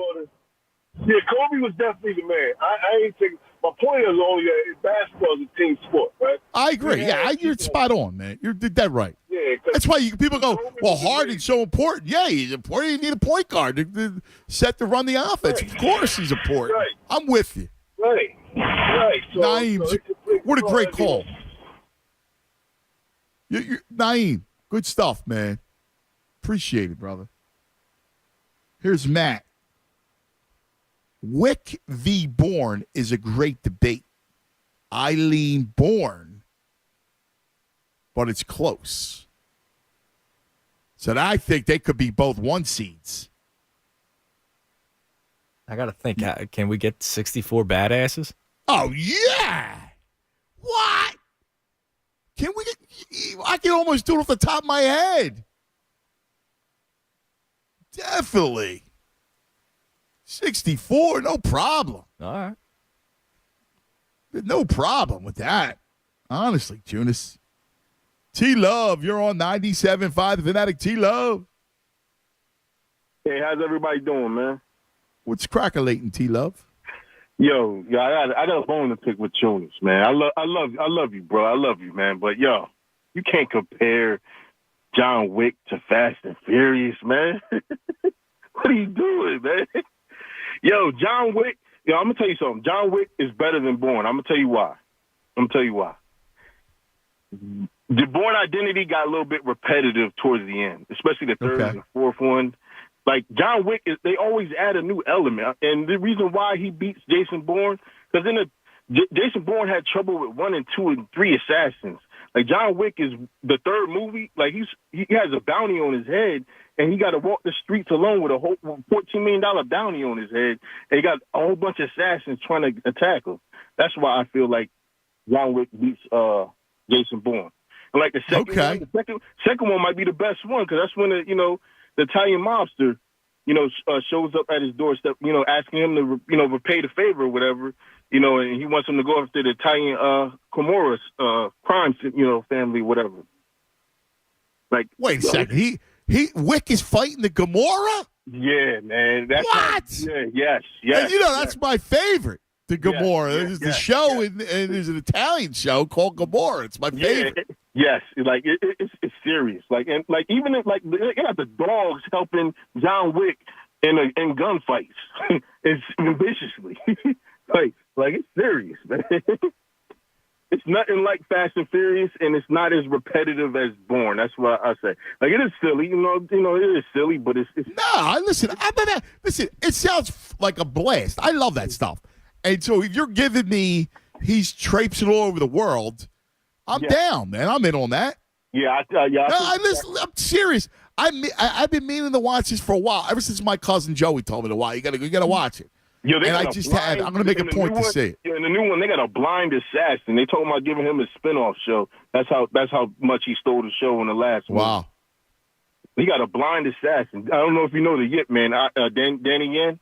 [SPEAKER 20] Yeah, Kobe was definitely the man. I ain't taking, my point is only that basketball is a team sport, right?
[SPEAKER 2] I agree. Yeah, you're spot on, man. You're dead right.
[SPEAKER 20] Yeah,
[SPEAKER 2] that's why people go, well, Harden's so important. Yeah, he's important. You need a point guard to set to run the offense. Right. Of course he's important. Right. I'm with you.
[SPEAKER 20] Right. So,
[SPEAKER 2] Naeem, what a great call. Naeem, good stuff, man. Appreciate it, brother. Here's Matt. Wick v. Bourne is a great debate. I lean Bourne, but it's close. So I think they could be both 1 seeds.
[SPEAKER 4] I got to think, can we get 64 badasses?
[SPEAKER 2] Oh, yeah. What? Can we get, I can almost do it off the top of my head. Definitely. 64, no problem.
[SPEAKER 4] All right.
[SPEAKER 2] No problem with that. Honestly, Tunis. T-Love, you're on 97.5 The Fanatic. T-Love.
[SPEAKER 21] Hey, how's everybody doing, man?
[SPEAKER 2] What's crackalating, T-Love?
[SPEAKER 21] Yo, I got a bone to pick with Tunis, man. I love you, bro. I love you, man. But yo, you can't compare John Wick to Fast and Furious, man. What are you doing, man? Yo, John Wick. Yo, I'm gonna tell you something. John Wick is better than Bourne. I'm gonna tell you why. The Bourne Identity got a little bit repetitive towards the end, especially the third and fourth one. Like John Wick, they always add a new element, and the reason why he beats Jason Bourne, because Jason Bourne had trouble with 1 and 2 and 3 assassins. Like John Wick is the third movie. Like he has a bounty on his head, and he got to walk the streets alone with a whole $14 million bounty on his head, and he got a whole bunch of assassins trying to attack him. That's why I feel like John Wick beats Jason Bourne. And like the second one might be the best one because that's when the Italian mobster, shows up at his doorstep, asking him to, repay the favor or whatever, and he wants him to go after the Italian Comoros crime, family, whatever. Like,
[SPEAKER 2] wait a second, Wick is fighting the Gomorrah?
[SPEAKER 21] Yeah, man. That's yes.
[SPEAKER 2] And that's my favorite. The Gomorrah. There's the show, and there's an Italian show called Gomorrah. It's my favorite.
[SPEAKER 21] Yes, like it's serious. Like and like even if, like they got the dogs helping John Wick in gunfights, it's viciously. like it's serious, man. It's nothing like Fast and Furious, and it's not as repetitive as Bourne. That's what I say. Like it is silly, it is silly, but it's
[SPEAKER 2] no. Listen, it sounds like a blast. I love that stuff. And so if you're giving me he's traipsing all over the world, I'm down, man. I'm in on that.
[SPEAKER 21] Yeah,
[SPEAKER 2] I'm serious. I've been meaning to watch this for a while. Ever since my cousin Joey told me to watch. You gotta watch it.
[SPEAKER 21] Yo,
[SPEAKER 2] I'm gonna make a point to see it.
[SPEAKER 21] In the new one, they got a blind assassin. They told him about giving him a spinoff show. That's how much he stole the show in the last one.
[SPEAKER 2] Wow.
[SPEAKER 21] He got a blind assassin. I don't know if you know the Yip man, Danny Yen.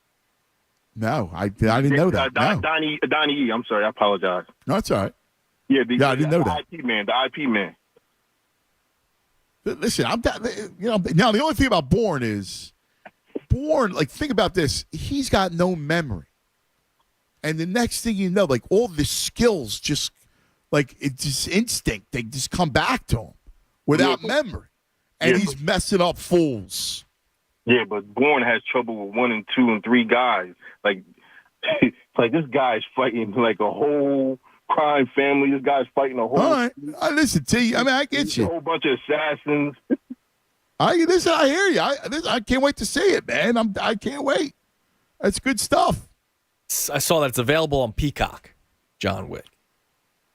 [SPEAKER 2] No, I didn't know that.
[SPEAKER 21] Donnie E. I'm sorry, I apologize.
[SPEAKER 2] No, it's all right.
[SPEAKER 21] Yeah,
[SPEAKER 2] I didn't know that.
[SPEAKER 21] The IP man.
[SPEAKER 2] Listen, now the only thing about Bourne is, like, think about this. He's got no memory. And the next thing you know, like, all the skills just, like, it's just instinct. They just come back to him without memory. And he's messing up fools.
[SPEAKER 21] Yeah, but Bourne has trouble with 1 and 2 and 3 guys. Like, this guy's fighting, like, a whole crime family. This guy's fighting a whole...
[SPEAKER 2] All right. I listen to you. I mean, I get you.
[SPEAKER 21] A whole bunch of assassins.
[SPEAKER 2] I hear you. I can't wait to see it, man. I can't wait. That's good stuff.
[SPEAKER 4] I saw that it's available on Peacock, John Wick.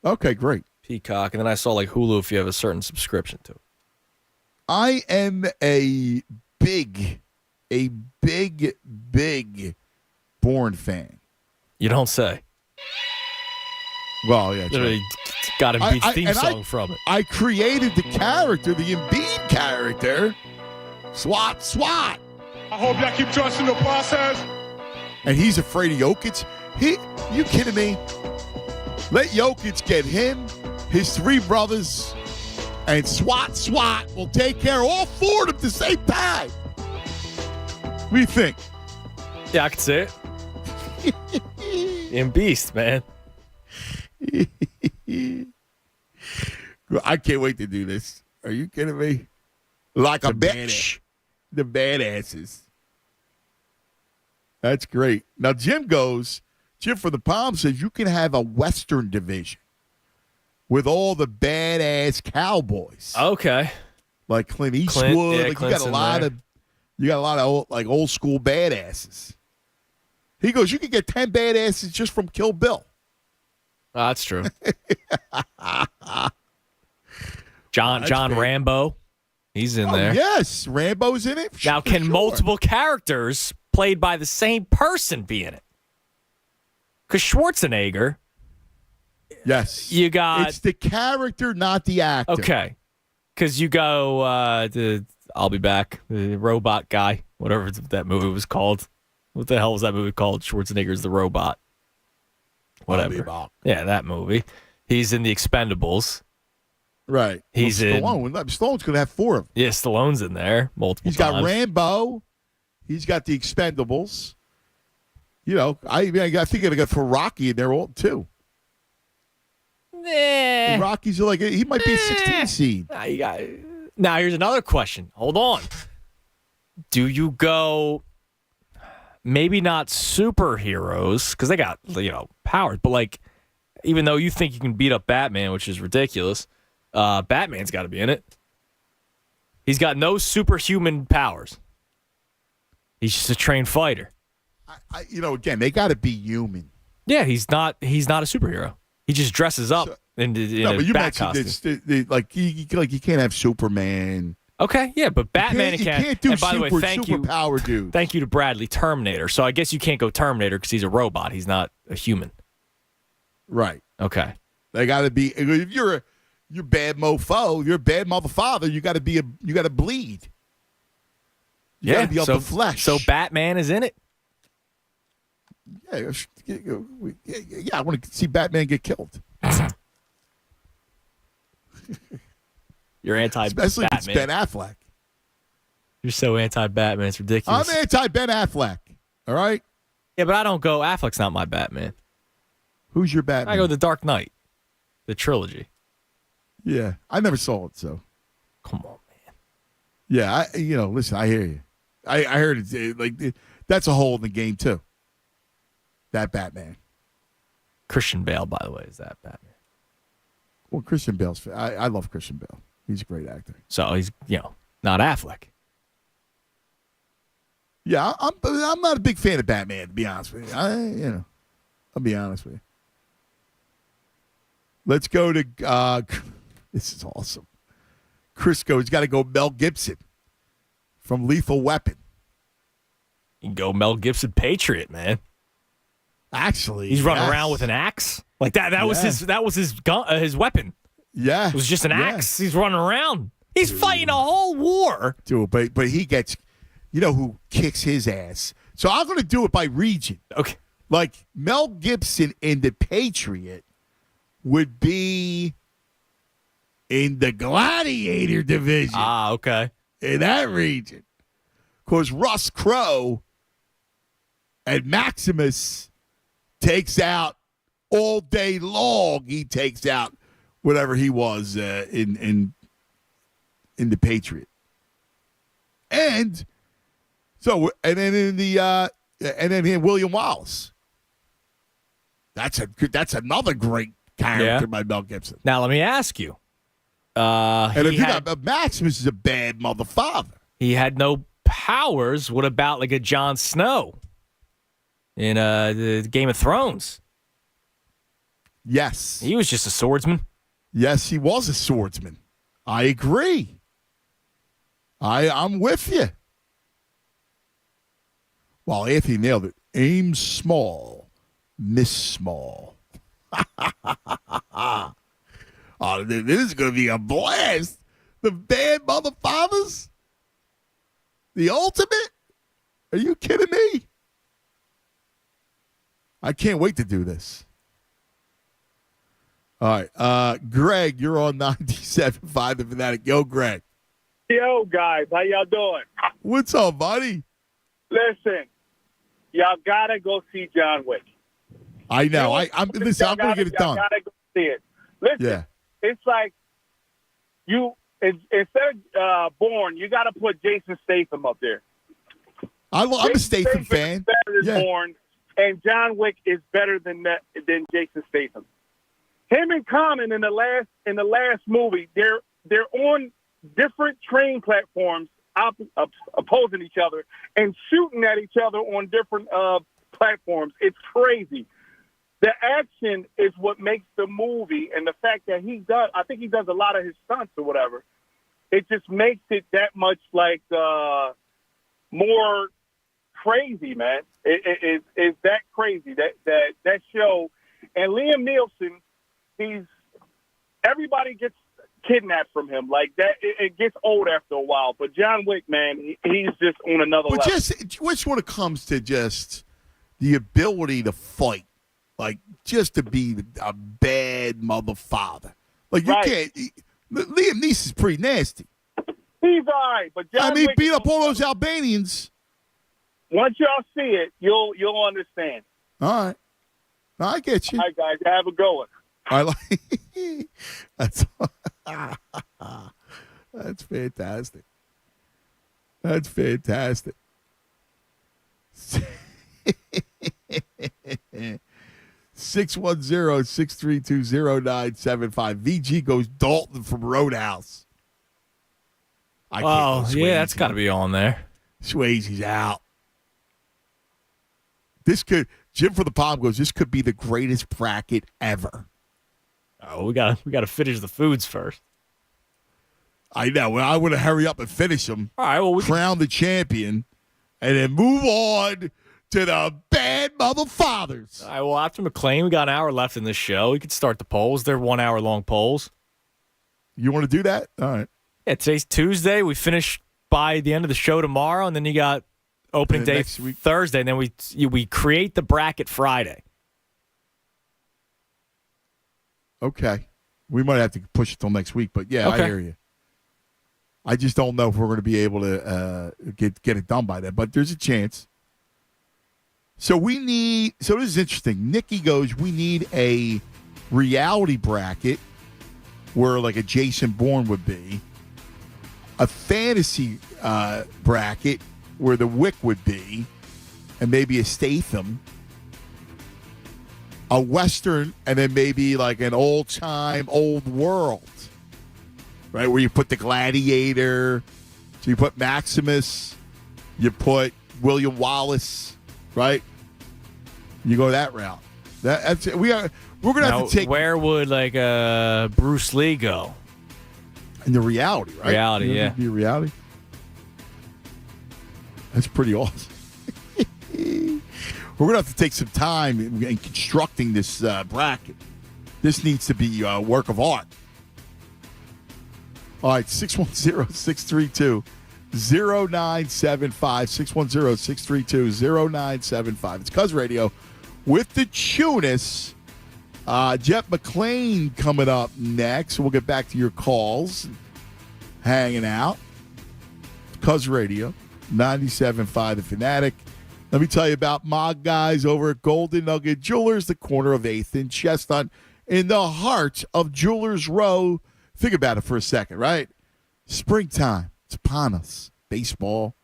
[SPEAKER 2] Okay, great.
[SPEAKER 4] Peacock, and then I saw like Hulu if you have a certain subscription to it.
[SPEAKER 2] I am a big Bourne fan.
[SPEAKER 4] You don't say.
[SPEAKER 2] Well, yeah.
[SPEAKER 4] Literally got Embiid's theme song from it.
[SPEAKER 2] I created the character, the Embiid character. SWAT.
[SPEAKER 5] I hope y'all keep trusting the process.
[SPEAKER 2] And he's afraid of Jokic. You kidding me? Let Jokic get him, his 3 brothers, and SWAT will take care of all 4 of them at the same time. What do you think?
[SPEAKER 4] Yeah, I could see it. Embiid, man.
[SPEAKER 2] I can't wait to do this. Are you kidding me? Like a bitch. The badasses. That's great. Now, Jim from the Palm says you can have a Western division with all the badass cowboys.
[SPEAKER 4] Okay.
[SPEAKER 2] Like Clint Eastwood.
[SPEAKER 4] Yeah,
[SPEAKER 2] like you got a lot of old school badasses. He goes, you could get 10 badasses just from Kill Bill.
[SPEAKER 4] Oh, that's true. John Rambo. He's in there.
[SPEAKER 2] Yes, Rambo's in it.
[SPEAKER 4] Now, can multiple characters played by the same person be in it? Because Schwarzenegger.
[SPEAKER 2] Yes.
[SPEAKER 4] You got.
[SPEAKER 2] It's the character, not the actor.
[SPEAKER 4] Okay. Because you go, I'll be back, the robot guy, whatever that movie was called. What the hell was that movie called? Schwarzenegger's the robot. Whatever. Yeah, that movie. He's in the Expendables.
[SPEAKER 2] Right.
[SPEAKER 4] He's in.
[SPEAKER 2] Stallone's going to have 4 of them.
[SPEAKER 4] Yeah, Stallone's in there multiple
[SPEAKER 2] times. He's got Rambo. He's got the Expendables. You know, I think I got for Rocky in there all too. Rocky's like he might be a 16 seed.
[SPEAKER 4] Now here's another question. Hold on. Do you go? Maybe not superheroes because they got powers, but like even though you think you can beat up Batman, which is ridiculous, Batman's got to be in it. He's got no superhuman powers. He's just a trained fighter.
[SPEAKER 2] Again, they got to be human.
[SPEAKER 4] Yeah, he's not a superhero. He just dresses up in a bat costume.
[SPEAKER 2] You can't have Superman.
[SPEAKER 4] Okay, yeah, but Batman
[SPEAKER 2] you can't do
[SPEAKER 4] and by the way,
[SPEAKER 2] superpower dude.
[SPEAKER 4] Thank you to Bradley, Terminator. So I guess you can't go Terminator because he's a robot. He's not a human.
[SPEAKER 2] Right.
[SPEAKER 4] Okay.
[SPEAKER 2] They got to be. If you're bad mofo, you're a bad mother father. You got to bleed. You got to be of the flesh.
[SPEAKER 4] So Batman is in it.
[SPEAKER 2] Yeah, I want to see Batman get killed.
[SPEAKER 4] You're anti-Batman.
[SPEAKER 2] Especially if it's Ben Affleck.
[SPEAKER 4] You're so anti-Batman. It's ridiculous.
[SPEAKER 2] I'm anti-Ben Affleck. All right?
[SPEAKER 4] Yeah, but I don't go, Affleck's not my Batman.
[SPEAKER 2] Who's your Batman?
[SPEAKER 4] I go The Dark Knight. The trilogy.
[SPEAKER 2] Yeah. I never saw it, so.
[SPEAKER 4] Come on, man.
[SPEAKER 2] Yeah, listen, I hear you. I heard it. That's a hole in the game, too. That Batman.
[SPEAKER 4] Christian Bale, by the way, is that Batman.
[SPEAKER 2] Well, Christian Bale's. I love Christian Bale. He's a great actor.
[SPEAKER 4] So he's, not Affleck.
[SPEAKER 2] Yeah, I'm not a big fan of Batman, to be honest with you. I'll be honest with you. Let's go to. This is awesome. Crisco's got to go Mel Gibson from Lethal Weapon.
[SPEAKER 4] You can go Mel Gibson, Patriot, man.
[SPEAKER 2] Actually,
[SPEAKER 4] he's running around with an axe like that. That was his gun, his weapon.
[SPEAKER 2] Yeah,
[SPEAKER 4] it was just an axe. He's running around. He's fighting a whole war.
[SPEAKER 2] Dude, but he gets, who kicks his ass. So I'm going to do it by region.
[SPEAKER 4] Okay,
[SPEAKER 2] like Mel Gibson in The Patriot would be in the gladiator division.
[SPEAKER 4] Ah, okay.
[SPEAKER 2] In that region. Of course, Russ Crowe and Maximus takes out all day long. He takes out whatever he was in the Patriot. And so, and then in William Wallace. That's another great character by Mel Gibson.
[SPEAKER 4] Now let me ask you.
[SPEAKER 2] And if you got Maximus is a bad mother father.
[SPEAKER 4] He had no powers. What about like a Jon Snow in the Game of Thrones?
[SPEAKER 2] Yes.
[SPEAKER 4] He was just a swordsman.
[SPEAKER 2] Yes, he was a swordsman. I agree. I'm with you. Well, Anthony nailed it. Aim small, miss small. Oh, this is going to be a blast. The bad mother fathers? The ultimate? Are you kidding me? I can't wait to do this. All right. Greg, you're on 97.5 The Fanatic. Yo, Greg.
[SPEAKER 7] Yo, guys. How y'all doing?
[SPEAKER 2] What's up, buddy?
[SPEAKER 7] Listen, y'all got to go see John Wick.
[SPEAKER 2] I know. I'm going to get it done.
[SPEAKER 7] Y'all got to go see it. Listen, It's like instead of Bourne, you got to put Jason Statham up there.
[SPEAKER 2] I'm a Statham fan.
[SPEAKER 7] Better than Bourne, and John Wick is better than Jason Statham. Him and Common in the last movie, they're on different train platforms opposing each other and shooting at each other on different platforms. It's crazy. The action is what makes the movie, and the fact that I think he does a lot of his stunts or whatever. It just makes it that much like more crazy, man. It's that crazy that show. And Liam Neeson, everybody gets kidnapped from him like that. It gets old after a while. But John Wick, man, he's just on another level.
[SPEAKER 2] Just when it comes to just the ability to fight. Like, just to be a bad mother father. Like, you can't. Liam Neeson's pretty nasty.
[SPEAKER 7] He's all right, but John Wick
[SPEAKER 2] beat up all those Albanians.
[SPEAKER 7] Once y'all see it, you'll understand.
[SPEAKER 2] All right. I get you.
[SPEAKER 7] All right, guys. Have a good one.
[SPEAKER 2] I like That's fantastic. That's fantastic. 610-632-0975. VG goes Dalton from Roadhouse.
[SPEAKER 4] That's got to be on there.
[SPEAKER 2] Swayze's out. Jim from the Palm goes, this could be the greatest bracket ever.
[SPEAKER 4] Oh, we gotta finish the foods first.
[SPEAKER 2] I know. Well, I want to hurry up and finish them.
[SPEAKER 4] All right. Well,
[SPEAKER 2] crown the champion, and then move on to the bad mother fathers.
[SPEAKER 4] All right, well, after McClain, we got an hour left in this show. We could start the polls. They're 1 hour long polls.
[SPEAKER 2] You want to do that? All right.
[SPEAKER 4] Yeah, today's Tuesday. We finish by the end of the show tomorrow, and then you got opening day next week, Thursday, and then we create the bracket Friday.
[SPEAKER 2] Okay. We might have to push it till next week, but yeah,
[SPEAKER 4] okay.
[SPEAKER 2] I hear you. I just don't know if we're going to be able to get it done by then, but there's a chance. So this is interesting. Nikki goes, we need a reality bracket where like a Jason Bourne would be, a fantasy bracket where the Wick would be, and maybe a Statham, a Western, and then maybe like an old-time old world, right, where you put the Gladiator, so you put Maximus, you put William Wallace, right? You go that route. We're gonna have to take.
[SPEAKER 4] Where would like Bruce Lee go?
[SPEAKER 2] In the reality, right?
[SPEAKER 4] Reality, yeah.
[SPEAKER 2] Be a reality. That's pretty awesome. We're gonna have to take some time in constructing this bracket. This needs to be a work of art. All right, 610-632-0975. 610-632-0975. It's Cuz Radio with the Tunis. Jeff McClain coming up next. We'll get back to your calls. Hanging out. Cuz Radio, 97.5 The Fanatic. Let me tell you about my guys over at Golden Nugget Jewelers, the corner of 8th and Chestnut, in the heart of Jewelers Row. Think about it for a second, right? Springtime. It's upon us. Baseball.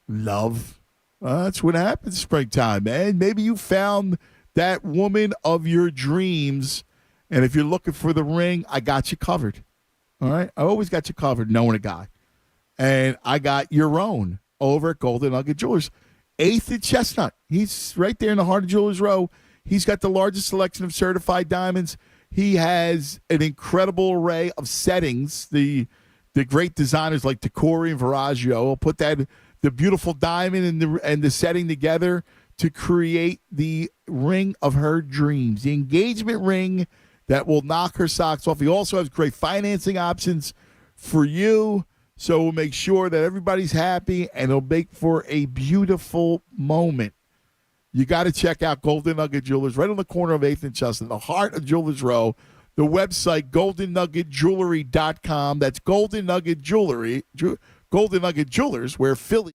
[SPEAKER 2] Love. That's what happens springtime, man. Maybe you found that woman of your dreams, and if you're looking for the ring, I got you covered. All right? I always got you covered knowing a guy. And I got your own over at Golden Nugget Jewelers. 8th and Chestnut. He's right there in the heart of Jewelers Row. He's got the largest selection of certified diamonds. He has an incredible array of settings. The great designers like Decore and Viraggio will put the beautiful diamond and the setting together to create the ring of her dreams, the engagement ring that will knock her socks off. He also has great financing options for you. So we'll make sure that everybody's happy, and it'll make for a beautiful moment. You got to check out Golden Nugget Jewelers right on the corner of 8th and Chestnut, the heart of Jewelers Row. The website, goldennuggetjewelry.com. That's Golden Nugget Jewelry, Golden Nugget Jewelers, where Philly.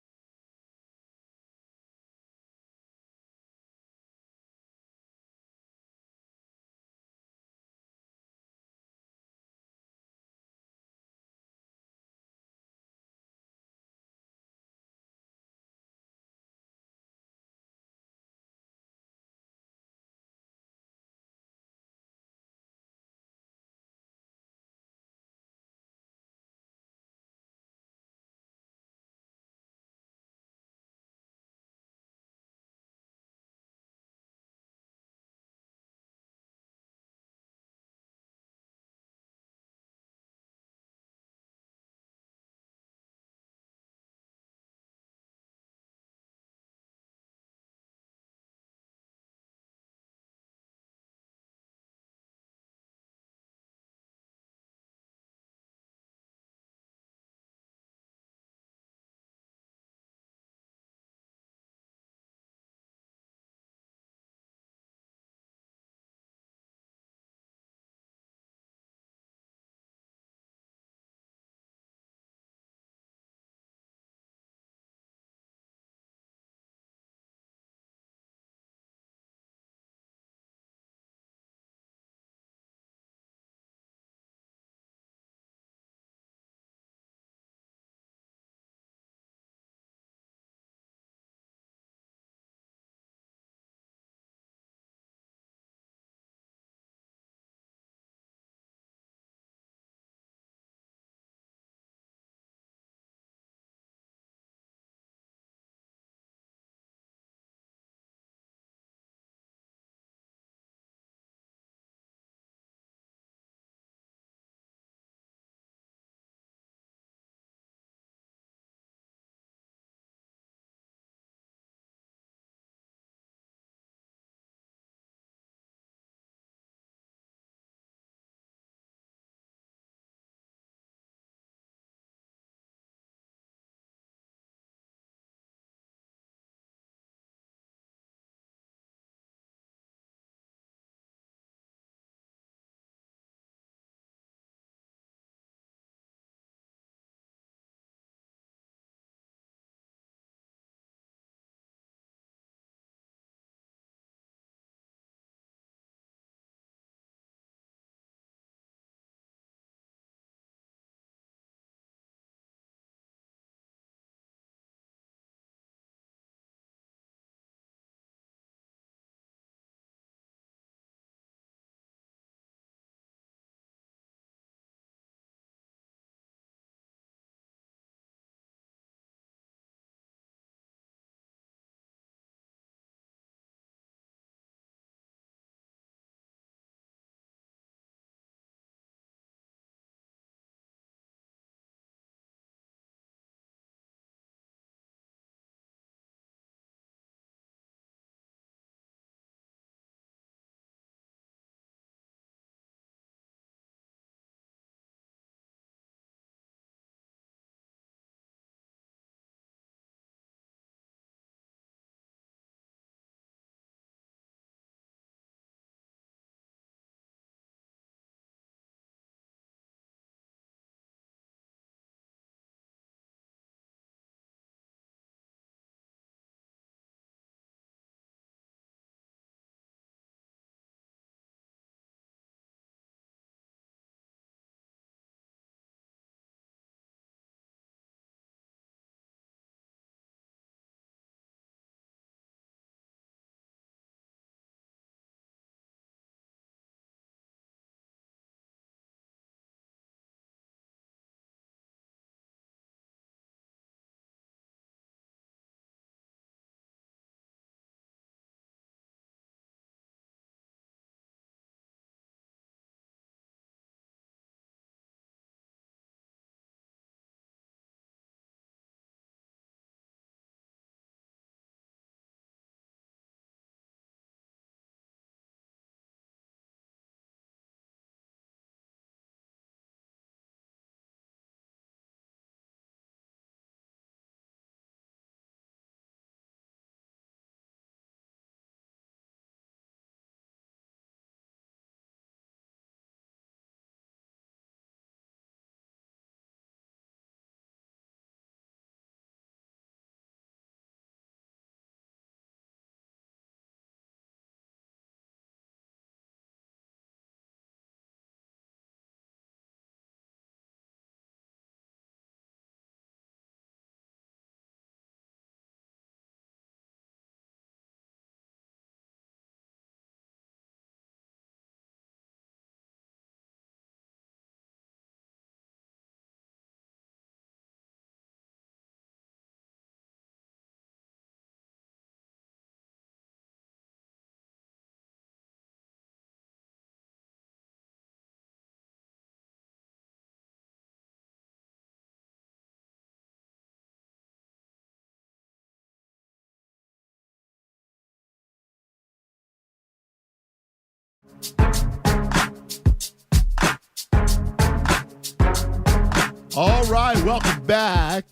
[SPEAKER 2] All right, welcome back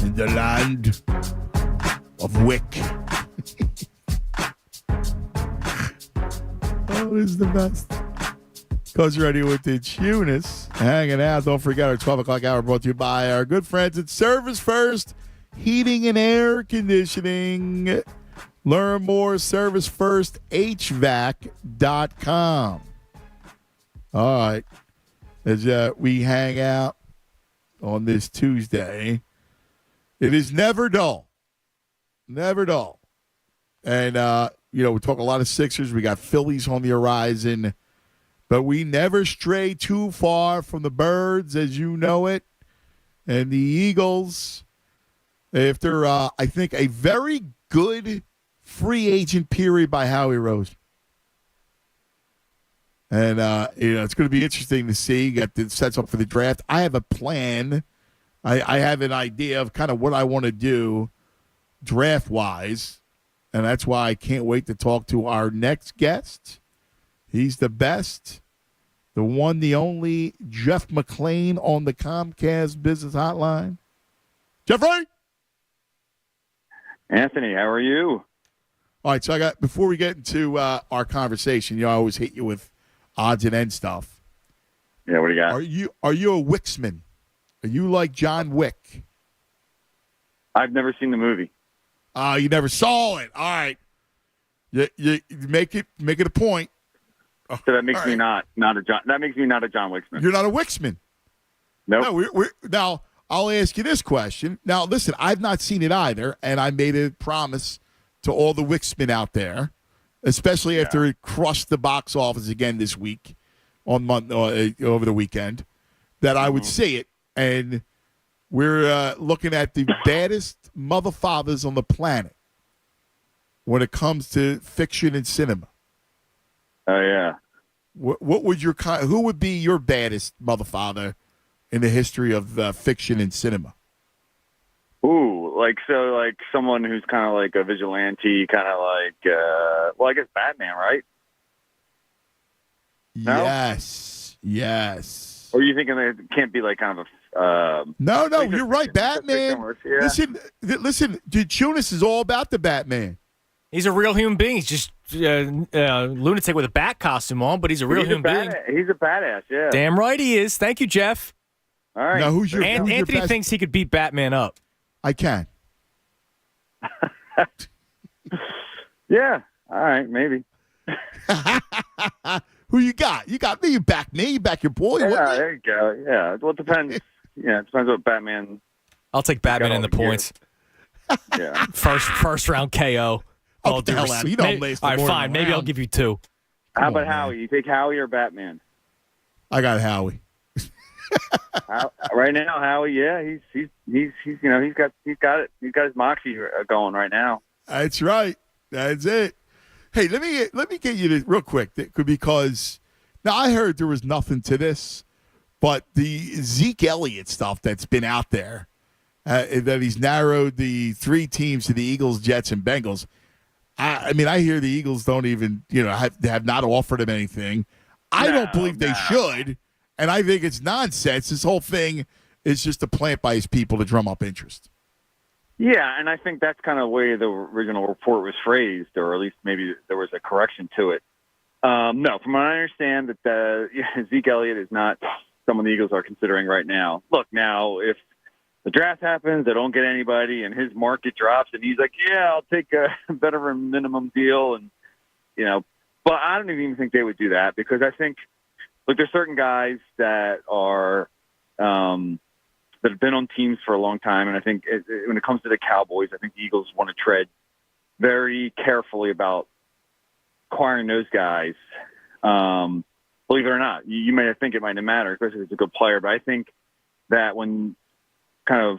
[SPEAKER 2] in the land of Wick. Oh, this is the best. Coach Ready with the Tunis. Hanging out. Don't forget our 12 o'clock hour brought to you by our good friends at Service First Heating and Air Conditioning. Learn more, servicefirsthvac.com. All right. As we hang out on this Tuesday, it is never dull. Never dull. And, we talk a lot of Sixers. We got Phillies on the horizon. But we never stray too far from the Birds, as you know it. And the Eagles, after, I think, a very good free agent period by Howie Rose. And, it's going to be interesting to see. Got the sets up for the draft. I have a plan. I have an idea of kind of what I want to do draft-wise. And that's why I can't wait to talk to our next guest. He's the best, the one, the only, Jeff McClain on the Comcast Business Hotline. Jeffrey!
[SPEAKER 8] Anthony, how are you?
[SPEAKER 2] All right, so before we get into our conversation, I always hit you with odds and ends stuff.
[SPEAKER 8] Yeah, what do you got?
[SPEAKER 2] Are you a Wicksman? Are you like John Wick?
[SPEAKER 8] I've never seen the movie.
[SPEAKER 2] You never saw it. All right. You make it a point.
[SPEAKER 8] So that makes me not a John. That makes me not a John Wicksman.
[SPEAKER 2] You're not a Wicksman.
[SPEAKER 8] Nope.
[SPEAKER 2] No, now I'll ask you this question. Now, listen, I've not seen it either, and I made a promise to all the Wicksmen out there, especially after it crushed the box office again this week, over the weekend, that I would see it. And we're looking at the baddest mother fathers on the planet when it comes to fiction and cinema.
[SPEAKER 8] Oh yeah.
[SPEAKER 2] What would who would be your baddest mother father in the history of fiction and cinema?
[SPEAKER 8] Ooh, like someone who's kind of like a vigilante, kind of like I guess Batman, right? No? Yes. Or are you thinking that it can't be like kind of a
[SPEAKER 2] No, you're right. Batman.
[SPEAKER 8] Yeah.
[SPEAKER 2] Listen, dude, Tunis is all about the Batman.
[SPEAKER 4] He's a real human being. He's just lunatic with a bat costume on, but he's a real human being.
[SPEAKER 8] He's a badass, yeah.
[SPEAKER 4] Damn right he is. Thank you, Jeff.
[SPEAKER 8] All right.
[SPEAKER 2] Now, who's your
[SPEAKER 4] Anthony thinks he could beat Batman up.
[SPEAKER 2] I can.
[SPEAKER 8] Yeah. All right, maybe.
[SPEAKER 2] Who you got? You got me. You back me. You back your boy.
[SPEAKER 8] Yeah, there you go. Yeah. Well, it depends. Yeah, it depends what Batman.
[SPEAKER 4] I'll take Batman in the points.
[SPEAKER 8] Yeah.
[SPEAKER 4] First round KO.
[SPEAKER 2] Oh, the hell out. You don't last.
[SPEAKER 4] All right, fine. Maybe I'll give you 2.
[SPEAKER 8] How about Howie? You take Howie or Batman?
[SPEAKER 2] I got Howie.
[SPEAKER 8] Right now, Howie. Yeah, he's he's got it. He's got his moxie going right now.
[SPEAKER 2] That's right. That's it. Hey, let me get you this real quick because now I heard there was nothing to this, but the Zeke Elliott stuff that's been out there, that he's narrowed the 3 teams to the Eagles, Jets, and Bengals. I mean, I hear the Eagles don't even, have not offered him anything. I don't believe they should, and I think it's nonsense. This whole thing is just a plant by his people to drum up interest.
[SPEAKER 8] Yeah, and I think that's kind of the way the original report was phrased, or at least maybe there was a correction to it. No, from what I understand, that Zeke Elliott is not someone the Eagles are considering right now. Look, now, if the draft happens, they don't get anybody, and his market drops, and he's like, yeah, I'll take a better minimum deal, and, but I don't even think they would do that, because I think, look, there's certain guys that are that have been on teams for a long time, and I think when it comes to the Cowboys, I think the Eagles want to tread very carefully about acquiring those guys. Believe it or not, you may think it might not matter, especially if it's a good player, but I think that when kind of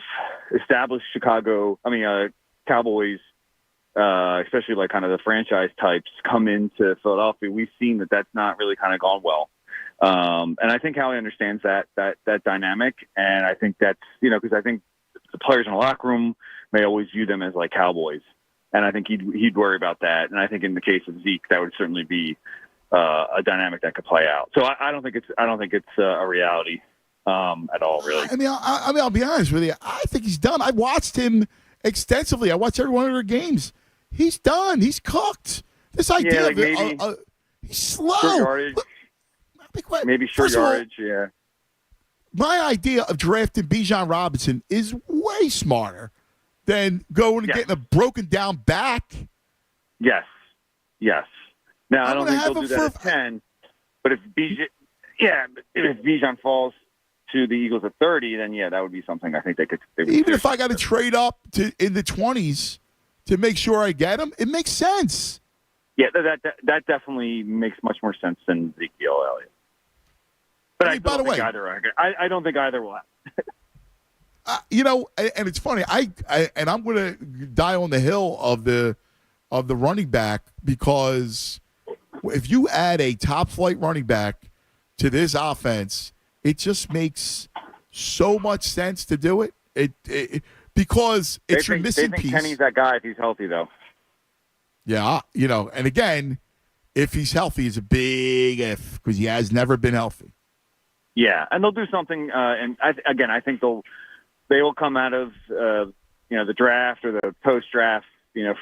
[SPEAKER 8] established Cowboys, especially like kind of the franchise types, come into Philadelphia, we've seen that that's not really kind of gone well. And I think Howie understands that dynamic, and I think that's, because I think the players in the locker room may always view them as like Cowboys, and I think he'd worry about that. And I think in the case of Zeke, that would certainly be a dynamic that could play out. So I don't think it's a reality at all, really.
[SPEAKER 2] I mean, I'll be honest with you. I think he's done. I watched him extensively. I watched every one of their games. He's done. He's cooked. This idea
[SPEAKER 8] like
[SPEAKER 2] of he's slow.
[SPEAKER 8] Short yardage. Maybe short yardage, yeah.
[SPEAKER 2] My idea of drafting Bijan Robinson is way smarter than going and getting a broken down back.
[SPEAKER 8] Yes. Now, I don't think they'll do that at 10, but if Bijan falls to the Eagles at 30, then that would be something I think they would
[SPEAKER 2] even if I got to trade up to in the 20s to make sure I get him, it makes sense.
[SPEAKER 8] Yeah, that definitely makes much more sense than Ezekiel Elliott. But I don't think either will happen.
[SPEAKER 2] And it's funny. I'm going to die on the hill of the running back, because if you add a top flight running back to this offense, it just makes so much sense to do it. Because it's your missing
[SPEAKER 8] piece. They think
[SPEAKER 2] piece.
[SPEAKER 8] Kenny's that guy if he's healthy, though.
[SPEAKER 2] Yeah, and again, if he's healthy, is a big if, because he has never been healthy.
[SPEAKER 8] Yeah, and they'll do something. And I think they will come out of the draft or the post-draft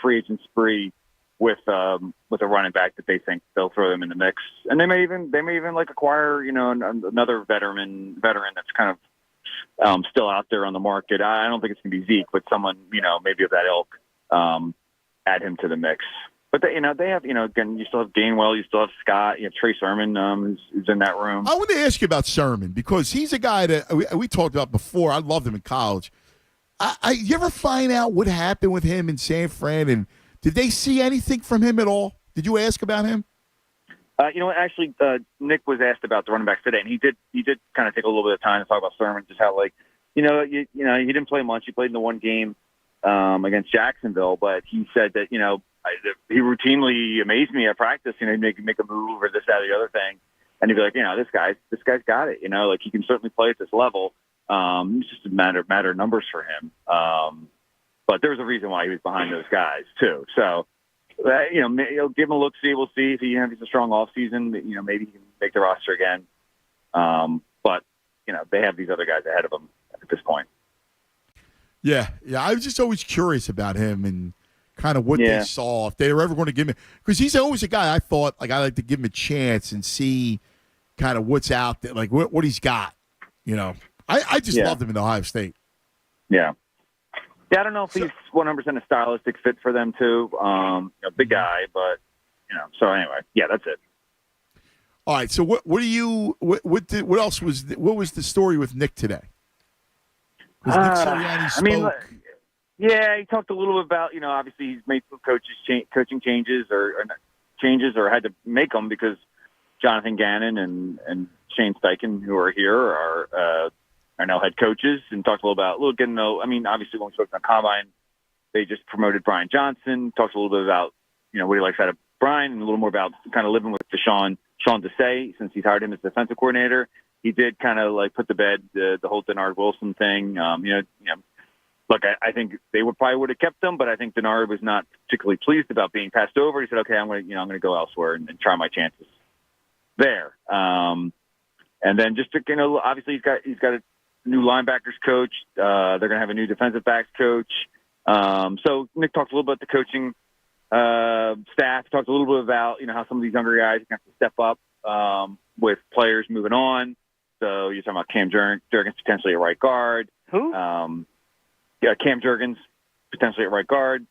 [SPEAKER 8] free agent spree with a running back that they think they'll throw them in the mix, and they may even like acquire another veteran that's kind of still out there on the market. I don't think it's going to be Zeke, but someone maybe of that ilk. Add him to the mix. But they have, again, you still have Gainwell, you still have Scott, Trey Sermon is in that room.
[SPEAKER 2] I want to ask you about Sermon, because he's a guy that we talked about before. I loved him in college. You ever find out what happened with him in San Fran, and did they see anything from him at all? Did you ask about him?
[SPEAKER 8] Actually, Nick was asked about the running backs today, and he did kind of take a little bit of time to talk about Sermon, just how he didn't play much. He played in the one game against Jacksonville, but he said that he routinely amazed me at practice. He'd make a move or this, that, or the other thing, and he'd be like, this guy's got it. He can certainly play at this level. It's just a matter of numbers for him. But there was a reason why he was behind those guys too. So you'll give him a look. We'll see if he has a strong off season. Maybe he can make the roster again. But they have these other guys ahead of him at this point.
[SPEAKER 2] Yeah. I was just always curious about him and kind of what they saw, if they were ever going to give him, because he's always a guy I thought I like to give him a chance and see kind of what's out there, like what he's got. I just loved him in Ohio State.
[SPEAKER 8] Yeah. Yeah, I don't know if he's 100% a stylistic fit for them too. Big guy, but So anyway, that's it.
[SPEAKER 2] All right. So what else was the story with Nick today? Nick Sirianni spoke.
[SPEAKER 8] He talked a little bit about, obviously he's made some coaching changes or had to make them because Jonathan Gannon and Shane Steichen, who are here, are now head coaches, and talked a little about getting to know. Obviously when we spoke on Combine, they just promoted Brian Johnson. Talked a little bit about what he likes out of Brian, and a little more about kind of living with Sean Desai since he's hired him as defensive coordinator. He did kind of put to bed the whole Denard Wilson thing. Look, I think they probably would have kept him, but I think Denard was not particularly pleased about being passed over. He said, "Okay, I'm going to go elsewhere and try my chances there." And then just to, obviously he's got a new linebackers coach. They're going to have a new defensive backs coach. So Nick talked a little bit about the coaching staff. Talked a little bit about how some of these younger guys have to step up with players moving on. So you're talking about Cam Jurgens potentially at right guard.
[SPEAKER 9] Who?
[SPEAKER 8] Cam Jurgens potentially at right guard.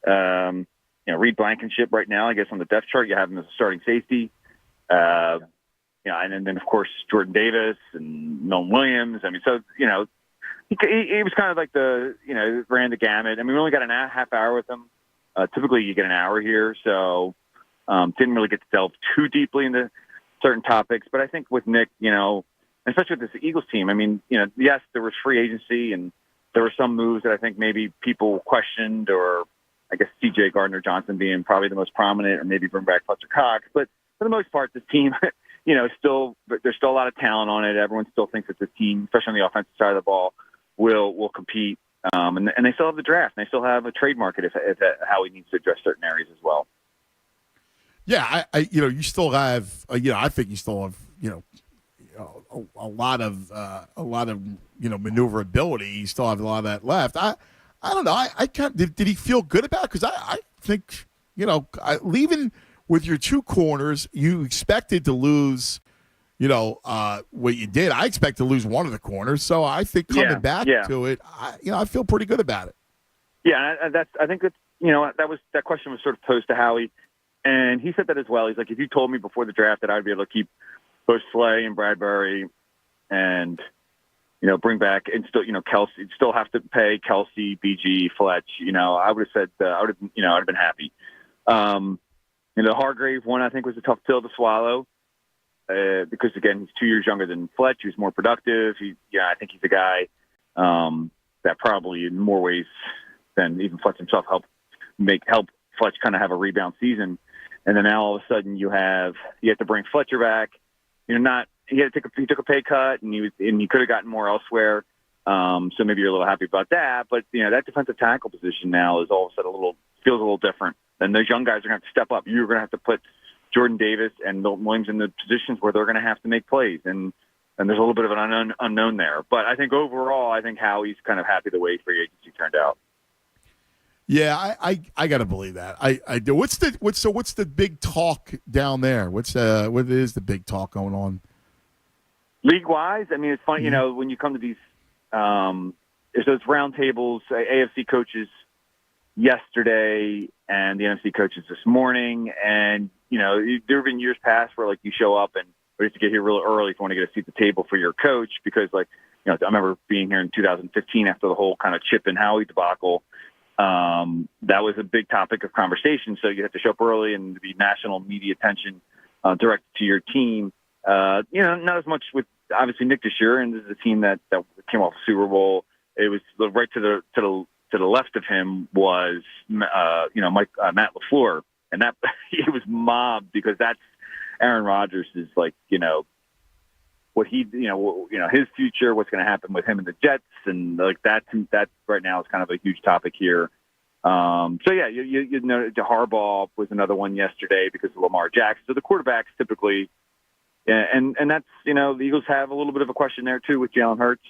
[SPEAKER 8] Reed Blankenship right now, I guess on the depth chart, you have him as a starting safety. And then of course Jordan Davis and Milton Williams. He was kind of like ran the gamut. We only got a half hour with him. Typically you get an hour here, so didn't really get to delve too deeply into certain topics. But I think with Nick, especially with this Eagles team, yes, there was free agency and there were some moves that I think maybe people questioned, or I guess C.J. Gardner-Johnson being probably the most prominent, or maybe bring back Fletcher Cox. But for the most part, this team, there's still a lot of talent on it. Everyone still thinks that this team, especially on the offensive side of the ball, will compete. And they still have the draft, and they still have a trade market if how he needs to address certain areas as well.
[SPEAKER 2] Yeah, you still have, I think you still have, a lot of maneuverability. You still have a lot of that left. I don't know. I can't. Did he feel good about it? Because I think leaving with your two corners, you expected to lose. What you did. I expect to lose one of the corners, so I think coming back to it, I feel pretty good about it.
[SPEAKER 8] Yeah, I think that that question was sort of posed to Howie, and he said that as well. He's like, if you told me before the draft that I'd be able to keep both Slay and Bradbury, and bring back and still Kelsey, you'd still have to pay Kelsey, BG, Fletch. I would have said I'd have been happy. The Hargrave one I think was a tough pill to swallow. Because again, he's 2 years younger than Fletch. He was more productive. I think he's a guy that probably in more ways than even Fletch himself help Fletch kind of have a rebound season. And then now all of a sudden you have to bring Fletcher back. He took a pay cut and he could have gotten more elsewhere. So maybe you're a little happy about that. But that defensive tackle position now is all of a sudden feels a little different. And those young guys are going to have to step up. You're going to have to put Jordan Davis and Milton Williams in the positions where they're going to have to make plays. And there's a little bit of an unknown there. But I think overall, Howie's kind of happy the way free agency turned out.
[SPEAKER 2] Yeah, I got to believe that. I do. What's the big talk down there? What is the big talk going on?
[SPEAKER 8] League-wise, it's funny, when you come to these there's those roundtables, AFC coaches yesterday and the NFC coaches this morning, and there have been years past where you show up and we have to get here real early if you want to get a seat at the table for your coach because I remember being here in 2015 after the whole kind of Chip and Howie debacle. That was a big topic of conversation. So you have to show up early and to be national media attention directed to your team. Not as much with obviously Nick this year, and this is a team that came off the Super Bowl. It was right to the left of him was Matt LaFleur. And that he was mobbed because that's Aaron Rodgers is what he his future, what's going to happen with him and the Jets, and that right now is kind of a huge topic here. You know, Harbaugh was another one yesterday because of Lamar Jackson. So the quarterbacks typically, and that's the Eagles have a little bit of a question there too with Jalen Hurts.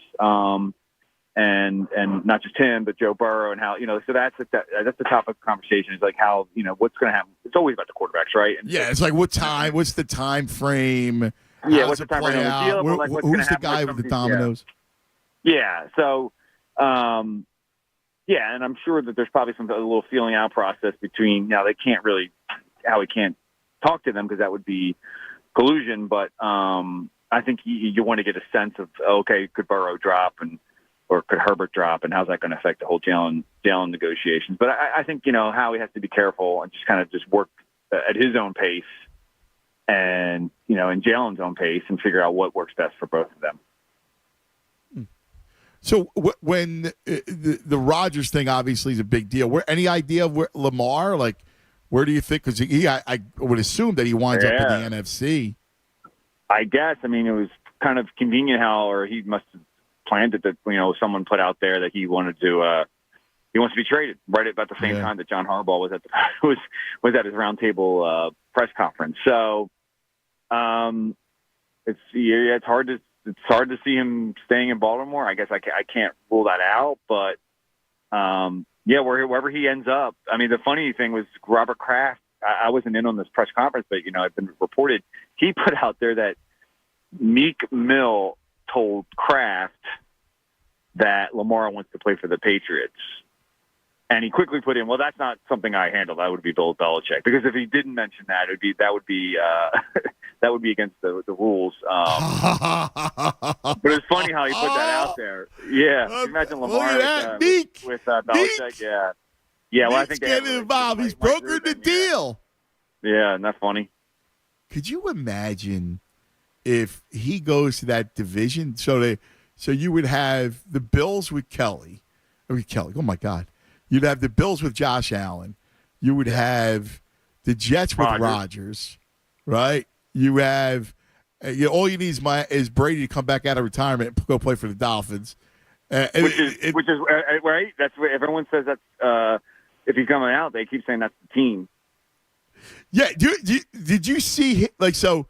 [SPEAKER 8] And not just him, but Joe Burrow and how, so that's the topic of conversation is how, what's going to happen. It's always about the quarterbacks, right? And
[SPEAKER 2] it's what's the time frame?
[SPEAKER 8] Yeah. What's the time frame of the deal?
[SPEAKER 2] Who's the guy with the dominoes?
[SPEAKER 8] Yeah. So, and I'm sure that there's probably a little feeling out process between, they can't really, Howie can't talk to them because that would be collusion. But I think you want to get a sense of, okay, could Burrow drop or could Herbert drop, and how's that going to affect the whole Jalen negotiations? But I think, Howie has to be careful and just work at his own pace and, in Jalen's own pace and figure out what works best for both of them.
[SPEAKER 2] So when the Rodgers thing obviously is a big deal, any idea of where Lamar, where do you think? Because I would assume that he winds up in the NFC.
[SPEAKER 8] I guess. It was kind of convenient or he must have planned it that someone put out there that he wanted to he wants to be traded right about the same time that John Harbaugh was at his roundtable press conference. So it's hard to see him staying in Baltimore. I guess I can't rule that out, but wherever he ends up. The funny thing was Robert Kraft. I wasn't in on this press conference, but I've been reported he put out there that Meek Mill told Kraft that Lamar wants to play for the Patriots. And he quickly put in, well, that's not something I handle. That would be Bill Belichick. Because if he didn't mention that, that would be against the rules. But it's funny how he put that out there. Yeah. Imagine Lamar with Belichick. Yeah. Yeah. Well, I think
[SPEAKER 2] getting involved. He's brokered the deal.
[SPEAKER 8] Yeah. Isn't that funny?
[SPEAKER 2] Could you imagine if he goes to that division? So you would have the Bills with Kelly. Oh my God. You'd have the Bills with Josh Allen. You would have the Jets with Rodgers, right? You have all you need is Brady to come back out of retirement and go play for the Dolphins.
[SPEAKER 8] Which is right. That's what everyone says. That's if he's coming out, they keep saying that's the team.
[SPEAKER 2] Yeah. Did you see so?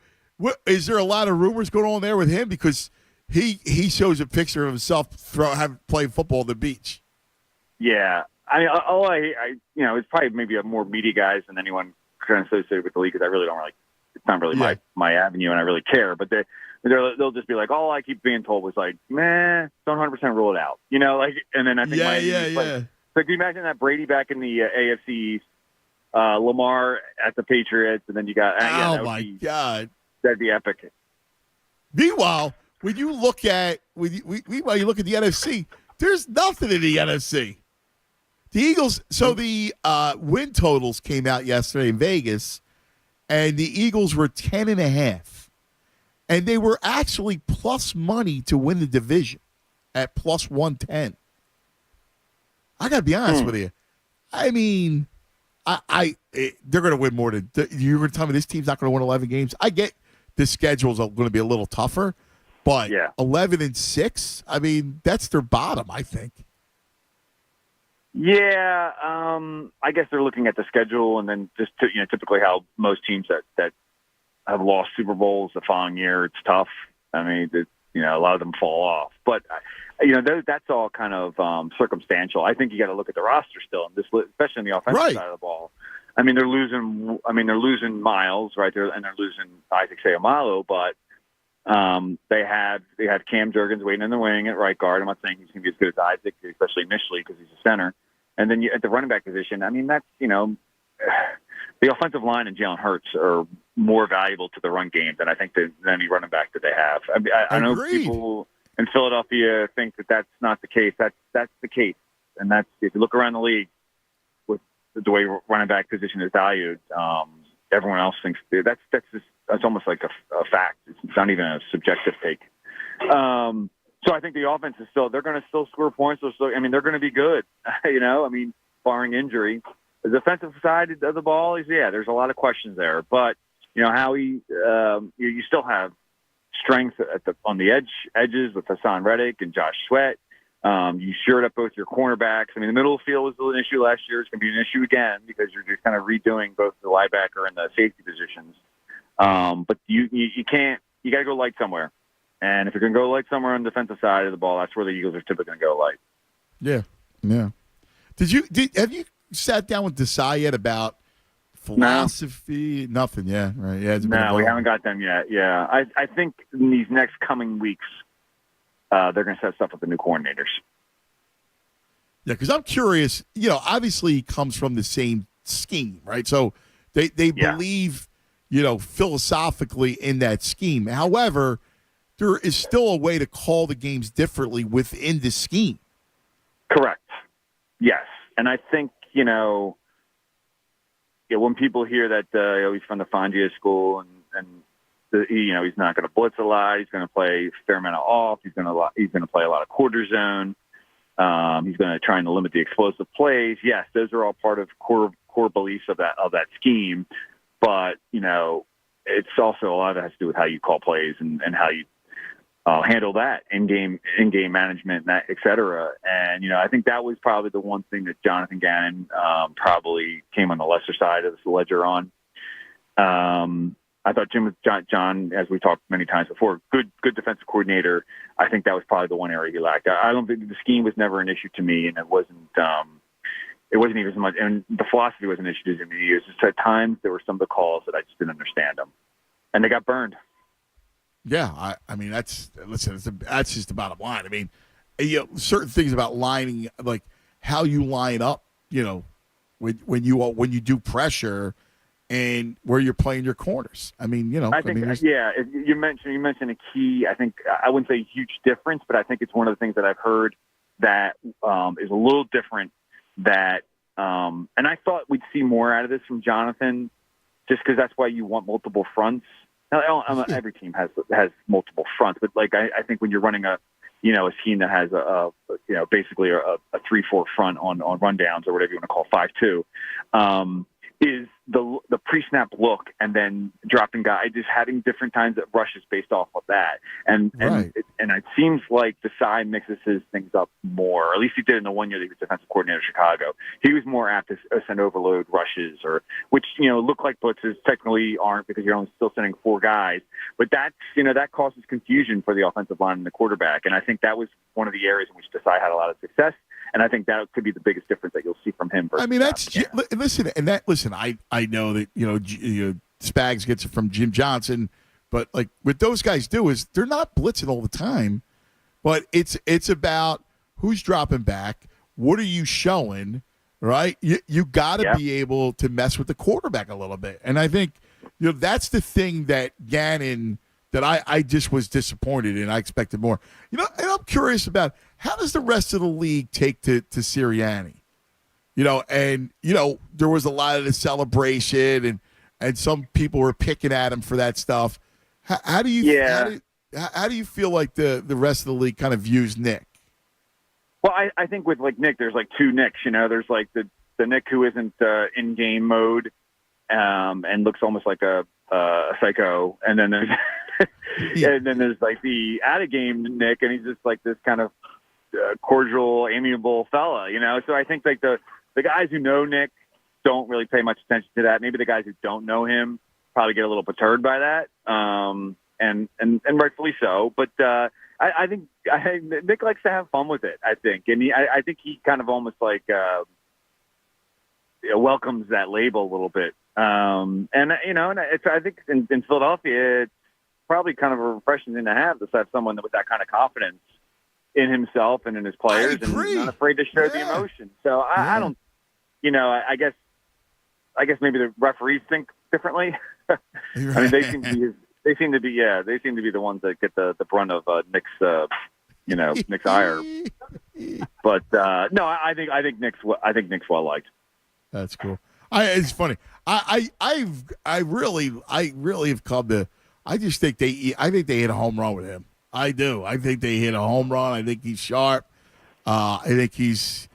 [SPEAKER 2] Is there a lot of rumors going on there with him? Because he shows a picture of himself playing football on the beach.
[SPEAKER 8] Yeah. It's probably maybe a more media guys than anyone kind of associated with the league because it's not really my avenue and I really care. But they'll just be like, all I keep being told was like, man, don't 100% rule it out. And then I think so can you imagine that Brady back in the AFC East, Lamar at the Patriots, and then you got
[SPEAKER 2] God,
[SPEAKER 8] that'd be epic.
[SPEAKER 2] Meanwhile, when you look at the NFC, there's nothing in the NFC. The Eagles. So the win totals came out yesterday in Vegas, and the Eagles were 10.5, and they were actually plus money to win the division at plus 110. I got to be honest with you. I mean, they're going to win more than you're going to tell me this team's not going to win 11 games. I get the schedule's going to be a little tougher, but 11-6. I mean, that's their bottom, I think.
[SPEAKER 8] Yeah, I guess they're looking at the schedule and then just typically how most teams that have lost Super Bowls the following year, it's tough. I mean, a lot of them fall off, but that's all kind of circumstantial. I think you got to look at the roster still, and especially on the offensive side of the ball. I mean, they're losing Miles right there, and they're losing Isaac Seumalo, but they had Cam Jurgens waiting in the wing at right guard. I'm not saying he's going to be as good as Isaac, especially initially because he's a center. And then at the running back position, I mean, that's the offensive line and Jalen Hurts are more valuable to the run game than I think than any running back that they have. I know people in Philadelphia think that that's not the case. That's the case, and that's if you look around the league with the way running back position is valued. Everyone else thinks that's almost like a fact. It's not even a subjective take. So I think the offense is they're going to still score points. They're going to be good. Barring injury. The defensive side of the ball there's a lot of questions there. But how you still have strength on the edges with Hassan Reddick and Josh Sweat. You shored up both your cornerbacks. I mean, the middle of the field was an issue last year. It's going to be an issue again because you're just kind of redoing both the linebacker and the safety positions. But you can't. You got to go light somewhere. And if you're going to go light somewhere on the defensive side of the ball, that's where the Eagles are typically going to go light.
[SPEAKER 2] Yeah, yeah. Have you sat down with Desai yet about philosophy? No. Nothing. Yeah, right. Yeah.
[SPEAKER 8] No, we haven't got them yet. Yeah, I think in these next coming weeks, they're going to set stuff with the new coordinators.
[SPEAKER 2] Yeah, because I'm curious. Obviously, he comes from the same scheme, right? So they believe, philosophically in that scheme. However, there is still a way to call the games differently within the scheme.
[SPEAKER 8] Correct. Yes. And I think, when people hear that he's from the Fangio school and he's not going to blitz a lot, he's going to play a fair amount of off, he's going to play a lot of quarter zone, he's going to try and limit the explosive plays. Yes, those are all part of core beliefs of that scheme. But, it's also a lot of it has to do with how you call plays and how you handle that in-game management, et cetera. And, I think that was probably the one thing that Jonathan Gannon probably came on the lesser side of the ledger on. I thought John, as we talked many times before, good defensive coordinator. I think that was probably the one area he lacked. I don't think the scheme was never an issue to me, and it wasn't even as much, and the philosophy wasn't an issue to me. It was just at times there were some of the calls that I just didn't understand them, and they got burned.
[SPEAKER 2] Yeah, I mean that's just the bottom line. I mean, certain things about lining, like how you line up, when you do pressure, and where you're playing your corners. I mean, you mentioned a key. I think I wouldn't say a huge difference, but I think it's one of the things that I've heard that is a little different. That and I thought we'd see more out of this from Jonathan, just because that's why you want multiple fronts. Now, every team has multiple fronts, but I think when you're running a scheme that has basically a 3-4 front on rundowns or whatever you want to call 5-2,
[SPEAKER 8] is the pre-snap look and then dropping guy, just having different kinds of rushes based off of that. And it seems like Desai mixes his things up more, or at least he did in the 1 year that he was defensive coordinator of Chicago. He was more apt to send overload rushes, which look like blitzes, technically aren't because you're only still sending 4 guys. But that's that causes confusion for the offensive line and the quarterback. And I think that was one of the areas in which Desai had a lot of success. And I think that could be the biggest difference that you'll see from him.
[SPEAKER 2] I mean, listen. I know that Spags gets it from Jim Johnson, but like what those guys do is they're not blitzing all the time, but it's about who's dropping back, what are you showing, right? You got to be able to mess with the quarterback a little bit, and I think that's the thing that Gannon. That I just was disappointed in. I expected more. And I'm curious about how does the rest of the league take to Sirianni? There was a lot of the celebration and some people were picking at him for that stuff. How do you how do you feel like the rest of the league kind of views Nick?
[SPEAKER 8] Well, I think with Nick, there's 2 Nicks. There's the Nick who isn't in game mode and looks almost like a psycho, and then there's and then there's the out of game Nick, and he's just this kind of cordial, amiable fella, So I think the guys who know Nick don't really pay much attention to that. Maybe the guys who don't know him probably get a little perturbed by that, and rightfully so. But I think Nick likes to have fun with it. I think, and I think he kind of almost welcomes that label a little bit. And I think in Philadelphia, it's probably kind of a refreshing thing to have someone with that kind of confidence in himself and in his players, and not afraid to show the emotion. So I don't, I guess maybe the referees think differently. I mean, they seem to be the ones that get the brunt of Nick's ire. But no, I think Nick's well liked.
[SPEAKER 2] That's cool. It's funny. I really have come to. I just think they hit a home run with him. I do. I think they hit a home run. I think he's sharp. I think he's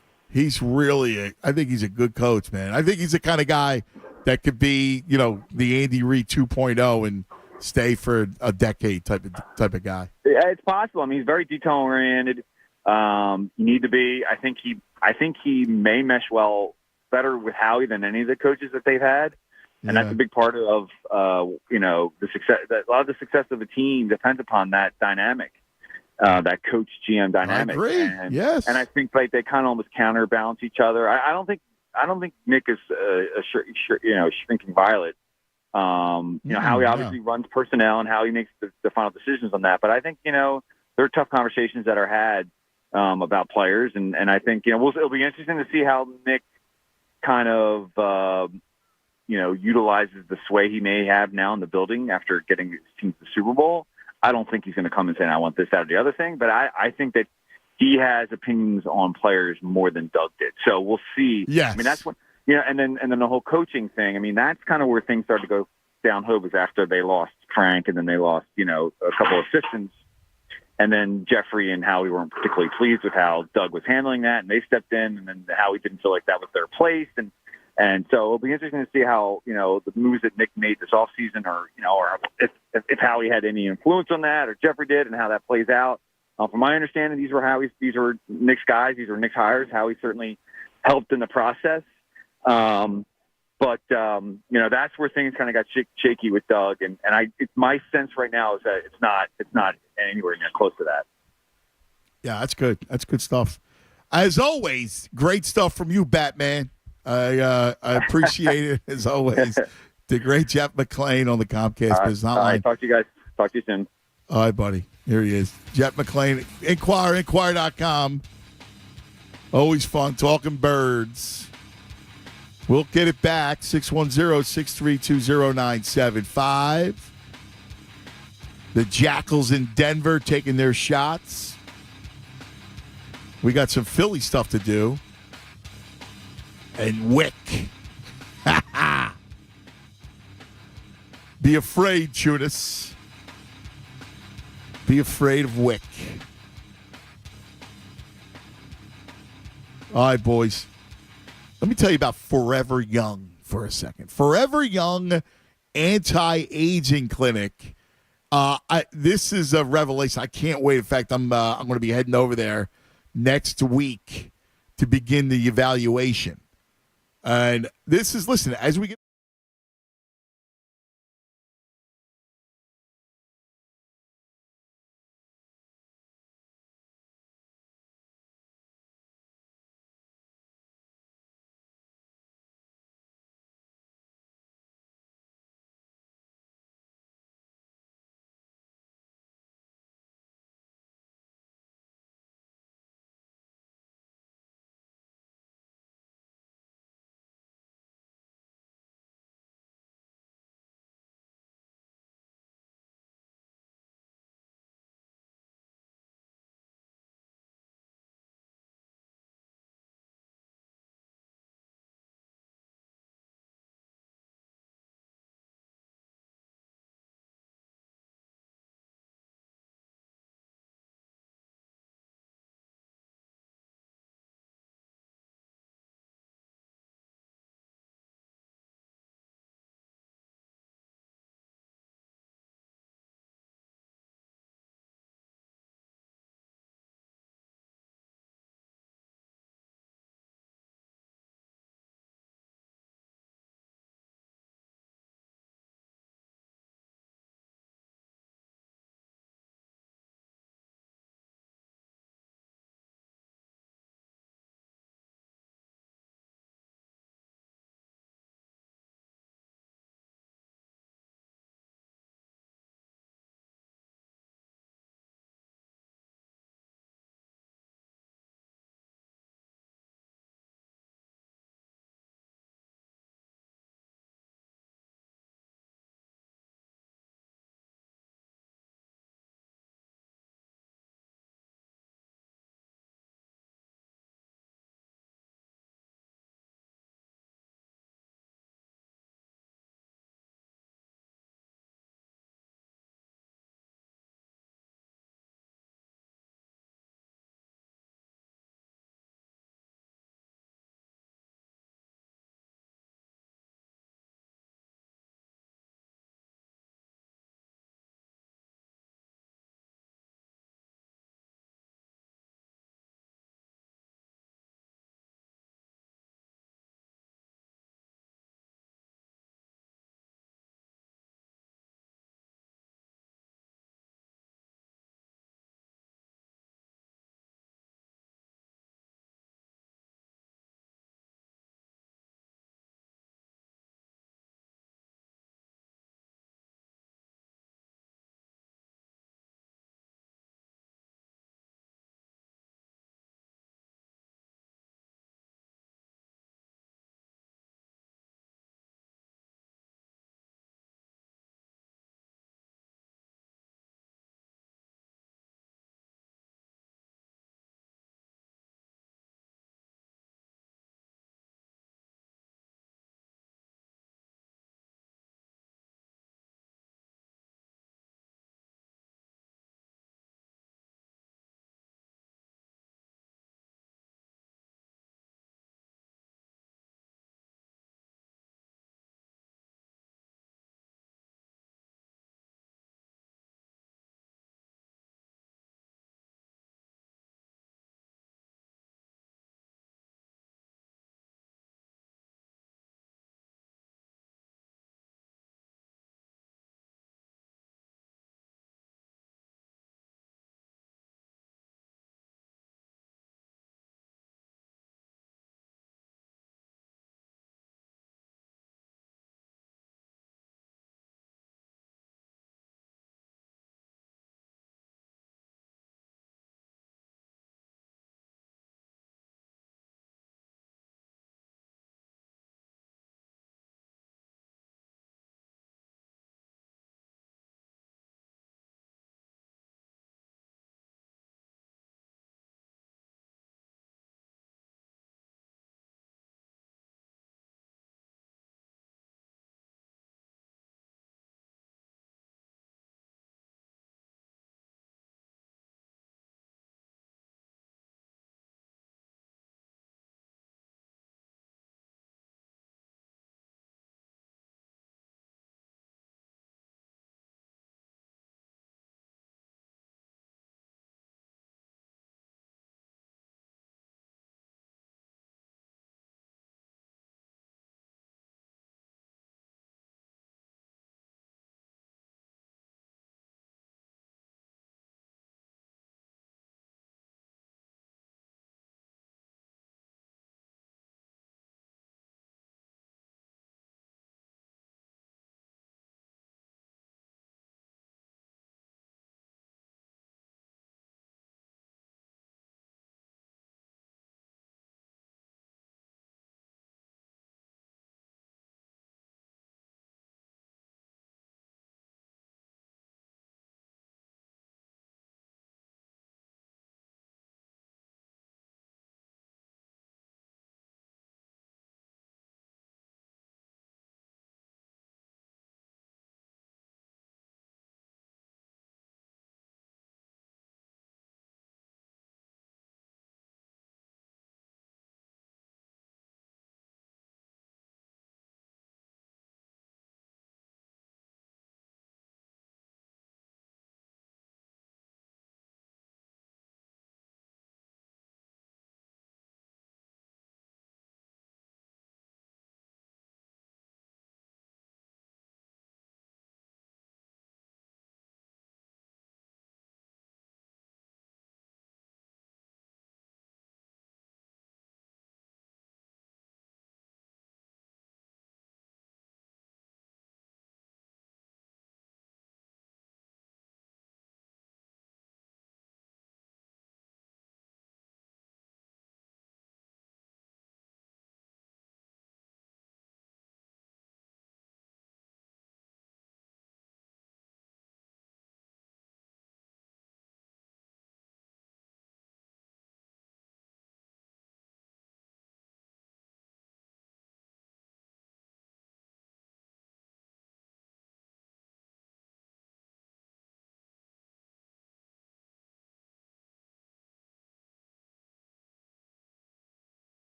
[SPEAKER 2] really. I think he's a good coach, man. I think he's the kind of guy that could be, the Andy Reid 2.0 and stay for a decade type of guy.
[SPEAKER 8] Yeah, it's possible. I mean, he's very detail oriented. You need to be. I think he may mesh better with Howie than any of the coaches that they've had. And that's a big part of, the success. A lot of the success of a team depends upon that dynamic, that coach GM dynamic.
[SPEAKER 2] I agree. Yes.
[SPEAKER 8] And I think they kind of almost counterbalance each other. I don't think Nick is shrinking violet. Howie obviously runs personnel and how he makes the final decisions on that. But I think there are tough conversations that are had about players, and I think it'll be interesting to see how Nick kind of utilizes the sway he may have now in the building after getting his team to the Super Bowl. I don't think he's going to come and say, I want this, that, or the other thing, but I think that he has opinions on players more than Doug did. So we'll see.
[SPEAKER 2] Yes.
[SPEAKER 8] I mean, that's when, and then the whole coaching thing. I mean, that's kind of where things started to go downhill, was after they lost Frank and then they lost, a couple of assistants. And then Jeffrey and Howie weren't particularly pleased with how Doug was handling that, and they stepped in, and then Howie didn't feel like that was their place. And so it'll be interesting to see how, the moves that Nick made this offseason, or if Howie had any influence on that, or Jeffrey did, and how that plays out. From my understanding, these were Nick's guys, these were Nick's hires. Howie certainly helped in the process. But that's where things kind of got shaky with Doug. And my sense right now is that it's not anywhere near close to that.
[SPEAKER 2] Yeah, that's good. That's good stuff. As always, great stuff from you, Batman. I appreciate it, as always. The great Jeff McClain on the Comcast Business Hotline.
[SPEAKER 8] All right, talk to you guys. Talk to you soon.
[SPEAKER 2] All right, buddy. Here he is. Jeff McClain. Inquire.com. Always fun talking birds. We'll get it back. 610-632-0975. The Jackals in Denver taking their shots. We got some Philly stuff to do. And Wick. Be afraid, Chunas. Be afraid of Wick. All right, boys. Let me tell you about Forever Young. for a second. Forever Young Anti-Aging Clinic. This is a revelation. I can't wait. In fact, I'm going to be heading over there next week to begin the evaluation. And this is, listen, as we get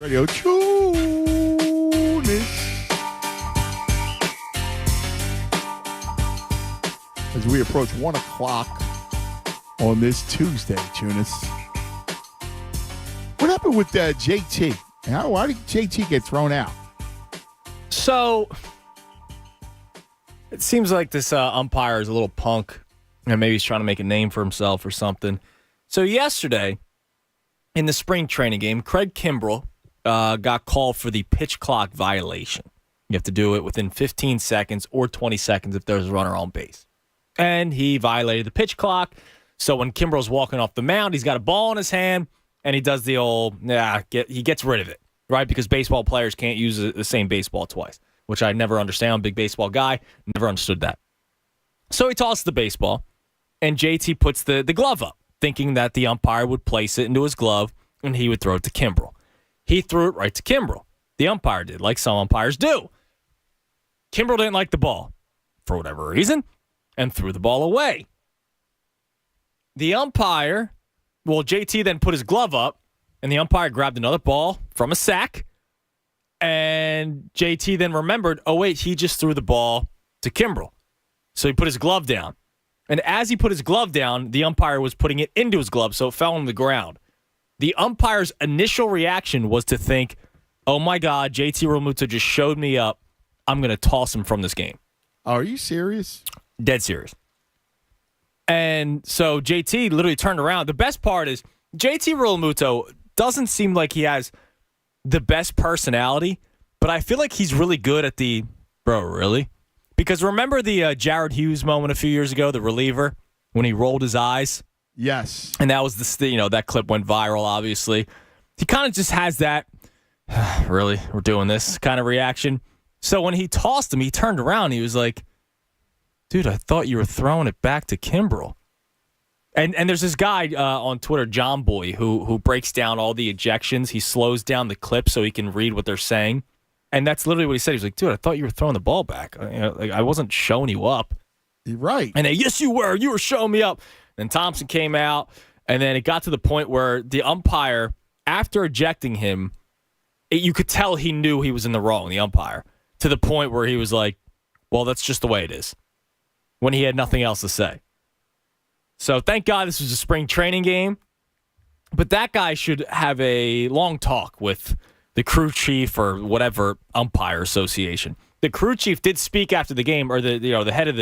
[SPEAKER 2] Radio Tunis. As we approach 1 o'clock on this Tuesday, Tunis. What happened with JT? Why did JT get thrown out?
[SPEAKER 4] So, it seems like this umpire is a little punk, and maybe he's trying to make a name for himself or something. So, yesterday, in the spring training game, Craig Kimbrell got called for the pitch clock violation. You have to do it within 15 seconds or 20 seconds if there's a runner on base. And he violated the pitch clock. So when Kimbrell's walking off the mound, he's got a ball in his hand, and he does the old, he gets rid of it, right? Because baseball players can't use the same baseball twice, which I never understand. I'm a big baseball guy. Never understood that. So he tosses the baseball, and JT puts the glove up, thinking that the umpire would place it into his glove, and he would throw it to Kimbrell. He threw it right to Kimbrell. The umpire did, like some umpires do. Kimbrell didn't like the ball, for whatever reason, and threw the ball away. The umpire, JT then put his glove up, and the umpire grabbed another ball from a sack, and JT then remembered, oh, wait, he just threw the ball to Kimbrell. So he put his glove down. And as he put his glove down, the umpire was putting it into his glove, so it fell on the ground. The umpire's initial reaction was to think, oh, my God, JT Realmuto just showed me up. I'm going to toss him from this game.
[SPEAKER 2] Are you serious?
[SPEAKER 4] Dead serious. And so JT literally turned around. The best part is JT Realmuto doesn't seem like he has the best personality, but I feel like he's really good at the, bro, really? Because remember the Jared Hughes moment a few years ago, the reliever, when he rolled his eyes?
[SPEAKER 2] Yes.
[SPEAKER 4] And that was that clip went viral, obviously. He kind of just has that, really, we're doing this kind of reaction. So when he tossed him, he turned around. He was like, dude, I thought you were throwing it back to Kimbrell. And there's this guy on Twitter, John Boy, who breaks down all the ejections. He slows down the clip so he can read what they're saying. And that's literally what he said. He was like, dude, I thought you were throwing the ball back. I wasn't showing you up.
[SPEAKER 2] You're right.
[SPEAKER 4] And yes, you were. You were showing me up. Then Thompson came out, and then it got to the point where the umpire, after ejecting him, you could tell he knew he was in the wrong, the umpire, to the point where he was like, well, that's just the way it is, when he had nothing else to say. So thank God this was a spring training game, but that guy should have a long talk with the crew chief or whatever umpire association. The crew chief did speak after the game, or the head of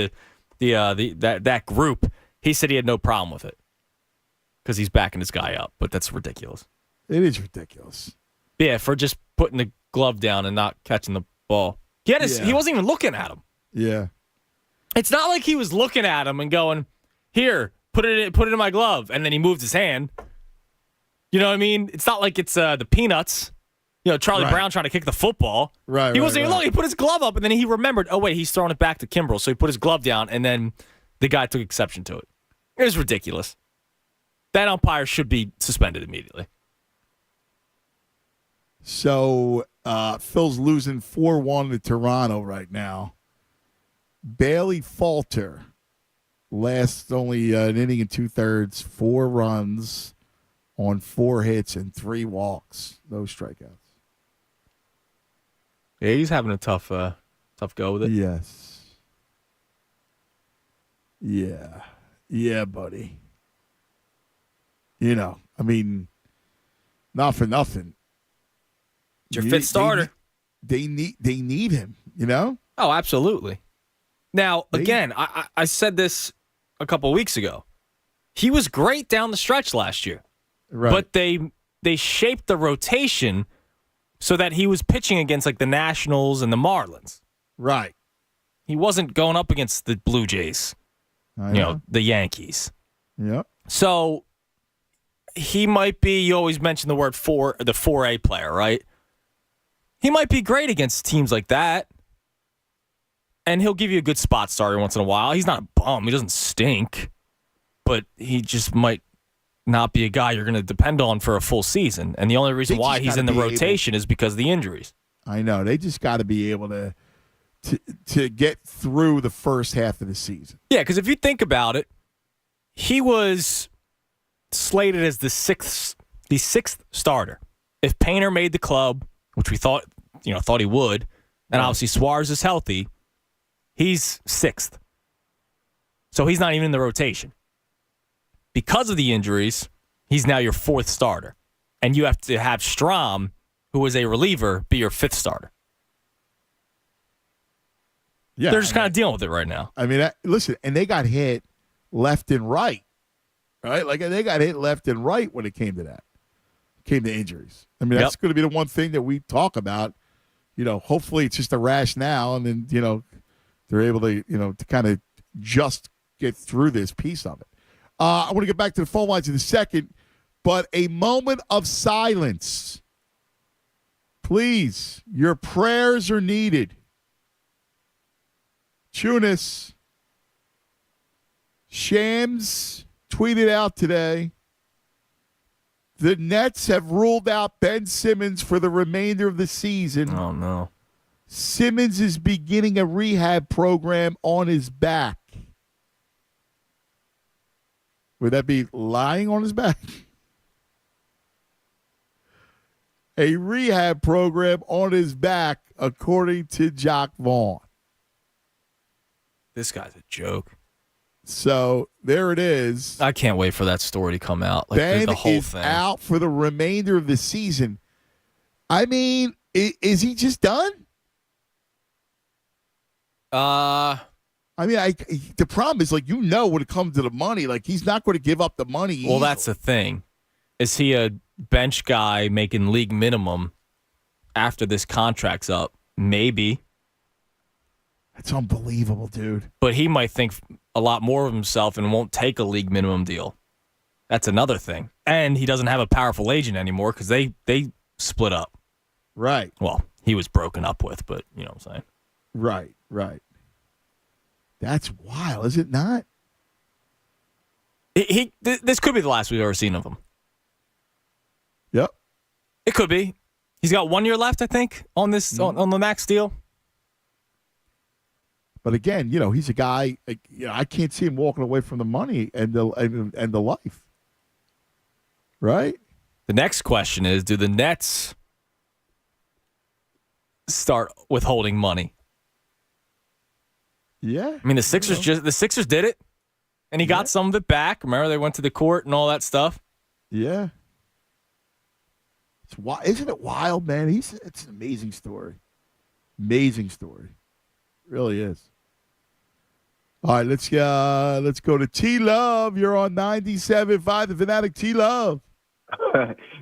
[SPEAKER 4] that group. He said he had no problem with it because he's backing this guy up, but that's ridiculous.
[SPEAKER 2] It is ridiculous.
[SPEAKER 4] Yeah, for just putting the glove down and not catching the ball. He wasn't even looking at him.
[SPEAKER 2] Yeah.
[SPEAKER 4] It's not like he was looking at him and going, here, put it in my glove, and then he moved his hand. You know what I mean? It's not like it's the Peanuts. Charlie Brown trying to kick the football.
[SPEAKER 2] Right.
[SPEAKER 4] He wasn't even looking. He put his glove up, and then he remembered, oh, wait, he's throwing it back to Kimbrell. So he put his glove down, and then the guy took exception to it. It was ridiculous. That umpire should be suspended immediately.
[SPEAKER 2] So Phil's losing 4-1 to Toronto right now. Bailey Falter lasts only an inning and 2/3, 4 runs on 4 hits and 3 walks. No strikeouts.
[SPEAKER 4] Yeah, he's having a tough go with it.
[SPEAKER 2] Yes. Yeah. Yeah, buddy. Not for nothing.
[SPEAKER 4] It's your fifth starter.
[SPEAKER 2] They need him,
[SPEAKER 4] Oh, absolutely. Now, again, I said this a couple of weeks ago. He was great down the stretch last year.
[SPEAKER 2] Right.
[SPEAKER 4] But they shaped the rotation so that he was pitching against like the Nationals and the Marlins.
[SPEAKER 2] Right.
[SPEAKER 4] He wasn't going up against the Blue Jays, the Yankees.
[SPEAKER 2] Yeah.
[SPEAKER 4] So he might be, you always mention the word the 4A player, right? He might be great against teams like that. And he'll give you a good spot starter once in a while. He's not a bum. He doesn't stink. But he just might not be a guy you're going to depend on for a full season. And the only reason why he's in the rotation is because of the injuries.
[SPEAKER 2] I know. They just got to be able to get through the first half of the season.
[SPEAKER 4] Yeah, because if you think about it, he was slated as the sixth starter. If Painter made the club, which we thought he would, and obviously Suarez is healthy, he's 6th. So he's not even in the rotation. Because of the injuries, he's now your 4th starter. And you have to have Strahm, who is a reliever, be your 5th starter.
[SPEAKER 2] Yeah,
[SPEAKER 4] they're just kind of dealing with it right now.
[SPEAKER 2] I mean, listen, and they got hit left and right, right? Like, they got hit left and right when it came to that. Came to injuries. I mean, that's going to be the one thing that we talk about. Hopefully it's just a rash now, and then, they're able to, to kind of just get through this piece of it. I want to get back to the phone lines in a second, but a moment of silence. Please, your prayers are needed. Tunis, Shams tweeted out today, the Nets have ruled out Ben Simmons for the remainder of the season.
[SPEAKER 4] Oh, no.
[SPEAKER 2] Simmons is beginning a rehab program on his back. Would that be lying on his back? A rehab program on his back, according to Jock Vaughn.
[SPEAKER 4] This guy's a joke.
[SPEAKER 2] So there it is.
[SPEAKER 4] I can't wait for that story to come out. Like,
[SPEAKER 2] Ben
[SPEAKER 4] the whole
[SPEAKER 2] is
[SPEAKER 4] thing.
[SPEAKER 2] out for the remainder of the season. I mean, is he just done? I mean, the problem is, like, when it comes to the money, like, he's not going to give up the money easily.
[SPEAKER 4] Well, that's the thing. Is he a bench guy making league minimum after this contract's up? Maybe.
[SPEAKER 2] That's unbelievable, dude.
[SPEAKER 4] But he might think a lot more of himself and won't take a league minimum deal. That's another thing. And he doesn't have a powerful agent anymore because they split up.
[SPEAKER 2] Right.
[SPEAKER 4] Well, he was broken up with, but you know what I'm saying.
[SPEAKER 2] Right. That's wild, is it not?
[SPEAKER 4] This could be the last we've ever seen of him.
[SPEAKER 2] Yep.
[SPEAKER 4] It could be. He's got 1 year left, I think, on this on the max deal.
[SPEAKER 2] But again, he's a guy. I can't see him walking away from the money and the life. Right.
[SPEAKER 4] The next question is: do the Nets start withholding money?
[SPEAKER 2] Yeah.
[SPEAKER 4] I mean, the Sixers did it, and he got some of it back. Remember, they went to the court and all that stuff.
[SPEAKER 2] Yeah. Isn't it wild, man? It's an amazing story. Amazing story. It really is. All right, let's go to T Love. You're on 97.5 The Fanatic. T Love.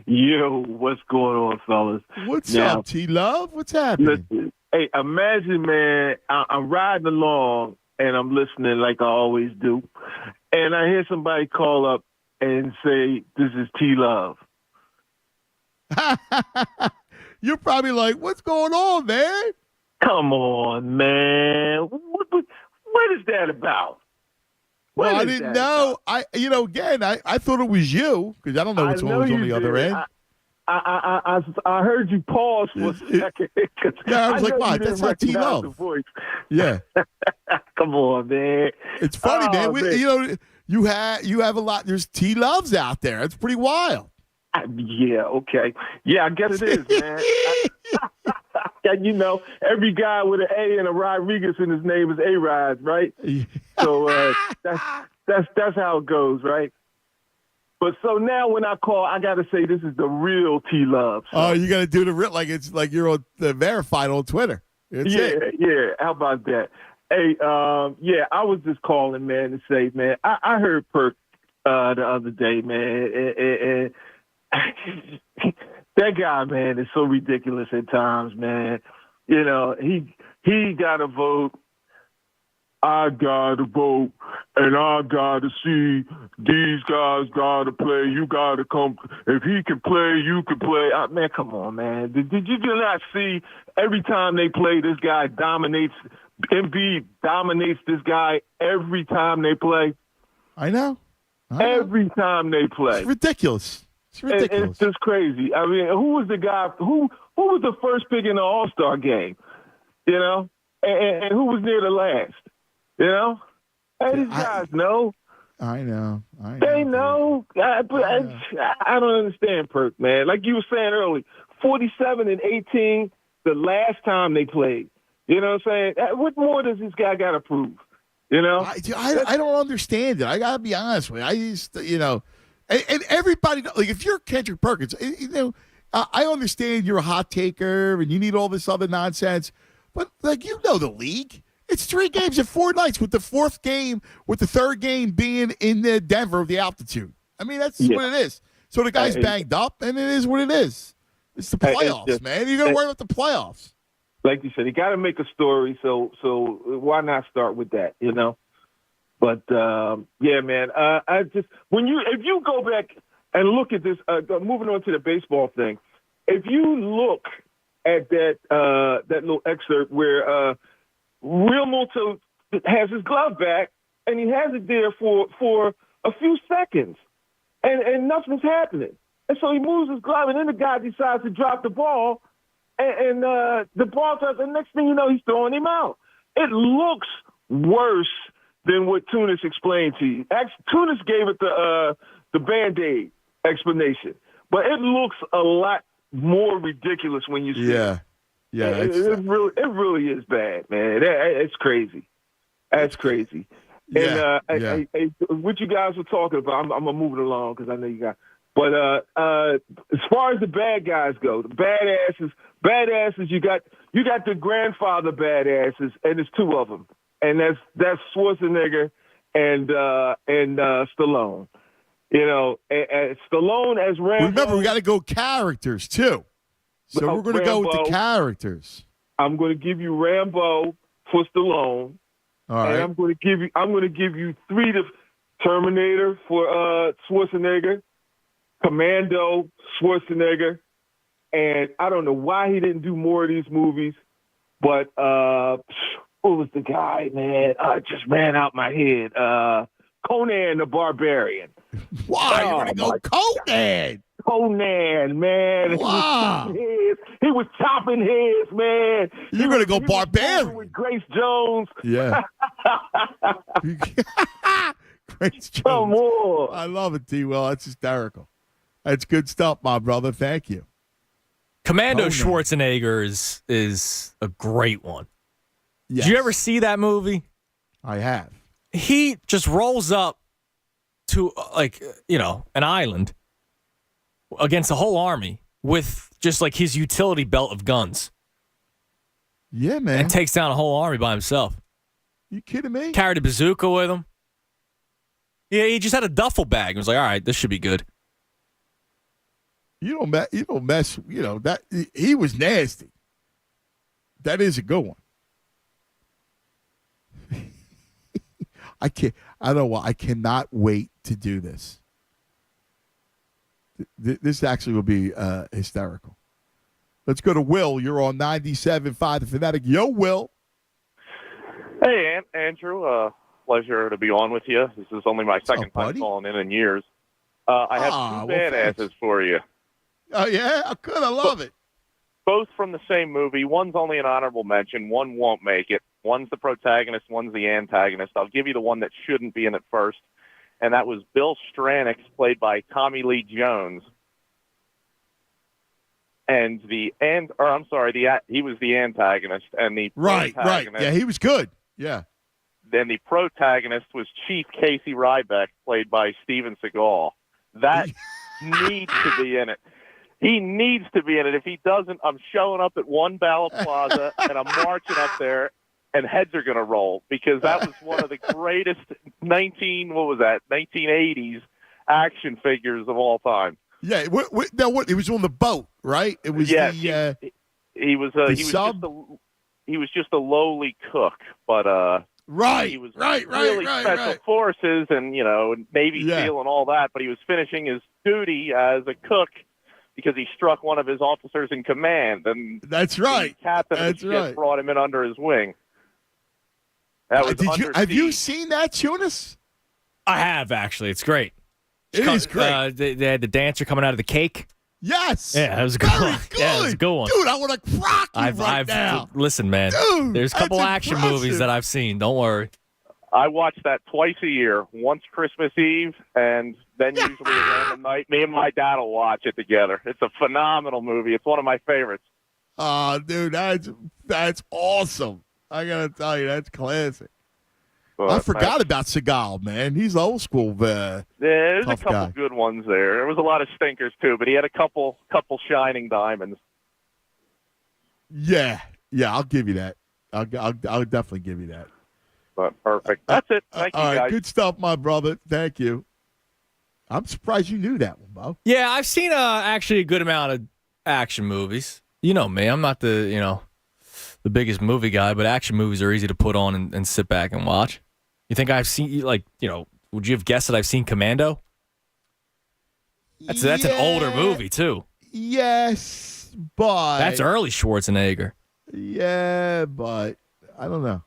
[SPEAKER 21] Yo, what's going on, fellas?
[SPEAKER 2] What's up, T Love? What's happening?
[SPEAKER 21] Listen, hey, imagine, man, I'm riding along and I'm listening like I always do, and I hear somebody call up and say, "This is T Love."
[SPEAKER 2] You're probably like, "What's going on, man?"
[SPEAKER 21] Come on, man. What is that about?
[SPEAKER 2] Well, I didn't know. I thought it was you because I don't know what's always on the other end.
[SPEAKER 21] I heard you pause for a second.
[SPEAKER 2] Yeah, I was like, "Wow, that's not T Love." Yeah.
[SPEAKER 21] Come on, man.
[SPEAKER 2] It's funny, man. You have a lot. There's T Loves out there. It's pretty wild.
[SPEAKER 21] Yeah. Okay. Yeah, I guess it is, man. And every guy with an A and a Rodriguez in his name is A-Rod, right? So that's how it goes, right? But so now when I call, I got to say this is the real T Love. So.
[SPEAKER 2] Oh, you got to do the real, like it's like you're on the verified on Twitter.
[SPEAKER 21] Yeah. How about that? Hey, I was just calling, man, to say, man, I heard Perk the other day, man, and that guy, man, is so ridiculous at times, man. He got to vote. I got to vote, and I got to see these guys got to play. You got to come. If he can play, you can play. Man, come on, man. Did you not see every time they play, this guy dominates. Embiid dominates this guy every time they play.
[SPEAKER 2] I know.
[SPEAKER 21] Every time they play.
[SPEAKER 2] It's ridiculous.
[SPEAKER 21] It's just crazy. I mean, who was the guy? Who was the first pick in the All-Star game? And who was near the last? Hey, these guys know.
[SPEAKER 2] I know.
[SPEAKER 21] They know. I don't understand, Perk, man. Like you were saying earlier, 47-18 the last time they played. You know what I'm saying? What more does this guy got to prove? You know?
[SPEAKER 2] I don't understand it. I got to be honest with you. I used to, and everybody, like if you're Kendrick Perkins, I understand you're a hot taker and you need all this other nonsense, but like the league. It's 3 games in 4 nights with the third game being in Denver of the altitude. I mean, that's what it is. So the guy's banged up, and it is what it is. It's the playoffs, man. You're going to worry about the playoffs.
[SPEAKER 21] Like you said, you got to make a story, so why not start with that, But, yeah, man, if you go back and look at this, moving on to the baseball thing, if you look at that little excerpt where Real Muto has his glove back, and he has it there for a few seconds, and nothing's happening. And so he moves his glove, and then the guy decides to drop the ball, and the ball does, and next thing you know, he's throwing him out. It looks worse than what Tunis explained to you. Tunis gave it the Band-Aid explanation, but it looks a lot more ridiculous when you see it.
[SPEAKER 2] Yeah,
[SPEAKER 21] it really is bad, man. It's crazy. That's crazy.
[SPEAKER 2] Yeah,
[SPEAKER 21] and what you guys were talking about, I'm gonna move it along because I know you got. But as far as the bad guys go, the badasses, you got the grandfather badasses, and there's 2 of them, and that's Schwarzenegger and Stallone. And Stallone as Rambo.
[SPEAKER 2] Remember, we got to go characters too. So we're going to go with the characters.
[SPEAKER 21] I'm going to give you Rambo for Stallone.
[SPEAKER 2] All right.
[SPEAKER 21] And I'm going to give you 3 to Terminator for Schwarzenegger, Commando Schwarzenegger, and I don't know why he didn't do more of these movies, but who was the guy, man? I just ran out my head. Conan the Barbarian.
[SPEAKER 2] Why? You're going to go Conan?
[SPEAKER 21] Conan, man.
[SPEAKER 2] Wow.
[SPEAKER 21] He was chopping heads, man.
[SPEAKER 2] You're going to go Barbarian.
[SPEAKER 21] With Grace Jones.
[SPEAKER 2] Yeah. Grace Jones.
[SPEAKER 21] Come on.
[SPEAKER 2] I love it, T-Will. That's hysterical. That's good stuff, my brother. Thank you.
[SPEAKER 4] Commando Schwarzenegger is a great one.
[SPEAKER 2] Yes.
[SPEAKER 4] Did you ever see that movie?
[SPEAKER 2] I have.
[SPEAKER 4] He just rolls up to, an island against the whole army with just like his utility belt of guns.
[SPEAKER 2] Yeah, man.
[SPEAKER 4] And takes down a whole army by himself.
[SPEAKER 2] You kidding me?
[SPEAKER 4] Carried a bazooka with him. Yeah, he just had a duffel bag. He was like, all right, this should be good.
[SPEAKER 2] You don't mess, that he was nasty. That is a good one. I cannot wait to do this. This actually will be hysterical. Let's go to Will. You're on 97.5 The Fanatic. Yo, Will.
[SPEAKER 9] Hey, Andrew. Pleasure to be on with you. This is only my second time calling in years. I have 2 badasses for you.
[SPEAKER 2] Oh, yeah? How good. I love it.
[SPEAKER 9] Both from the same movie. One's only an honorable mention. One won't make it. One's the protagonist. One's the antagonist. I'll give you the one that shouldn't be in it first, and that was Bill Stranix, played by Tommy Lee Jones. And he was the antagonist, and the
[SPEAKER 2] protagonist. Yeah, he was good. Yeah.
[SPEAKER 9] Then the protagonist was Chief Casey Ryback, played by Steven Seagal. That needs to be in it. He needs to be in it. If he doesn't, I'm showing up at One Ballot Plaza, and I'm marching up there, and heads are going to roll, because that was one of the greatest 1980s action figures of all time.
[SPEAKER 2] Yeah, he was on the boat, right? It was
[SPEAKER 9] he was just a lowly cook, but he was really special forces and Navy SEAL and all that. But he was finishing his duty as a cook because he struck one of his officers in command, and
[SPEAKER 2] that's right.
[SPEAKER 9] The captain of the ship brought him in under his wing. That was
[SPEAKER 2] have you seen that, Tunis?
[SPEAKER 4] I have, actually. It's great.
[SPEAKER 2] It is great.
[SPEAKER 4] They had the dancer coming out of the cake.
[SPEAKER 2] Yes.
[SPEAKER 4] Yeah, that was a good one. Yeah, it was a good one.
[SPEAKER 2] Dude, I want to crock you now.
[SPEAKER 4] Listen, man.
[SPEAKER 2] Dude,
[SPEAKER 4] there's a couple action
[SPEAKER 2] impressive.
[SPEAKER 4] movies that I've seen. Don't worry.
[SPEAKER 9] I watch that twice a year, once Christmas Eve, and then usually a random night. Me and my dad will watch it together. It's a phenomenal movie. It's one of my favorites.
[SPEAKER 2] Dude, that's awesome. I got to tell you, that's classic.
[SPEAKER 9] But
[SPEAKER 2] I forgot about Seagal, man. He's old school.
[SPEAKER 9] There's a couple
[SPEAKER 2] guy.
[SPEAKER 9] good ones there. There was a lot of stinkers, too, but he had a couple shining diamonds.
[SPEAKER 2] Yeah, I'll give you that. I'll definitely give you that.
[SPEAKER 9] But perfect. That's it. Thank you,
[SPEAKER 2] all right,
[SPEAKER 9] guys.
[SPEAKER 2] good stuff, my brother. Thank you. I'm surprised you knew that one, Bo.
[SPEAKER 4] Yeah, I've seen actually a good amount of action movies. You know me. I'm not the biggest movie guy, but action movies are easy to put on and sit back and watch. You think I've seen, would you have guessed that I've seen Commando? That's an older movie, too.
[SPEAKER 2] Yes, but...
[SPEAKER 4] That's early Schwarzenegger.
[SPEAKER 2] Yeah, but I don't know.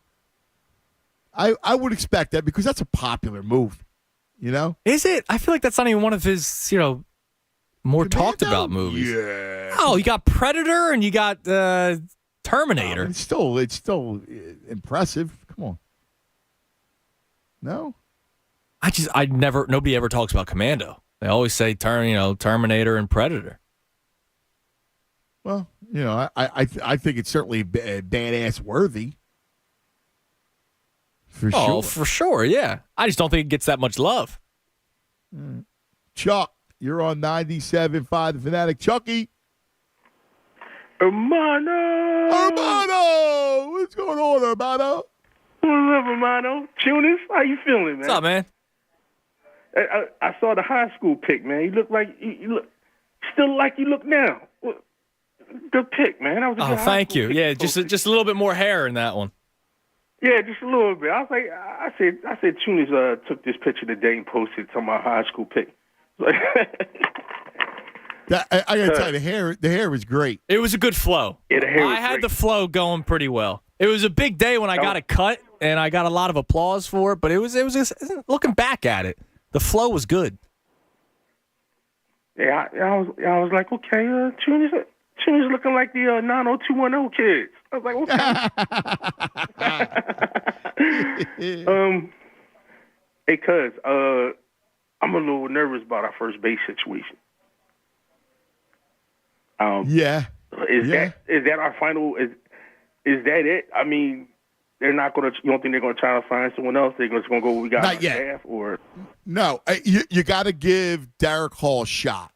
[SPEAKER 2] I would expect that because that's a popular movie, you know?
[SPEAKER 4] Is it? I feel like that's not even one of his, more talked about movies.
[SPEAKER 2] Yeah.
[SPEAKER 4] Oh, you got Predator and you got Terminator.
[SPEAKER 2] It's still impressive. Come on. No?
[SPEAKER 4] Nobody ever talks about Commando. They always say Terminator and Predator.
[SPEAKER 2] Well, I think it's certainly badass worthy. For sure.
[SPEAKER 4] Oh, for sure, yeah. I just don't think it gets that much love.
[SPEAKER 2] Chuck, you're on 97.5 The Fanatic. Chucky.
[SPEAKER 21] Hermano!
[SPEAKER 2] What's going on, Hermano?
[SPEAKER 21] What's up, Hermano? Tunis, how you feeling, man?
[SPEAKER 4] What's up, man?
[SPEAKER 21] I saw the high school pic, man. You look like you still like you look now. Good pic, man. That was a good
[SPEAKER 4] thank you.
[SPEAKER 21] pic.
[SPEAKER 4] Yeah, just a little bit more hair in that one.
[SPEAKER 21] Yeah, just a little bit. I was like, I said, Tunis took this picture today and posted it to my high school pic.
[SPEAKER 2] I gotta tell you, the hair was great.
[SPEAKER 4] It was a good flow.
[SPEAKER 21] Yeah, the hair was
[SPEAKER 4] I had
[SPEAKER 21] great.
[SPEAKER 4] the flow going pretty well. It was a big day when I got it cut, and I got a lot of applause for it. But it was just looking back at it, the flow was good.
[SPEAKER 21] Yeah, I was like, okay, Tunis looking like the 90210 kids. I was like, okay. Hey, cuz, I'm a little nervous about our first base situation. Is that our final? Is that it? I mean, they're not gonna. You don't think they're gonna try to find someone else? They're just gonna go. We got
[SPEAKER 2] not yet.
[SPEAKER 21] Staff, or
[SPEAKER 2] no? You got to give Derek Hall a shot.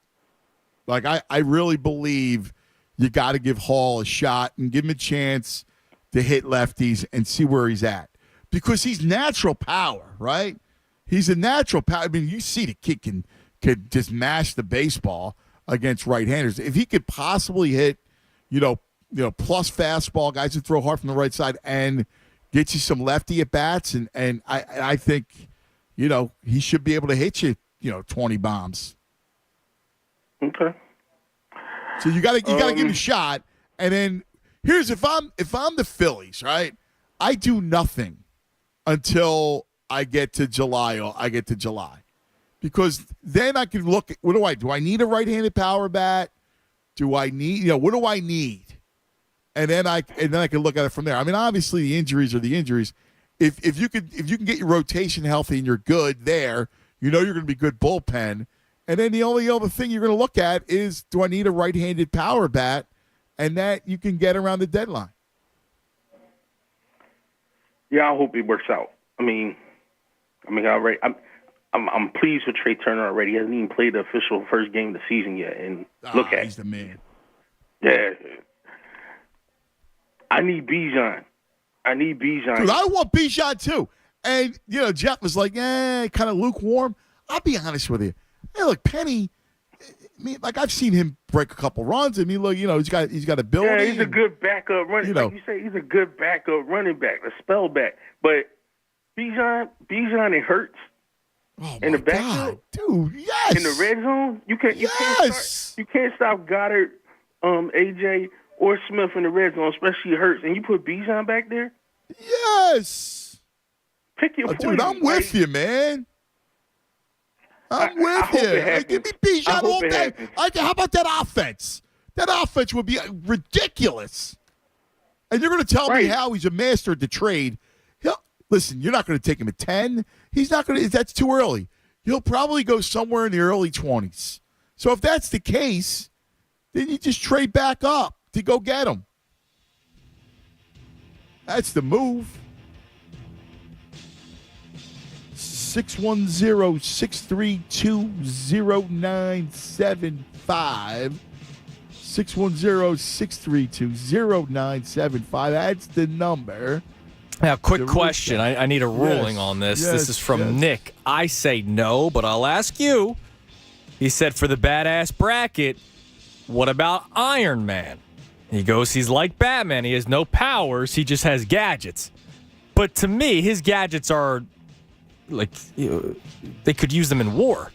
[SPEAKER 2] Like I really believe you got to give Hall a shot and give him a chance to hit lefties and see where he's at because he's natural power, right? He's a natural power. I mean, you see the kid can just mash the baseball against right-handers. If he could possibly hit, plus fastball, guys who throw hard from the right side, and get you some lefty at bats, and I think, he should be able to hit you, 20 bombs.
[SPEAKER 21] Okay.
[SPEAKER 2] So you got to give him a shot, and then here's if I'm the Phillies, right? I do nothing until I get to July. Because then I can look at do I need a right-handed power bat? Do I need what do I need? And then I can look at it from there. I mean, obviously the injuries are the injuries. If you can get your rotation healthy and you're good there, you're going to be good bullpen. And then the only other thing you're going to look at is, do I need a right-handed power bat? And that you can get around the deadline.
[SPEAKER 21] Yeah, I hope it works out. I mean, already, I'm pleased with Trey Turner already. He hasn't even played the official first game of the season yet. And look at
[SPEAKER 2] he's the man.
[SPEAKER 21] Yeah. I need Bijan.
[SPEAKER 2] Dude, I want Bijan too. And, Jeff was like, kind of lukewarm. I'll be honest with you. Hey, look, Penny, I've seen him break a couple runs. I mean, look, he's got ability.
[SPEAKER 21] Yeah, he's a good backup running. Like you say, he's a good backup running back, a spell back. But Bijan, it hurts.
[SPEAKER 2] Oh
[SPEAKER 21] in the backfield,
[SPEAKER 2] dude, yes.
[SPEAKER 21] In the red zone, you can't stop Goddard, AJ, or Smith in the red zone, especially Hurts, and you put Bijan back there.
[SPEAKER 2] Yes.
[SPEAKER 21] Pick your poison.
[SPEAKER 2] Dude, I'm with you, man. I'm with you. Give me Bijan all day. How about that offense? That offense would be ridiculous. And you're going to tell me how he's a master at the trade. Listen, you're not going to take him at 10. He's not going to. That's too early. He'll probably go somewhere in the early 20s. So if that's the case, then you just trade back up to go get him. That's the move. 610-632-0975. 610-632-0975. That's the number.
[SPEAKER 4] Now, quick question. I need a ruling on this. This is from Nick. I say no, but I'll ask you. He said for the badass bracket, what about Iron Man? He goes, he's like Batman. He has no powers. He just has gadgets. But to me, his gadgets are like, they could use them in war.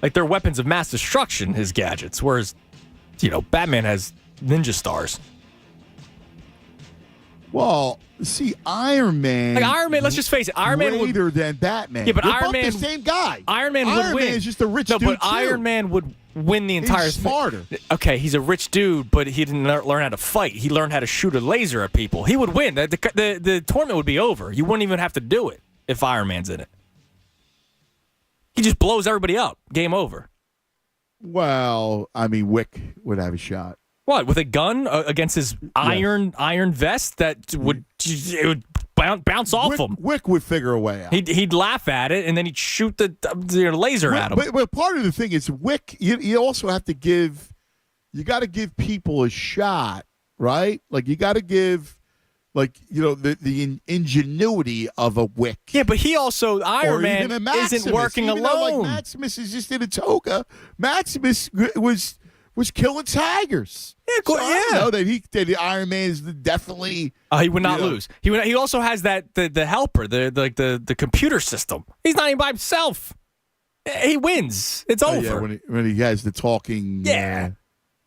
[SPEAKER 4] Like they're weapons of mass destruction, his gadgets. Whereas, Batman has ninja stars.
[SPEAKER 2] Well, see, Iron Man.
[SPEAKER 4] Like Iron Man, let's just face it. Iron Man would
[SPEAKER 2] greater than Batman.
[SPEAKER 4] Yeah, but
[SPEAKER 2] They're
[SPEAKER 4] Iron
[SPEAKER 2] both
[SPEAKER 4] Man,
[SPEAKER 2] the same guy.
[SPEAKER 4] Iron Man would win.
[SPEAKER 2] Iron Man is just a rich dude.
[SPEAKER 4] No, but
[SPEAKER 2] too.
[SPEAKER 4] Iron Man would win the entire
[SPEAKER 2] He's smarter.
[SPEAKER 4] Okay, he's a rich dude, but he didn't learn how to fight. He learned how to shoot a laser at people. He would win. The tournament would be over. You wouldn't even have to do it if Iron Man's in it. He just blows everybody up. Game over.
[SPEAKER 2] Well, I mean, Wick would have a shot.
[SPEAKER 4] What, with a gun against his iron vest that would bounce off him?
[SPEAKER 2] Wick would figure a way out.
[SPEAKER 4] He'd laugh at it, and then he'd shoot the laser at him.
[SPEAKER 2] But part of the thing is, Wick, you also have to give people a shot, right? Like, you got to give, the ingenuity of a Wick.
[SPEAKER 4] Yeah, but he also, Iron Man isn't working alone.
[SPEAKER 2] Maximus is just in a toga. Maximus was killing tigers.
[SPEAKER 4] Yeah,
[SPEAKER 2] so I know that the Iron Man is definitely.
[SPEAKER 4] He would not lose. He also has the helper, the computer system. He's not even by himself. He wins. It's over.
[SPEAKER 2] Yeah, when he has the talking.
[SPEAKER 4] Yeah.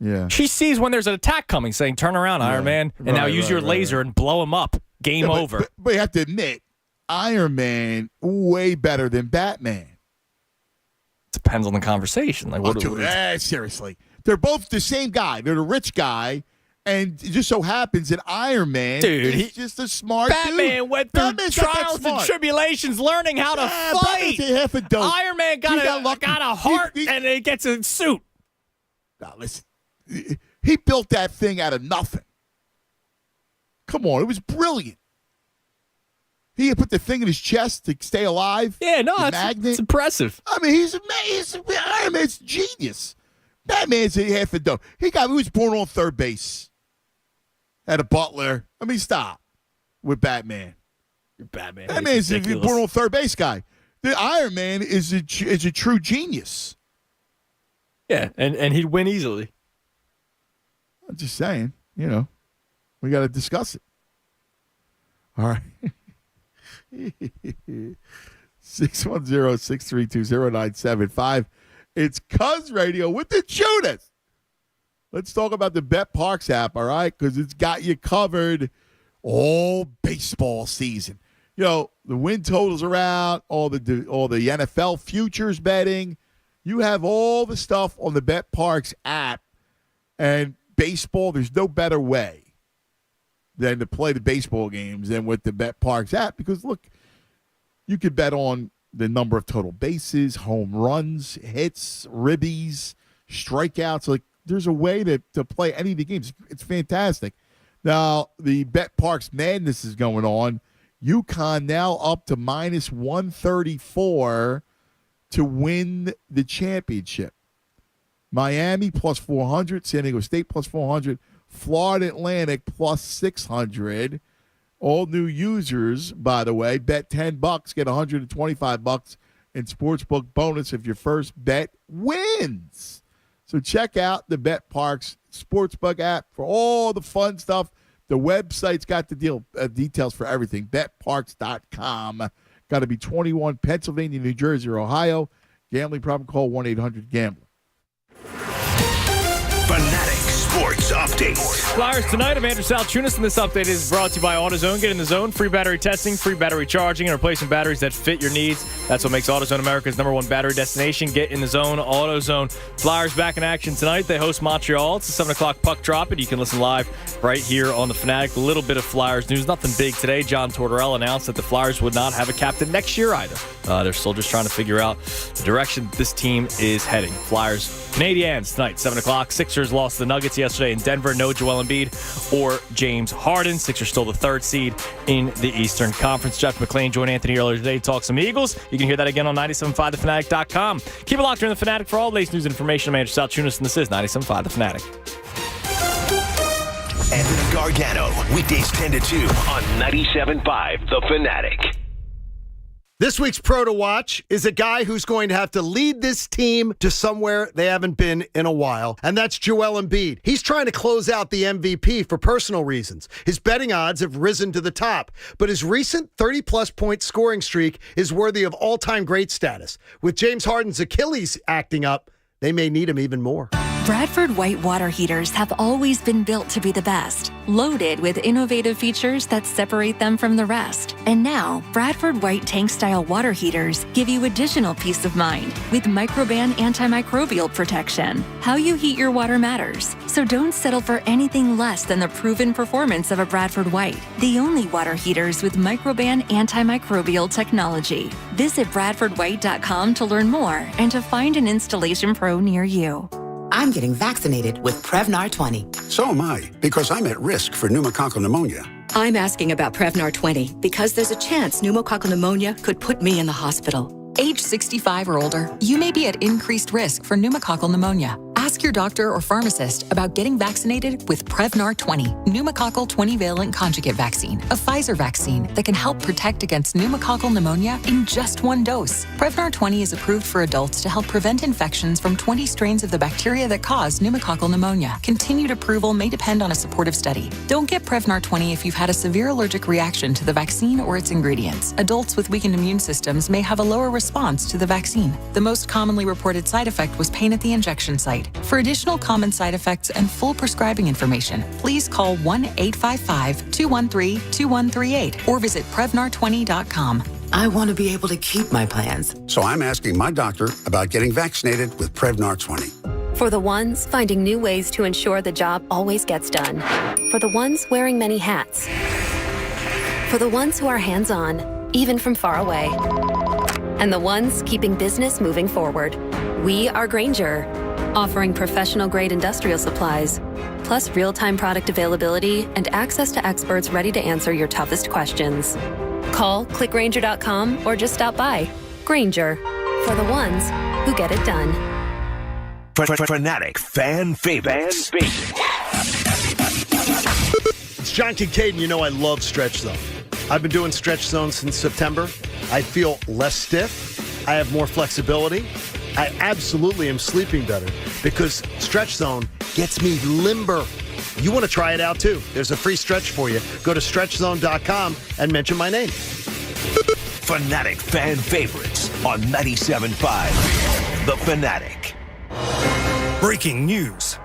[SPEAKER 2] Yeah.
[SPEAKER 4] She sees when there's an attack coming, saying, "Turn around, Iron Man," and now use your laser and blow him up. Game over.
[SPEAKER 2] But you have to admit, Iron Man way better than Batman.
[SPEAKER 4] Depends on the conversation. Like what?
[SPEAKER 2] Seriously. They're both the same guy. They're the rich guy, and it just so happens that Iron Man is just a smart
[SPEAKER 4] Batman
[SPEAKER 2] dude.
[SPEAKER 4] went through trials and tribulations learning how to fight.
[SPEAKER 2] Half a dope.
[SPEAKER 4] Iron Man got a heart and he gets a suit.
[SPEAKER 2] Now, listen, he built that thing out of nothing. Come on, it was brilliant. He had put the thing in his chest to stay alive.
[SPEAKER 4] Yeah, no, it's impressive.
[SPEAKER 2] I mean, he's amazing. Iron Man's genius. Batman's half a dope. He was born on third base. Had a butler. I mean, stop with Batman.
[SPEAKER 4] You're Batman.
[SPEAKER 2] Batman's a born on third base guy. The Iron Man is a true genius.
[SPEAKER 4] Yeah, and he'd win easily.
[SPEAKER 2] I'm just saying, we got to discuss it. All right. 610-632-0975. It's Cuz Radio with the Judas. Let's talk about the Bet Parks app, all right? Because it's got you covered all baseball season. The win totals are out, all the NFL futures betting. You have all the stuff on the Bet Parks app. And baseball, there's no better way than to play the baseball games than with the Bet Parks app. Because, look, you could bet on the number of total bases, home runs, hits, ribbies, strikeouts. Like, there's a way to play any of the games. It's fantastic. Now, the Bet Parks madness is going on. UConn now up to minus 134 to win the championship. Miami plus 400, San Diego State plus 400, Florida Atlantic plus 600. All new users, by the way, bet $10, get $125 in sportsbook bonus if your first bet wins. So check out the Bet Parks Sportsbook app for all the fun stuff. The website's got the details for everything. BetParks.com. Got to be 21, Pennsylvania, New Jersey, or Ohio. Gambling problem, call 1-800-GAMBLER.
[SPEAKER 1] Fanatic Sports Update.
[SPEAKER 4] Flyers tonight. I'm Andrew Salchunas, and this update is brought to you by AutoZone. Get in the zone. Free battery testing, free battery charging, and replacing batteries that fit your needs. That's what makes AutoZone America's #1 battery destination. Get in the zone. AutoZone. Flyers back in action tonight. They host Montreal. It's a 7 o'clock puck drop, and you can listen live right here on The Fanatic. A little bit of Flyers news. Nothing big today. John Tortorella announced that the Flyers would not have a captain next year either. They're still just trying to figure out the direction this team is heading. Flyers, Canadiens tonight, 7 o'clock. Sixers lost the Nuggets yesterday in Denver. No Joel Embiid or James Harden. Sixers still the 3rd seed in the Eastern Conference. Jeff McClain joined Anthony earlier today to talk some Eagles. You can hear that again on 97.5thefanatic.com. Keep it locked here in The Fanatic for all the latest news and information. I'm Andrew Salchunas, and this is 97.5 The Fanatic.
[SPEAKER 1] Anthony Gargano, weekdays 10 to 2 on 97.5 The Fanatic.
[SPEAKER 10] This week's Pro to Watch is a guy who's going to have to lead this team to somewhere they haven't been in a while, and that's Joel Embiid. He's trying to close out the MVP for personal reasons. His betting odds have risen to the top, but his recent 30-plus point scoring streak is worthy of all-time great status. With James Harden's Achilles acting up, they may need him even more.
[SPEAKER 22] Bradford White water heaters have always been built to be the best, loaded with innovative features that separate them from the rest. And now, Bradford White tank-style water heaters give you additional peace of mind with Microban antimicrobial protection. How you heat your water matters, so don't settle for anything less than the proven performance of a Bradford White, the only water heaters with Microban antimicrobial technology. Visit BradfordWhite.com to learn more and to find an installation pro near you.
[SPEAKER 23] I'm getting vaccinated with Prevnar 20.
[SPEAKER 24] So am I, because I'm at risk for pneumococcal pneumonia.
[SPEAKER 23] I'm asking about Prevnar 20 because there's a chance pneumococcal pneumonia could put me in the hospital.
[SPEAKER 16] Age 65 or older, you may be at increased risk for pneumococcal pneumonia. Ask your doctor or pharmacist about getting vaccinated with Prevnar 20, pneumococcal 20-valent conjugate vaccine, a Pfizer vaccine that can help protect against pneumococcal pneumonia in just 1 dose. Prevnar 20 is approved for adults to help prevent infections from 20 strains of the bacteria that cause pneumococcal pneumonia. Continued approval may depend on a supportive study. Don't get Prevnar 20 if you've had a severe allergic reaction to the vaccine or its ingredients. Adults with weakened immune systems may have a lower response to the vaccine. The most commonly reported side effect was pain at the injection site. For additional common side effects and full prescribing information, please call 1-855-213-2138 or visit Prevnar20.com.
[SPEAKER 23] I want to be able to keep my plans.
[SPEAKER 24] So I'm asking my doctor about getting vaccinated with Prevnar 20.
[SPEAKER 25] For the ones finding new ways to ensure the job always gets done. For the ones wearing many hats. For the ones who are hands-on, even from far away. And the ones keeping business moving forward. We are Grainger, offering professional-grade industrial supplies, plus real-time product availability and access to experts ready to answer your toughest questions. Call, click Grainger.com, or just stop by. Grainger, for the ones who get it done.
[SPEAKER 1] Fanatic fan favorites.
[SPEAKER 10] It's John Kincaid, and you know I love Stretch Zone. I've been doing Stretch Zone since September. I feel less stiff. I have more flexibility. I absolutely am sleeping better because Stretch Zone gets me limber. You want to try it out too. There's a free stretch for you. Go to stretchzone.com and mention my name.
[SPEAKER 1] Fanatic fan favorites on 97.5 The Fanatic.
[SPEAKER 26] Breaking news.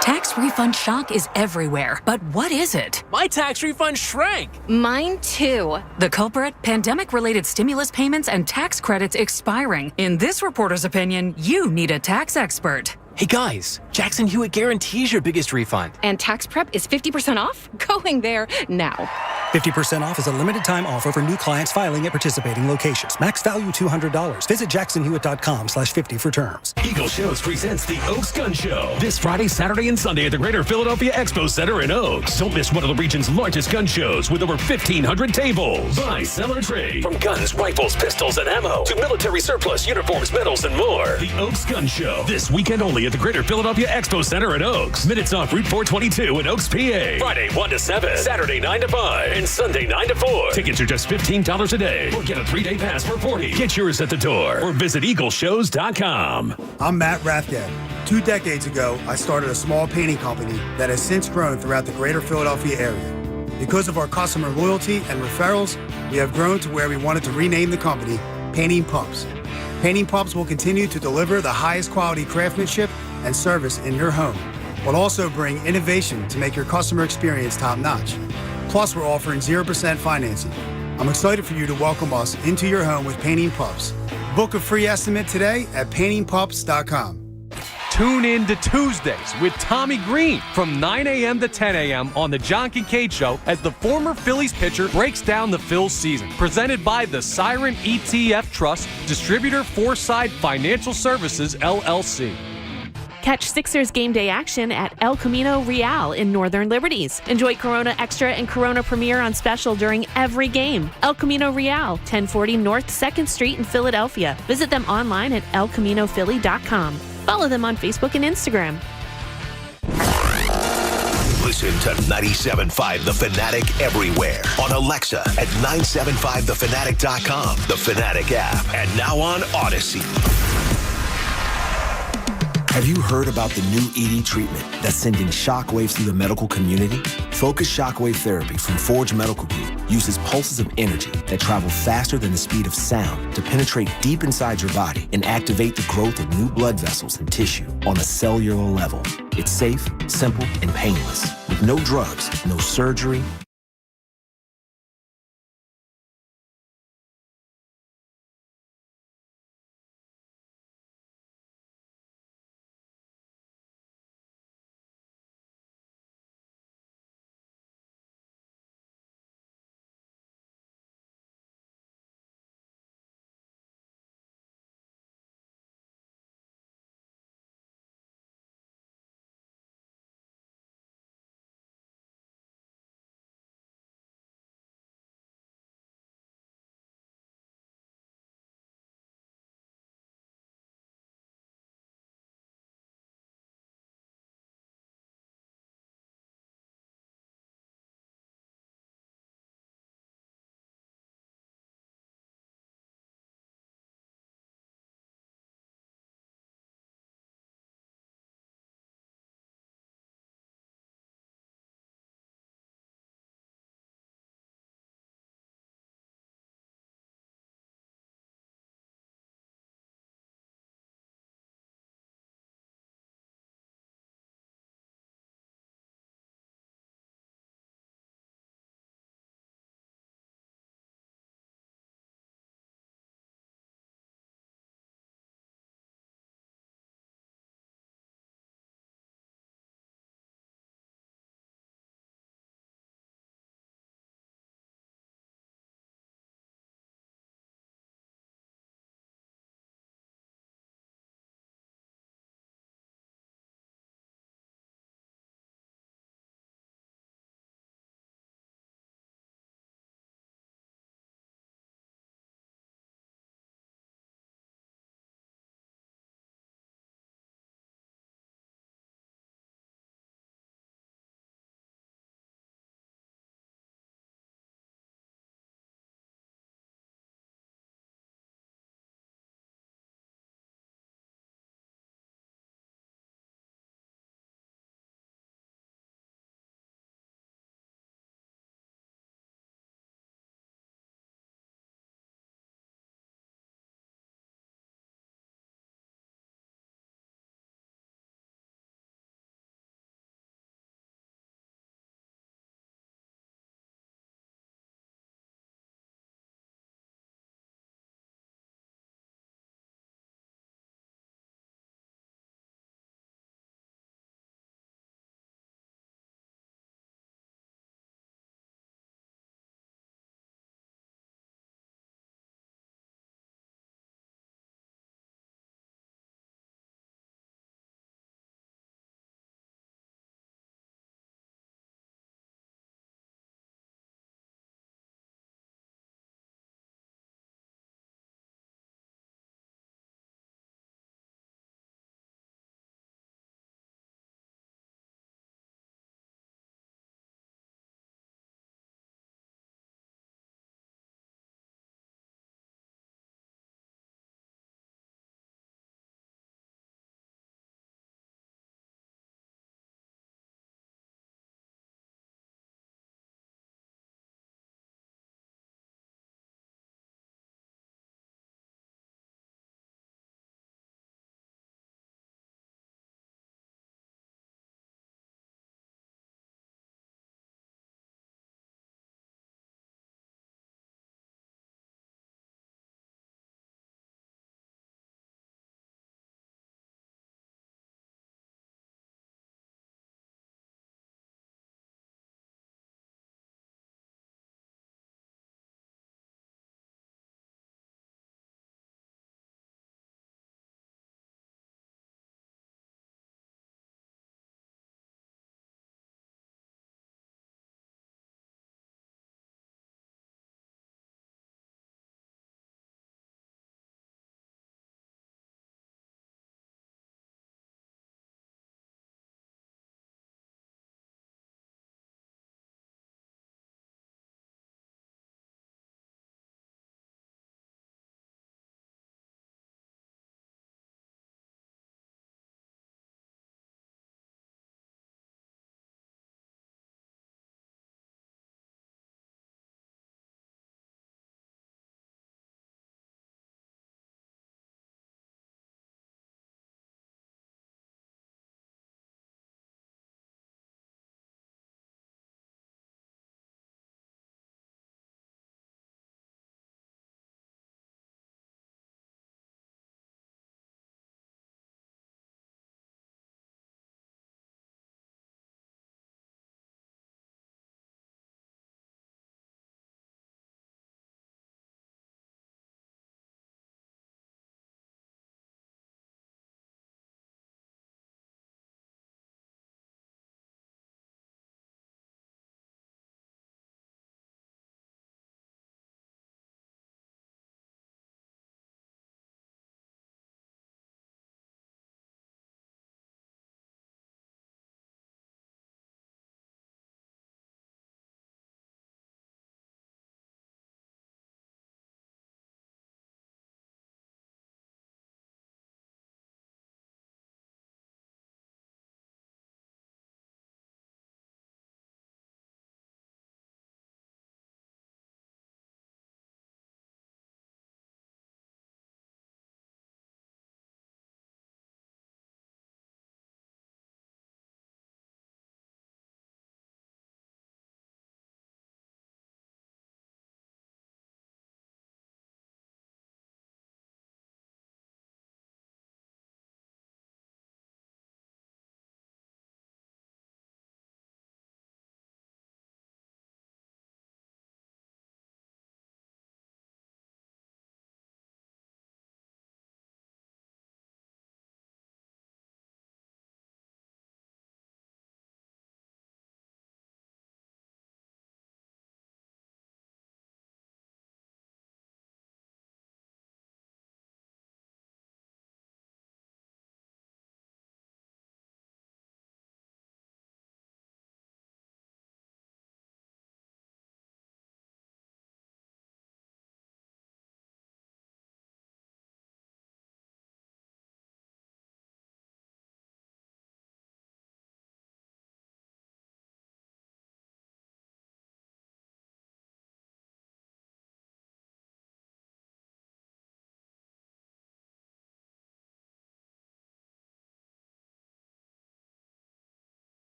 [SPEAKER 27] Tax refund shock is everywhere, but what is it?
[SPEAKER 28] My tax refund shrank.
[SPEAKER 27] Mine too. The culprit? Pandemic-related stimulus payments and tax credits expiring. In this reporter's opinion, you need a tax expert.
[SPEAKER 28] Hey guys, Jackson Hewitt guarantees your biggest refund.
[SPEAKER 29] And tax prep is 50% off? Going there now.
[SPEAKER 30] 50% off is a limited-time offer for new clients filing at participating locations. Max value $200. Visit jacksonhewitt.com/50 for terms.
[SPEAKER 31] Eagle Shows presents the Oaks Gun Show this Friday, Saturday, and Sunday at the Greater Philadelphia Expo Center in Oaks. Don't miss one of the region's largest gun shows with over 1,500 tables. Buy, sell, or trade. From guns, rifles, pistols, and ammo to military surplus, uniforms, medals, and more. The Oaks Gun Show this weekend only at the Greater Philadelphia Expo Center in Oaks. Minutes off Route 422 in Oaks, PA. Friday 1 to 7, Saturday 9 to 5, and Sunday 9 to 4. Tickets are just $15 a day. Or get a 3-day pass for $40. Get yours at the door or visit eagleshows.com.
[SPEAKER 32] I'm Matt Rathgeb. 2 decades ago, I started a small painting company that has since grown throughout the Greater Philadelphia area. Because of our customer loyalty and referrals, we have grown to where we wanted to rename the company Painting Pups. Painting Pups will continue to deliver the highest quality craftsmanship and service in your home. We'll also bring innovation to make your customer experience top-notch. Plus, we're offering 0% financing. I'm excited for you to welcome us into your home with Painting Pups. Book a free estimate today at paintingpups.com.
[SPEAKER 3] Tune in to Tuesdays with Tommy Green from 9 a.m. to 10 a.m. on The John Kincaid Show as the former Phillies pitcher breaks down the Phils season. Presented by the Siren ETF Trust, distributor Foreside Financial Services, LLC.
[SPEAKER 5] Catch Sixers game day action at El Camino Real in Northern Liberties. Enjoy Corona Extra and Corona Premier on special during every game. El Camino Real, 1040 North 2nd Street in Philadelphia. Visit them online at elcaminophilly.com. Follow them on Facebook and Instagram.
[SPEAKER 1] Listen to 97.5 The Fanatic everywhere. On Alexa at 975thefanatic.com, the Fanatic app, and now on Odyssey.
[SPEAKER 6] Have you heard about the new ED treatment that's sending shockwaves through the medical community? Focused Shockwave Therapy from Forge Medical Group uses pulses of energy that travel faster than the speed of sound to penetrate deep inside your body and activate the growth of new blood vessels and tissue on a cellular level. It's safe, simple, and painless, with no drugs, no surgery,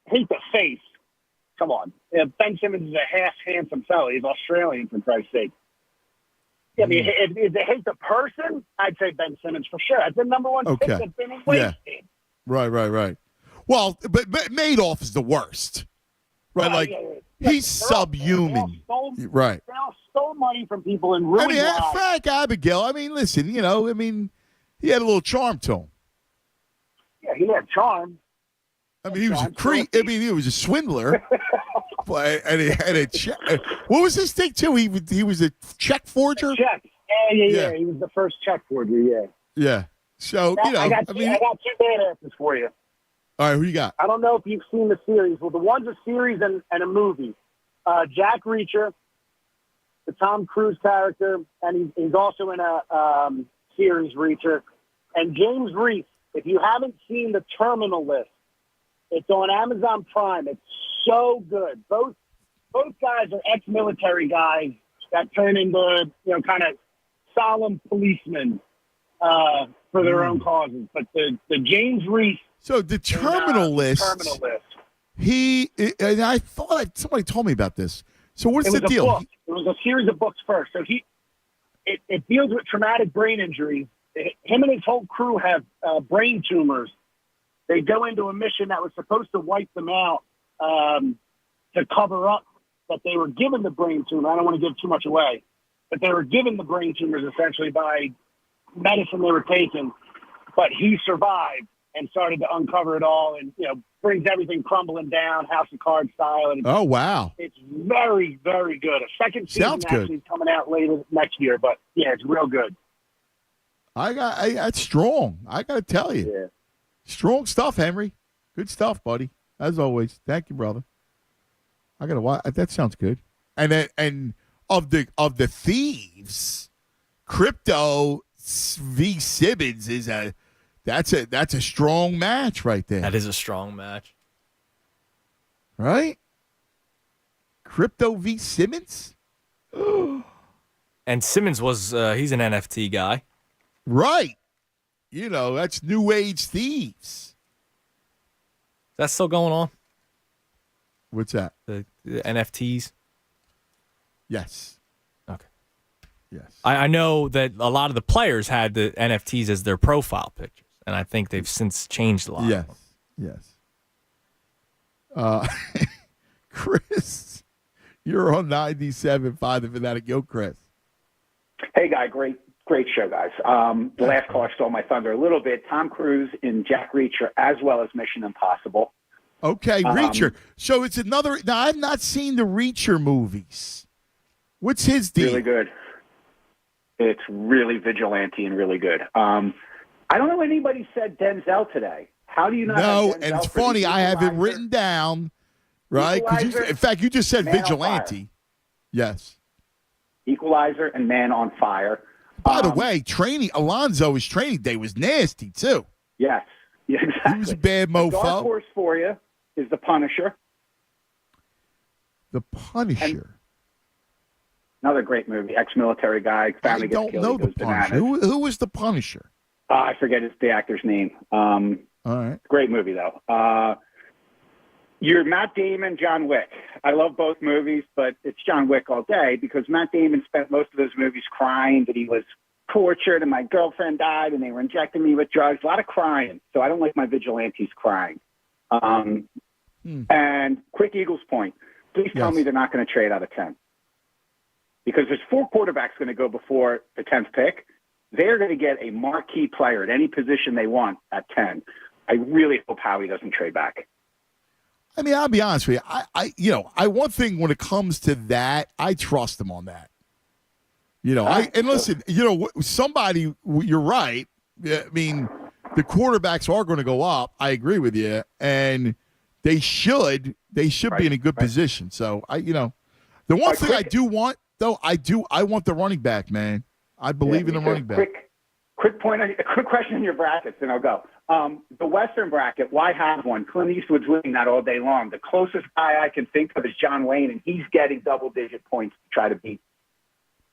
[SPEAKER 7] hate the face. Come on. Yeah, Ben Simmons is a half-handsome fellow. He's Australian, for Christ's sake. Yeah, I mean, if they hate the person, I'd say Ben Simmons for sure. That's the number one pick that's been wasted.
[SPEAKER 2] Yeah. Right. Well, but Madoff is the worst. Right? He's subhuman. Right.
[SPEAKER 7] They all stole money from people and ruined lives.
[SPEAKER 2] Frank Abigail, listen, he had a little charm to him.
[SPEAKER 7] Yeah, he had charm.
[SPEAKER 2] He was a creep. He was a swindler. What was his thing too? He was a check forger.
[SPEAKER 7] Check. Yeah. He was the first check forger. Yeah.
[SPEAKER 2] Yeah. So
[SPEAKER 7] I got two bad answers for you.
[SPEAKER 2] All right, who you got?
[SPEAKER 7] I don't know if you've seen the series. Well, the one's a series and a movie. Jack Reacher, the Tom Cruise character, and he's also in a series, Reacher. And James Reese, if you haven't seen The Terminal List, it's on Amazon Prime. It's so good. Both guys are ex-military guys that turn into, kind of solemn policemen for their own causes. But the James Reese.
[SPEAKER 2] So the Terminal List. And I thought somebody told me about this. So what's the deal?
[SPEAKER 7] Book. It was a series of books first. So it deals with traumatic brain injuries. Him and his whole crew have brain tumors. They go into a mission that was supposed to wipe them out to cover up that they were given the brain tumor. I don't want to give too much away, but they were given the brain tumors essentially by medicine they were taking. But he survived and started to uncover it all, and brings everything crumbling down, House of Cards style. And
[SPEAKER 2] oh wow,
[SPEAKER 7] it's very, very good. A second season actually coming out later next year, but yeah, it's real good.
[SPEAKER 2] That's strong. I got to tell you, strong stuff, Henry. Good stuff, buddy. As always, thank you, brother. I got to watch. That sounds good. And of the thieves, Crypto v. Simmons is That's a strong match right there.
[SPEAKER 4] That is a strong match.
[SPEAKER 2] Right? Crypto v. Simmons?
[SPEAKER 4] And Simmons he's an NFT guy.
[SPEAKER 2] Right. That's New Age thieves.
[SPEAKER 4] Is that still going on?
[SPEAKER 2] What's that?
[SPEAKER 4] The NFTs?
[SPEAKER 2] Yes.
[SPEAKER 4] Okay.
[SPEAKER 2] Yes.
[SPEAKER 4] I know that a lot of the players had the NFTs as their profile pictures. And I think they've since changed a lot.
[SPEAKER 2] Yes. Chris, you're on 97.5 The Fanatic. Yo, Chris.
[SPEAKER 8] Hey, guy. Great show, guys. The last caller stole my thunder a little bit. Tom Cruise in Jack Reacher as well as Mission Impossible.
[SPEAKER 2] Okay, Reacher. So it's another. Now, I've not seen the Reacher movies. What's his deal?
[SPEAKER 8] Really good. It's really vigilante and really good. I don't know anybody said Denzel today. How do you not have Denzel?
[SPEAKER 2] And it's funny, I have it written down, right? In fact, you just said vigilante. Yes.
[SPEAKER 8] Equalizer and Man on Fire.
[SPEAKER 2] By the way, Alonzo's training day was nasty, too.
[SPEAKER 8] Yes. Yeah, exactly.
[SPEAKER 2] He was a bad mofo.
[SPEAKER 8] The dark horse for you is The Punisher.
[SPEAKER 2] The Punisher.
[SPEAKER 8] Another great movie. Ex-military guy. Family gets killed.
[SPEAKER 2] I don't know The Punisher. Who was The Punisher?
[SPEAKER 8] I forget the actor's name.
[SPEAKER 2] All right.
[SPEAKER 8] Great movie, though. You're Matt Damon, John Wick. I love both movies, but it's John Wick all day because Matt Damon spent most of those movies crying that he was tortured and my girlfriend died and they were injecting me with drugs. A lot of crying. So I don't like my vigilantes crying. And quick Eagles point. Please tell me they're not going to trade out of 10. Because there's 4 quarterbacks going to go before the 10th pick. They're going to get a marquee player at any position they want at 10. I really hope Howie doesn't trade back.
[SPEAKER 2] I'll be honest with you. One thing when it comes to that, I trust him on that. Listen, somebody, you're right. I mean, the quarterbacks are going to go up. I agree with you, and they should be in a good position. So the one thing I do want, though, I want the running back, man. I believe in the running back.
[SPEAKER 8] Quick question on your brackets, and I'll go. The Western bracket, why have one? Clint Eastwood's winning that all day long. The closest guy I can think of is John Wayne, and he's getting double-digit points to try to beat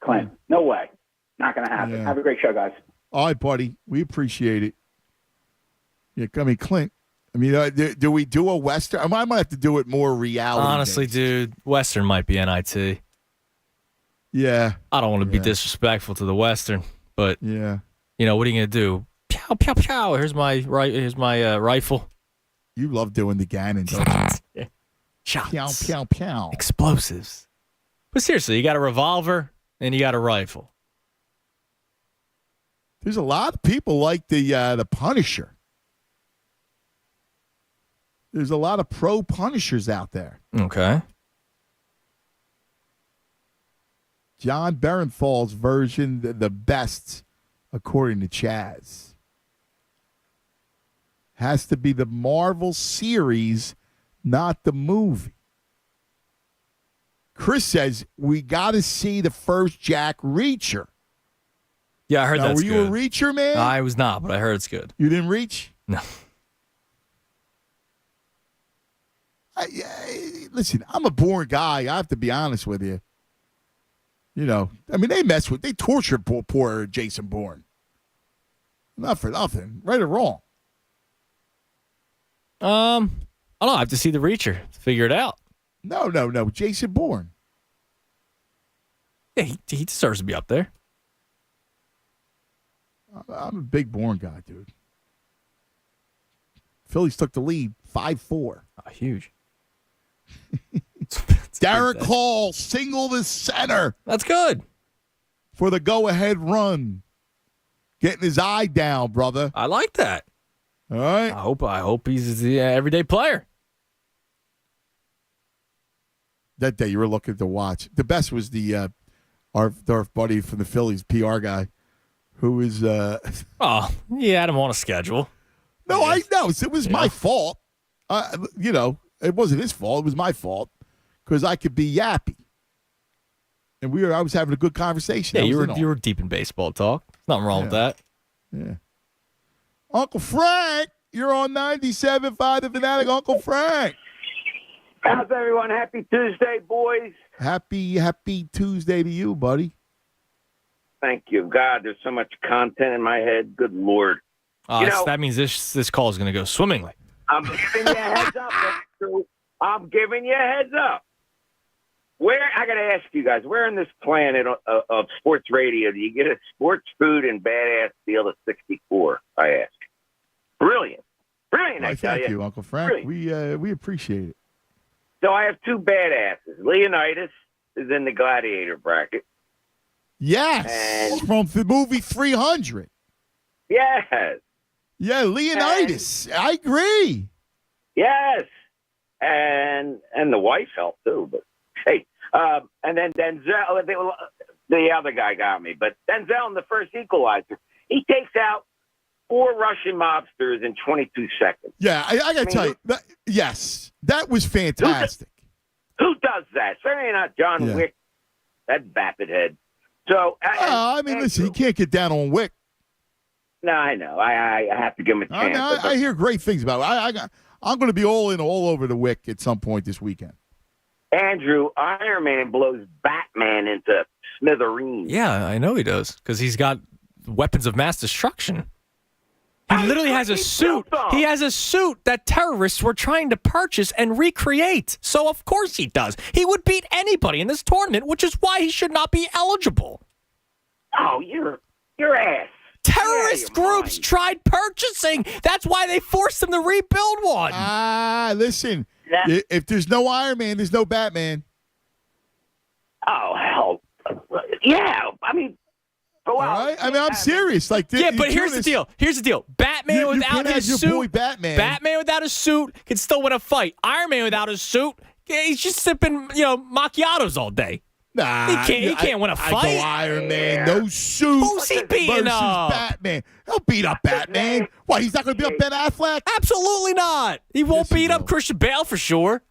[SPEAKER 8] Clint. No way. Not going to happen.
[SPEAKER 2] Yeah.
[SPEAKER 8] Have a great show, guys.
[SPEAKER 2] All right, buddy. We appreciate it. Yeah, Clint. I mean, do we do a Western? I might have to do it more reality.
[SPEAKER 4] Honestly, dude, Western might be NIT.
[SPEAKER 2] Yeah.
[SPEAKER 4] I don't want to be disrespectful to the Western, but
[SPEAKER 2] yeah,
[SPEAKER 4] you know, what are you going to do? Pow, pow, pow. Here's my rifle.
[SPEAKER 2] You love doing the Gannon, don't you?
[SPEAKER 4] Shots.
[SPEAKER 2] Pow, pow, pow.
[SPEAKER 4] Explosives. But seriously, you got a revolver and you got a rifle.
[SPEAKER 2] There's a lot of people like the Punisher. There's a lot of pro Punishers out there.
[SPEAKER 4] Okay.
[SPEAKER 2] John Berenthal's version, the best, according to Chaz. Has to be the Marvel series, not the movie. Chris says, we got to see the first Jack Reacher.
[SPEAKER 4] Yeah, I heard that's good.
[SPEAKER 2] Were you a Reacher, man?
[SPEAKER 4] I was not, but I heard it's good.
[SPEAKER 2] You didn't reach?
[SPEAKER 4] No.
[SPEAKER 2] Listen, I'm a Bourne guy. I have to be honest with you. You know, I mean, they tortured poor Jason Bourne. Not for nothing, right or wrong.
[SPEAKER 4] I don't know. I have to see the Reacher to figure it out.
[SPEAKER 2] No. Jason Bourne.
[SPEAKER 4] Yeah, he deserves to be up there.
[SPEAKER 2] I'm a big Bourne guy, dude. Phillies took the lead 5-4.
[SPEAKER 4] Oh, huge.
[SPEAKER 2] Derek Hall single to center.
[SPEAKER 4] That's good.
[SPEAKER 2] For the go-ahead run. Getting his eye down, brother.
[SPEAKER 4] I like that.
[SPEAKER 2] All right.
[SPEAKER 4] I hope he's the everyday player.
[SPEAKER 2] That day you were looking to watch. The best was the our buddy from the Phillies, PR guy, who is
[SPEAKER 4] oh, he had him on a schedule.
[SPEAKER 2] No, I know. It was my fault. You know, it wasn't his fault. It was my fault because I could be yappy. And I was having a good conversation.
[SPEAKER 4] Yeah, you were deep in baseball talk. Nothing wrong with that.
[SPEAKER 2] Yeah. Uncle Frank, you're on 97.5 The Fanatic. Uncle Frank.
[SPEAKER 9] How's everyone? Happy Tuesday, boys.
[SPEAKER 2] Happy Tuesday to you, buddy.
[SPEAKER 9] Thank you. God, there's so much content in my head. Good Lord.
[SPEAKER 4] That means this call is going to go swimmingly.
[SPEAKER 9] I'm giving you a heads up. I'm giving you a heads up. I got to ask you guys, where on this planet of sports radio do you get a sports food and badass deal at 64? I ask. Brilliant. I tell
[SPEAKER 2] thank you, Uncle Frank.
[SPEAKER 9] Brilliant.
[SPEAKER 2] We appreciate it.
[SPEAKER 9] So I have two badasses. Leonidas is in the Gladiator bracket.
[SPEAKER 2] Yes. From the movie 300.
[SPEAKER 9] Yes.
[SPEAKER 2] Yeah, Leonidas. I agree.
[SPEAKER 9] Yes. And the wife helped too, but hey. And then Denzel, the other guy got me, but Denzel in the first Equalizer, he takes out 4 Russian mobsters in 22 seconds.
[SPEAKER 2] Yeah, I got to tell you, that was fantastic.
[SPEAKER 9] Who does that? Certainly not John Wick, that vapid head. So,
[SPEAKER 2] listen, you can't get down on Wick.
[SPEAKER 9] No, I know. I have to give him a chance.
[SPEAKER 2] I hear great things about it. I'm going to be all over the Wick at some point this weekend.
[SPEAKER 9] Andrew, Iron Man blows Batman into smithereens.
[SPEAKER 4] Yeah, I know he does because he's got weapons of mass destruction. He literally has a suit. He has a suit that terrorists were trying to purchase and recreate. So of course he does. He would beat anybody in this tournament, which is why he should not be eligible.
[SPEAKER 9] Oh, your ass.
[SPEAKER 4] Terrorist groups tried purchasing. That's why they forced him to rebuild one.
[SPEAKER 2] Listen. If there's no Iron Man, there's no Batman.
[SPEAKER 9] Oh, hell. Yeah. I mean, go out.
[SPEAKER 2] All right? I mean, I'm serious. Like,
[SPEAKER 4] but here's the deal. Batman without his suit.
[SPEAKER 2] Boy Batman.
[SPEAKER 4] Batman without his suit can still win a fight. Iron Man without his suit, he's just sipping, macchiatos all day.
[SPEAKER 2] Nah,
[SPEAKER 4] he can't win a fight.
[SPEAKER 2] I go Iron Man, no suit.
[SPEAKER 4] Who's he beating up?
[SPEAKER 2] Batman. He'll beat up Batman. Why, he's not going to beat up Ben Affleck?
[SPEAKER 4] Absolutely not. He won't beat up Christian Bale for sure.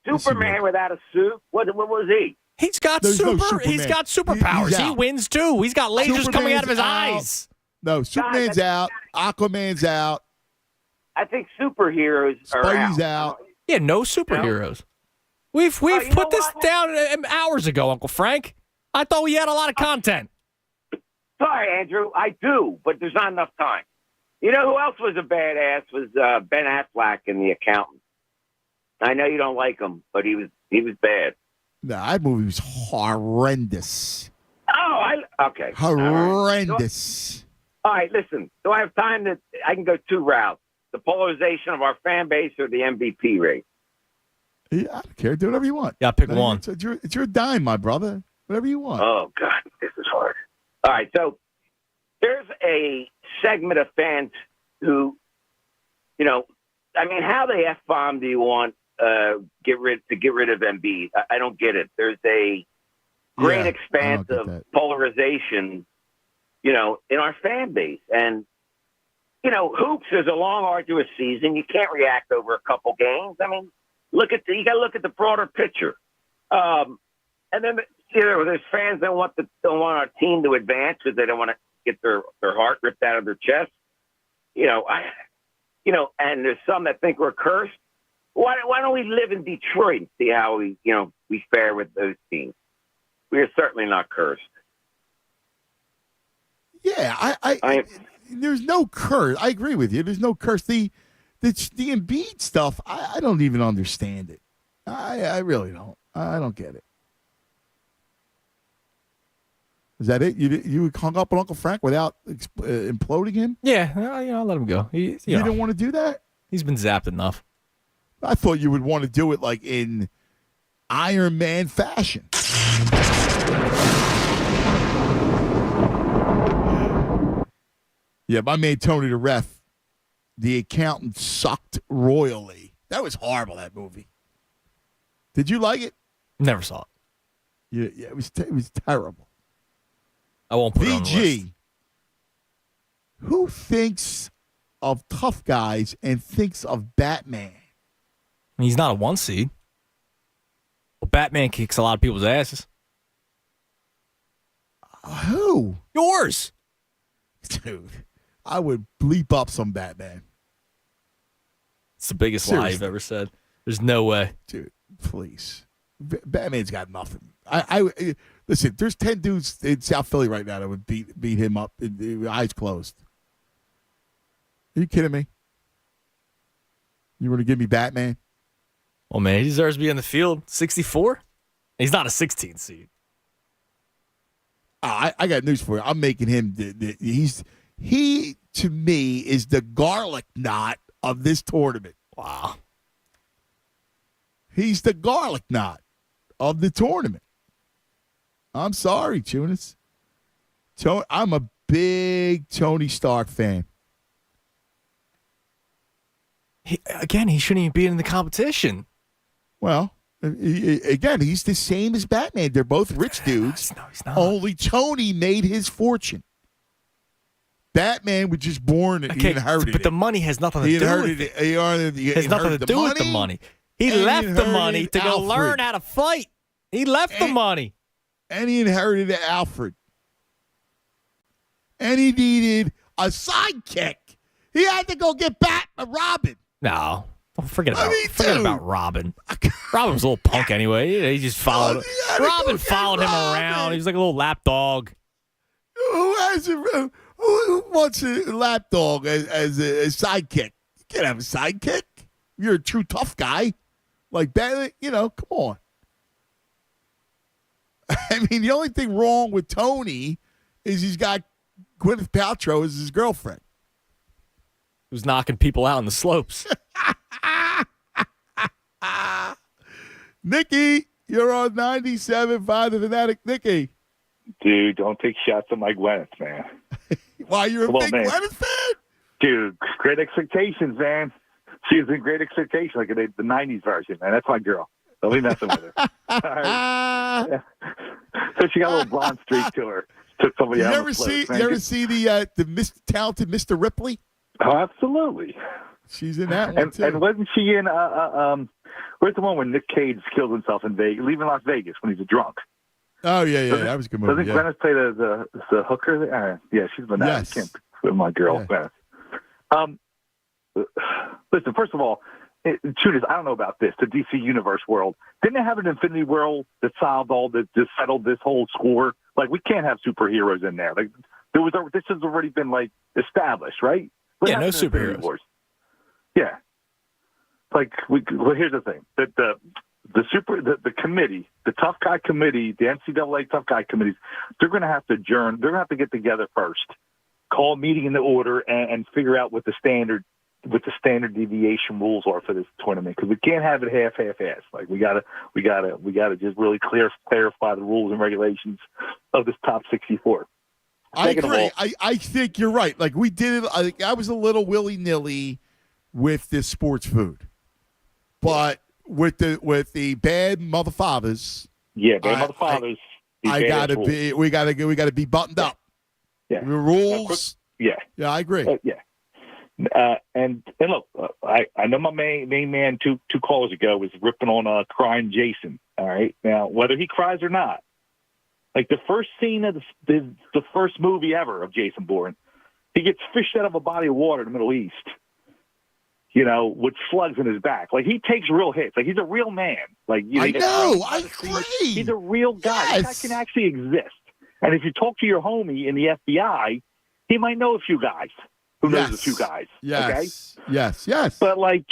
[SPEAKER 9] Superman without a suit? What was he?
[SPEAKER 4] He's got He's got superpowers. He wins too. He's got lasers coming out of his eyes.
[SPEAKER 2] No, Superman's out. Aquaman's out.
[SPEAKER 9] I think superheroes are
[SPEAKER 2] Spidey's out.
[SPEAKER 4] Yeah, no superheroes. We've put this down hours ago, Uncle Frank. I thought we had a lot of content.
[SPEAKER 9] Sorry, Andrew. I do, but there's not enough time. You know who else was a badass was Ben Affleck in The Accountant. I know you don't like him, but he was bad.
[SPEAKER 2] No, that movie was horrendous.
[SPEAKER 9] Oh, okay.
[SPEAKER 2] Horrendous.
[SPEAKER 9] All right, listen. Do I have time that I can go two routes? The polarization of our fan base or the MVP rate?
[SPEAKER 2] Yeah, I don't care. Do whatever you want.
[SPEAKER 4] Yeah, pick one.
[SPEAKER 2] It's your dime, my brother. Whatever you want.
[SPEAKER 9] Oh, God, this is hard. All right, so there's a segment of fans who, how the F-bomb do you want get rid of Embiid? I don't get it. There's a great expanse of polarization, in our fan base. And, hoops is a long, arduous season. You can't react over a couple games. I mean, you got to look at the broader picture. And then, there's fans that don't want our team to advance because they don't want to get their heart ripped out of their chest. And there's some that think we're cursed. Why don't we live in Detroit and see how we fare with those teams? We are certainly not cursed.
[SPEAKER 2] Yeah, there's no curse. I agree with you. There's no curse. The Embiid stuff, I don't even understand it. I really don't. I don't get it. Is that it? You hung up on Uncle Frank without imploding him?
[SPEAKER 4] Yeah, I'll let him go. You
[SPEAKER 2] didn't want to do that?
[SPEAKER 4] He's been zapped enough.
[SPEAKER 2] I thought you would want to do it like in Iron Man fashion. Yeah, my man Tony the Ref, The Accountant, sucked royally. That was horrible, that movie. Did you like it?
[SPEAKER 4] Never saw it.
[SPEAKER 2] Yeah, it was terrible.
[SPEAKER 4] I won't put it on the list.
[SPEAKER 2] Who thinks of tough guys and thinks of Batman?
[SPEAKER 4] He's not a 1 seed. Well, Batman kicks a lot of people's asses.
[SPEAKER 2] Who?
[SPEAKER 4] Yours.
[SPEAKER 2] Dude, I would bleep up some Batman.
[SPEAKER 4] It's the biggest lie you've ever said. There's no way.
[SPEAKER 2] Dude, please. Batman's got nothing. I listen, there's 10 dudes in South Philly right now that would beat him up, eyes closed. Are you kidding me? You want to give me Batman?
[SPEAKER 4] Well, man, he deserves to be on the field. 64? He's not a 16 seed.
[SPEAKER 2] I got news for you. I'm making him. He to me is the garlic knot of this tournament.
[SPEAKER 4] Wow.
[SPEAKER 2] He's the garlic knot of the tournament. I'm sorry, Tunis. I'm a big Tony Stark fan.
[SPEAKER 4] He shouldn't even be in the competition.
[SPEAKER 2] Well, again, he's the same as Batman. They're both rich dudes.
[SPEAKER 4] No, he's not.
[SPEAKER 2] Only Tony made his fortune. Batman was just born and he inherited
[SPEAKER 4] but the money has nothing to do with it.
[SPEAKER 2] He
[SPEAKER 4] has nothing to do with the money. He left the money to go learn how to fight. He left the money.
[SPEAKER 2] And he inherited Alfred. And he needed a sidekick. He had to go get Robin.
[SPEAKER 4] No. Forget about Robin. Robin was a little punk anyway. He just followed. Robin followed him around. He was like a little lap dog.
[SPEAKER 2] Who wants a lap dog as a sidekick? You can't have a sidekick. You're a true tough guy. Like Batman, come on. I mean, the only thing wrong with Tony is he's got Gwyneth Paltrow as his girlfriend.
[SPEAKER 4] Who's knocking people out on the slopes.
[SPEAKER 2] Nikki, you're on 97.5 The Fanatic. Nikki.
[SPEAKER 11] Dude, don't take shots at my Gwyneth, man.
[SPEAKER 2] Why, you're a big Gwyneth fan?
[SPEAKER 11] Dude, Great Expectations, man. She was in Great Expectations, like the 90s version, man. That's my girl. Don't be messing with her. All right. Yeah. So she got a little blonde streak to her. Took somebody out.
[SPEAKER 2] You ever see the talented Mr. Ripley?
[SPEAKER 11] Oh, absolutely.
[SPEAKER 2] She's in that one, too.
[SPEAKER 11] And wasn't she in, where's the one where Nick Cage killed himself in Vegas, leaving Las Vegas when he's a drunk?
[SPEAKER 2] Oh, yeah, that was a good movie.
[SPEAKER 11] Doesn't Gwyneth play the hooker there? Yeah, she's been that.
[SPEAKER 2] Yes.
[SPEAKER 11] With my girl,
[SPEAKER 2] Yeah.
[SPEAKER 11] Gwyneth. Listen, first of all, Tunis, I don't know about this, the DC Universe world. Didn't they have an Infinity World that solved all this, that settled this whole score? Like, we can't have superheroes in there. Like, this has already been, like, established, right? What
[SPEAKER 4] Yeah, no
[SPEAKER 11] happened in Infinity
[SPEAKER 4] superheroes.
[SPEAKER 11] Wars? Yeah. Like, well, here's the thing. The committee, the tough guy committee, the NCAA tough guy committees, they're going to have to adjourn. They're going to have to get together first, call a meeting in the order, and figure out what the standard deviation rules are for this tournament, because we can't have it half-assed. Like we gotta just really clarify the rules and regulations of this top 64.
[SPEAKER 2] I agree. I think you're right. Like we did it. I was a little willy-nilly with this sports food, but with the bad mother fathers.
[SPEAKER 11] Yeah, bad mother fathers.
[SPEAKER 2] We gotta be buttoned up.
[SPEAKER 11] Yeah,
[SPEAKER 2] the rules.
[SPEAKER 11] Yeah,
[SPEAKER 2] I agree.
[SPEAKER 11] Yeah. And look, I know my main man two calls ago was ripping on crying Jason. All right, now whether he cries or not, like the first scene of the first movie ever of Jason Bourne, he gets fished out of a body of water in the Middle East, with slugs in his back. Like he takes real hits. Like he's a real man. Like
[SPEAKER 2] I agree.
[SPEAKER 11] He's a real guy.
[SPEAKER 2] Yes.
[SPEAKER 11] This guy can actually exist. And if you talk to your homie in the FBI, he might know a few guys. Who knows a few guys?
[SPEAKER 2] Yes.
[SPEAKER 11] Okay?
[SPEAKER 2] Yes.
[SPEAKER 11] But like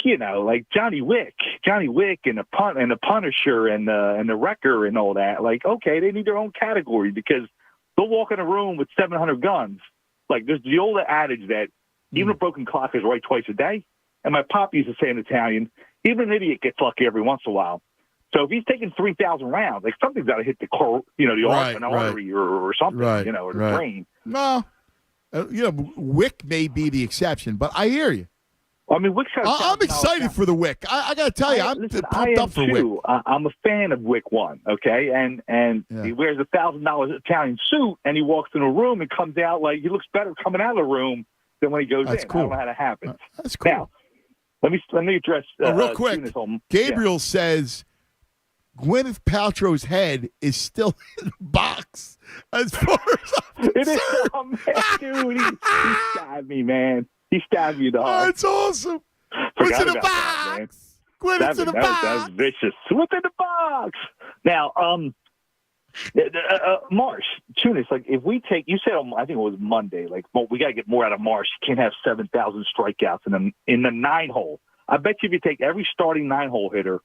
[SPEAKER 11] Johnny Wick, and the Punisher, and the Wrecker, and all that. Like, okay, they need their own category because they'll walk in a room with 700 guns. Like there's the old adage that even a broken clock is right twice a day. And my pop used to say in Italian, even an idiot gets lucky every once in a while. So if he's taking 3,000 rounds, like something's got to hit the artery or something, or the brain.
[SPEAKER 2] No. Wick may be the exception, but I hear you.
[SPEAKER 11] Well, I mean, Wick's got
[SPEAKER 2] I'm excited for the Wick. I got to tell you, I'm pumped up for Wick.
[SPEAKER 11] I'm a fan of Wick 1, okay? And he wears a $1,000 Italian suit, and he walks in a room and comes out like he looks better coming out of the room than when he goes in.
[SPEAKER 2] Cool.
[SPEAKER 11] I don't know how that happens.
[SPEAKER 2] That's cool.
[SPEAKER 11] Now, let me address
[SPEAKER 2] real quick. Gabriel says Gwyneth Paltrow's head is still in the box as far as I'm concerned.
[SPEAKER 11] It is, oh, man, dude. He stabbed me, man. He stabbed me, dog.
[SPEAKER 2] That's awesome. What's in the box? Gwyneth's in the box.
[SPEAKER 11] That was vicious. What's in the box? Now, Marsh, Tunis, like if we take, you said, I think it was Monday, like, well, we got to get more out of Marsh. You can't have 7,000 strikeouts in the 9-hole. I bet you if you take every starting 9-hole hitter,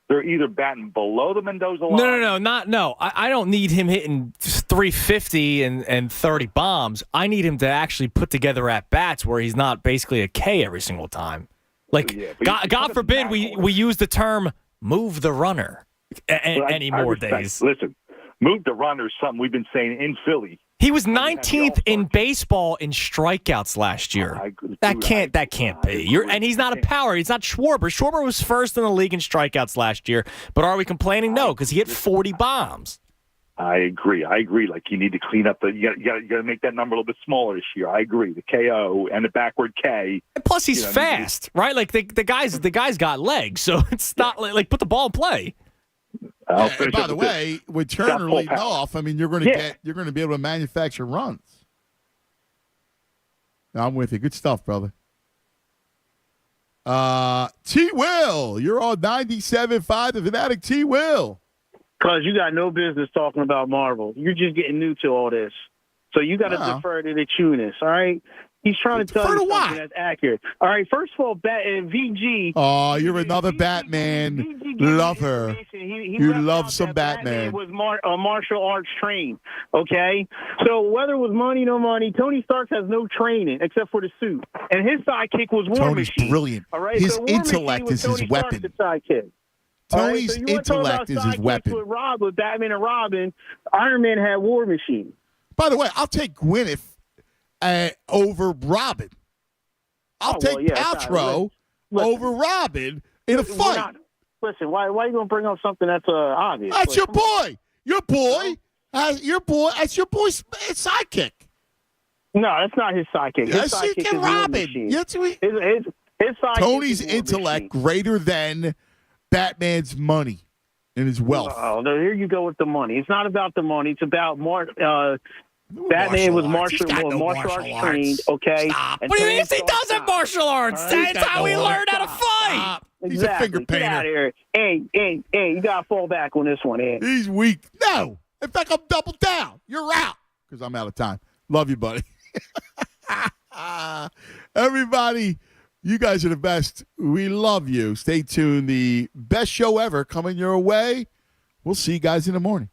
[SPEAKER 11] they're either batting below the Mendoza line.
[SPEAKER 4] No. I don't need him hitting 350 and 30 bombs. I need him to actually put together at bats where he's not basically a K every single time. Like, God forbid we use the term "move the runner" any more days.
[SPEAKER 11] Listen, move the runner is something we've been saying in Philly.
[SPEAKER 4] He was 19th in baseball in strikeouts last year. That can't be. And he's not a power. He's not Schwarber. Schwarber was first in the league in strikeouts last year. But are we complaining? No, because he hit 40 bombs.
[SPEAKER 11] I agree. Like you need to clean up you got to make that number a little bit smaller this year. I agree. The KO and the backward K.
[SPEAKER 4] And plus, he's fast, right? Like the guy's got legs, so it's not like put the ball in play.
[SPEAKER 2] And by the way, with Turner leading off, I mean you're going to be able to manufacture runs. I'm with you. Good stuff, brother. T. Will, you're on 97.5 The Fanatic. T. Will,
[SPEAKER 12] because you got no business talking about Marvel. You're just getting new to all this, so you got to defer to the Tunis. All right. He's trying to tell you something that's accurate. All right, first of all, VG.
[SPEAKER 2] Oh, you're another Batman lover. You love some Batman.
[SPEAKER 12] Was martial arts trained, okay? So whether it was money, no money, Tony Stark has no training except for the suit. And his sidekick was War Machine.
[SPEAKER 2] Tony's brilliant.
[SPEAKER 12] All right?
[SPEAKER 2] His intellect is his weapon. Tony's intellect is his weapon.
[SPEAKER 12] With Batman and Robin, Iron Man had War Machine.
[SPEAKER 2] By the way, I'll take Gwyneth over Robin. I'll take Paltrow over Robin in a fight.
[SPEAKER 12] Listen, why are you going to bring up something that's obvious?
[SPEAKER 2] That's your boy. Your boy. That's your boy's sidekick.
[SPEAKER 12] No, that's not his sidekick. His sidekick is Robin. His sidekick
[SPEAKER 2] Tony's intellect greater than Batman's money and his wealth.
[SPEAKER 12] Oh, here you go with the money. It's not about the money. It's about Batman was martial arts trained, okay?
[SPEAKER 4] What do you mean he does have martial arts? That's how he learned how to fight.
[SPEAKER 12] Exactly.
[SPEAKER 2] He's a finger painter.
[SPEAKER 12] Get out of here. Hey, you got to fall back on this one, Ed.
[SPEAKER 2] He's weak. No. In fact, I'm double down. You're out because I'm out of time. Love you, buddy. Everybody, you guys are the best. We love you. Stay tuned. The best show ever coming your way. We'll see you guys in the morning.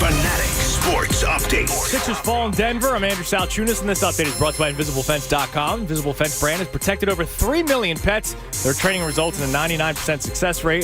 [SPEAKER 1] Fanatic Sports Update.
[SPEAKER 4] Sixers fall in Denver. I'm Andrew Salchunas, and this update is brought to you by InvisibleFence.com. Invisible Fence brand has protected over 3 million pets. Their training results in a 99% success rate.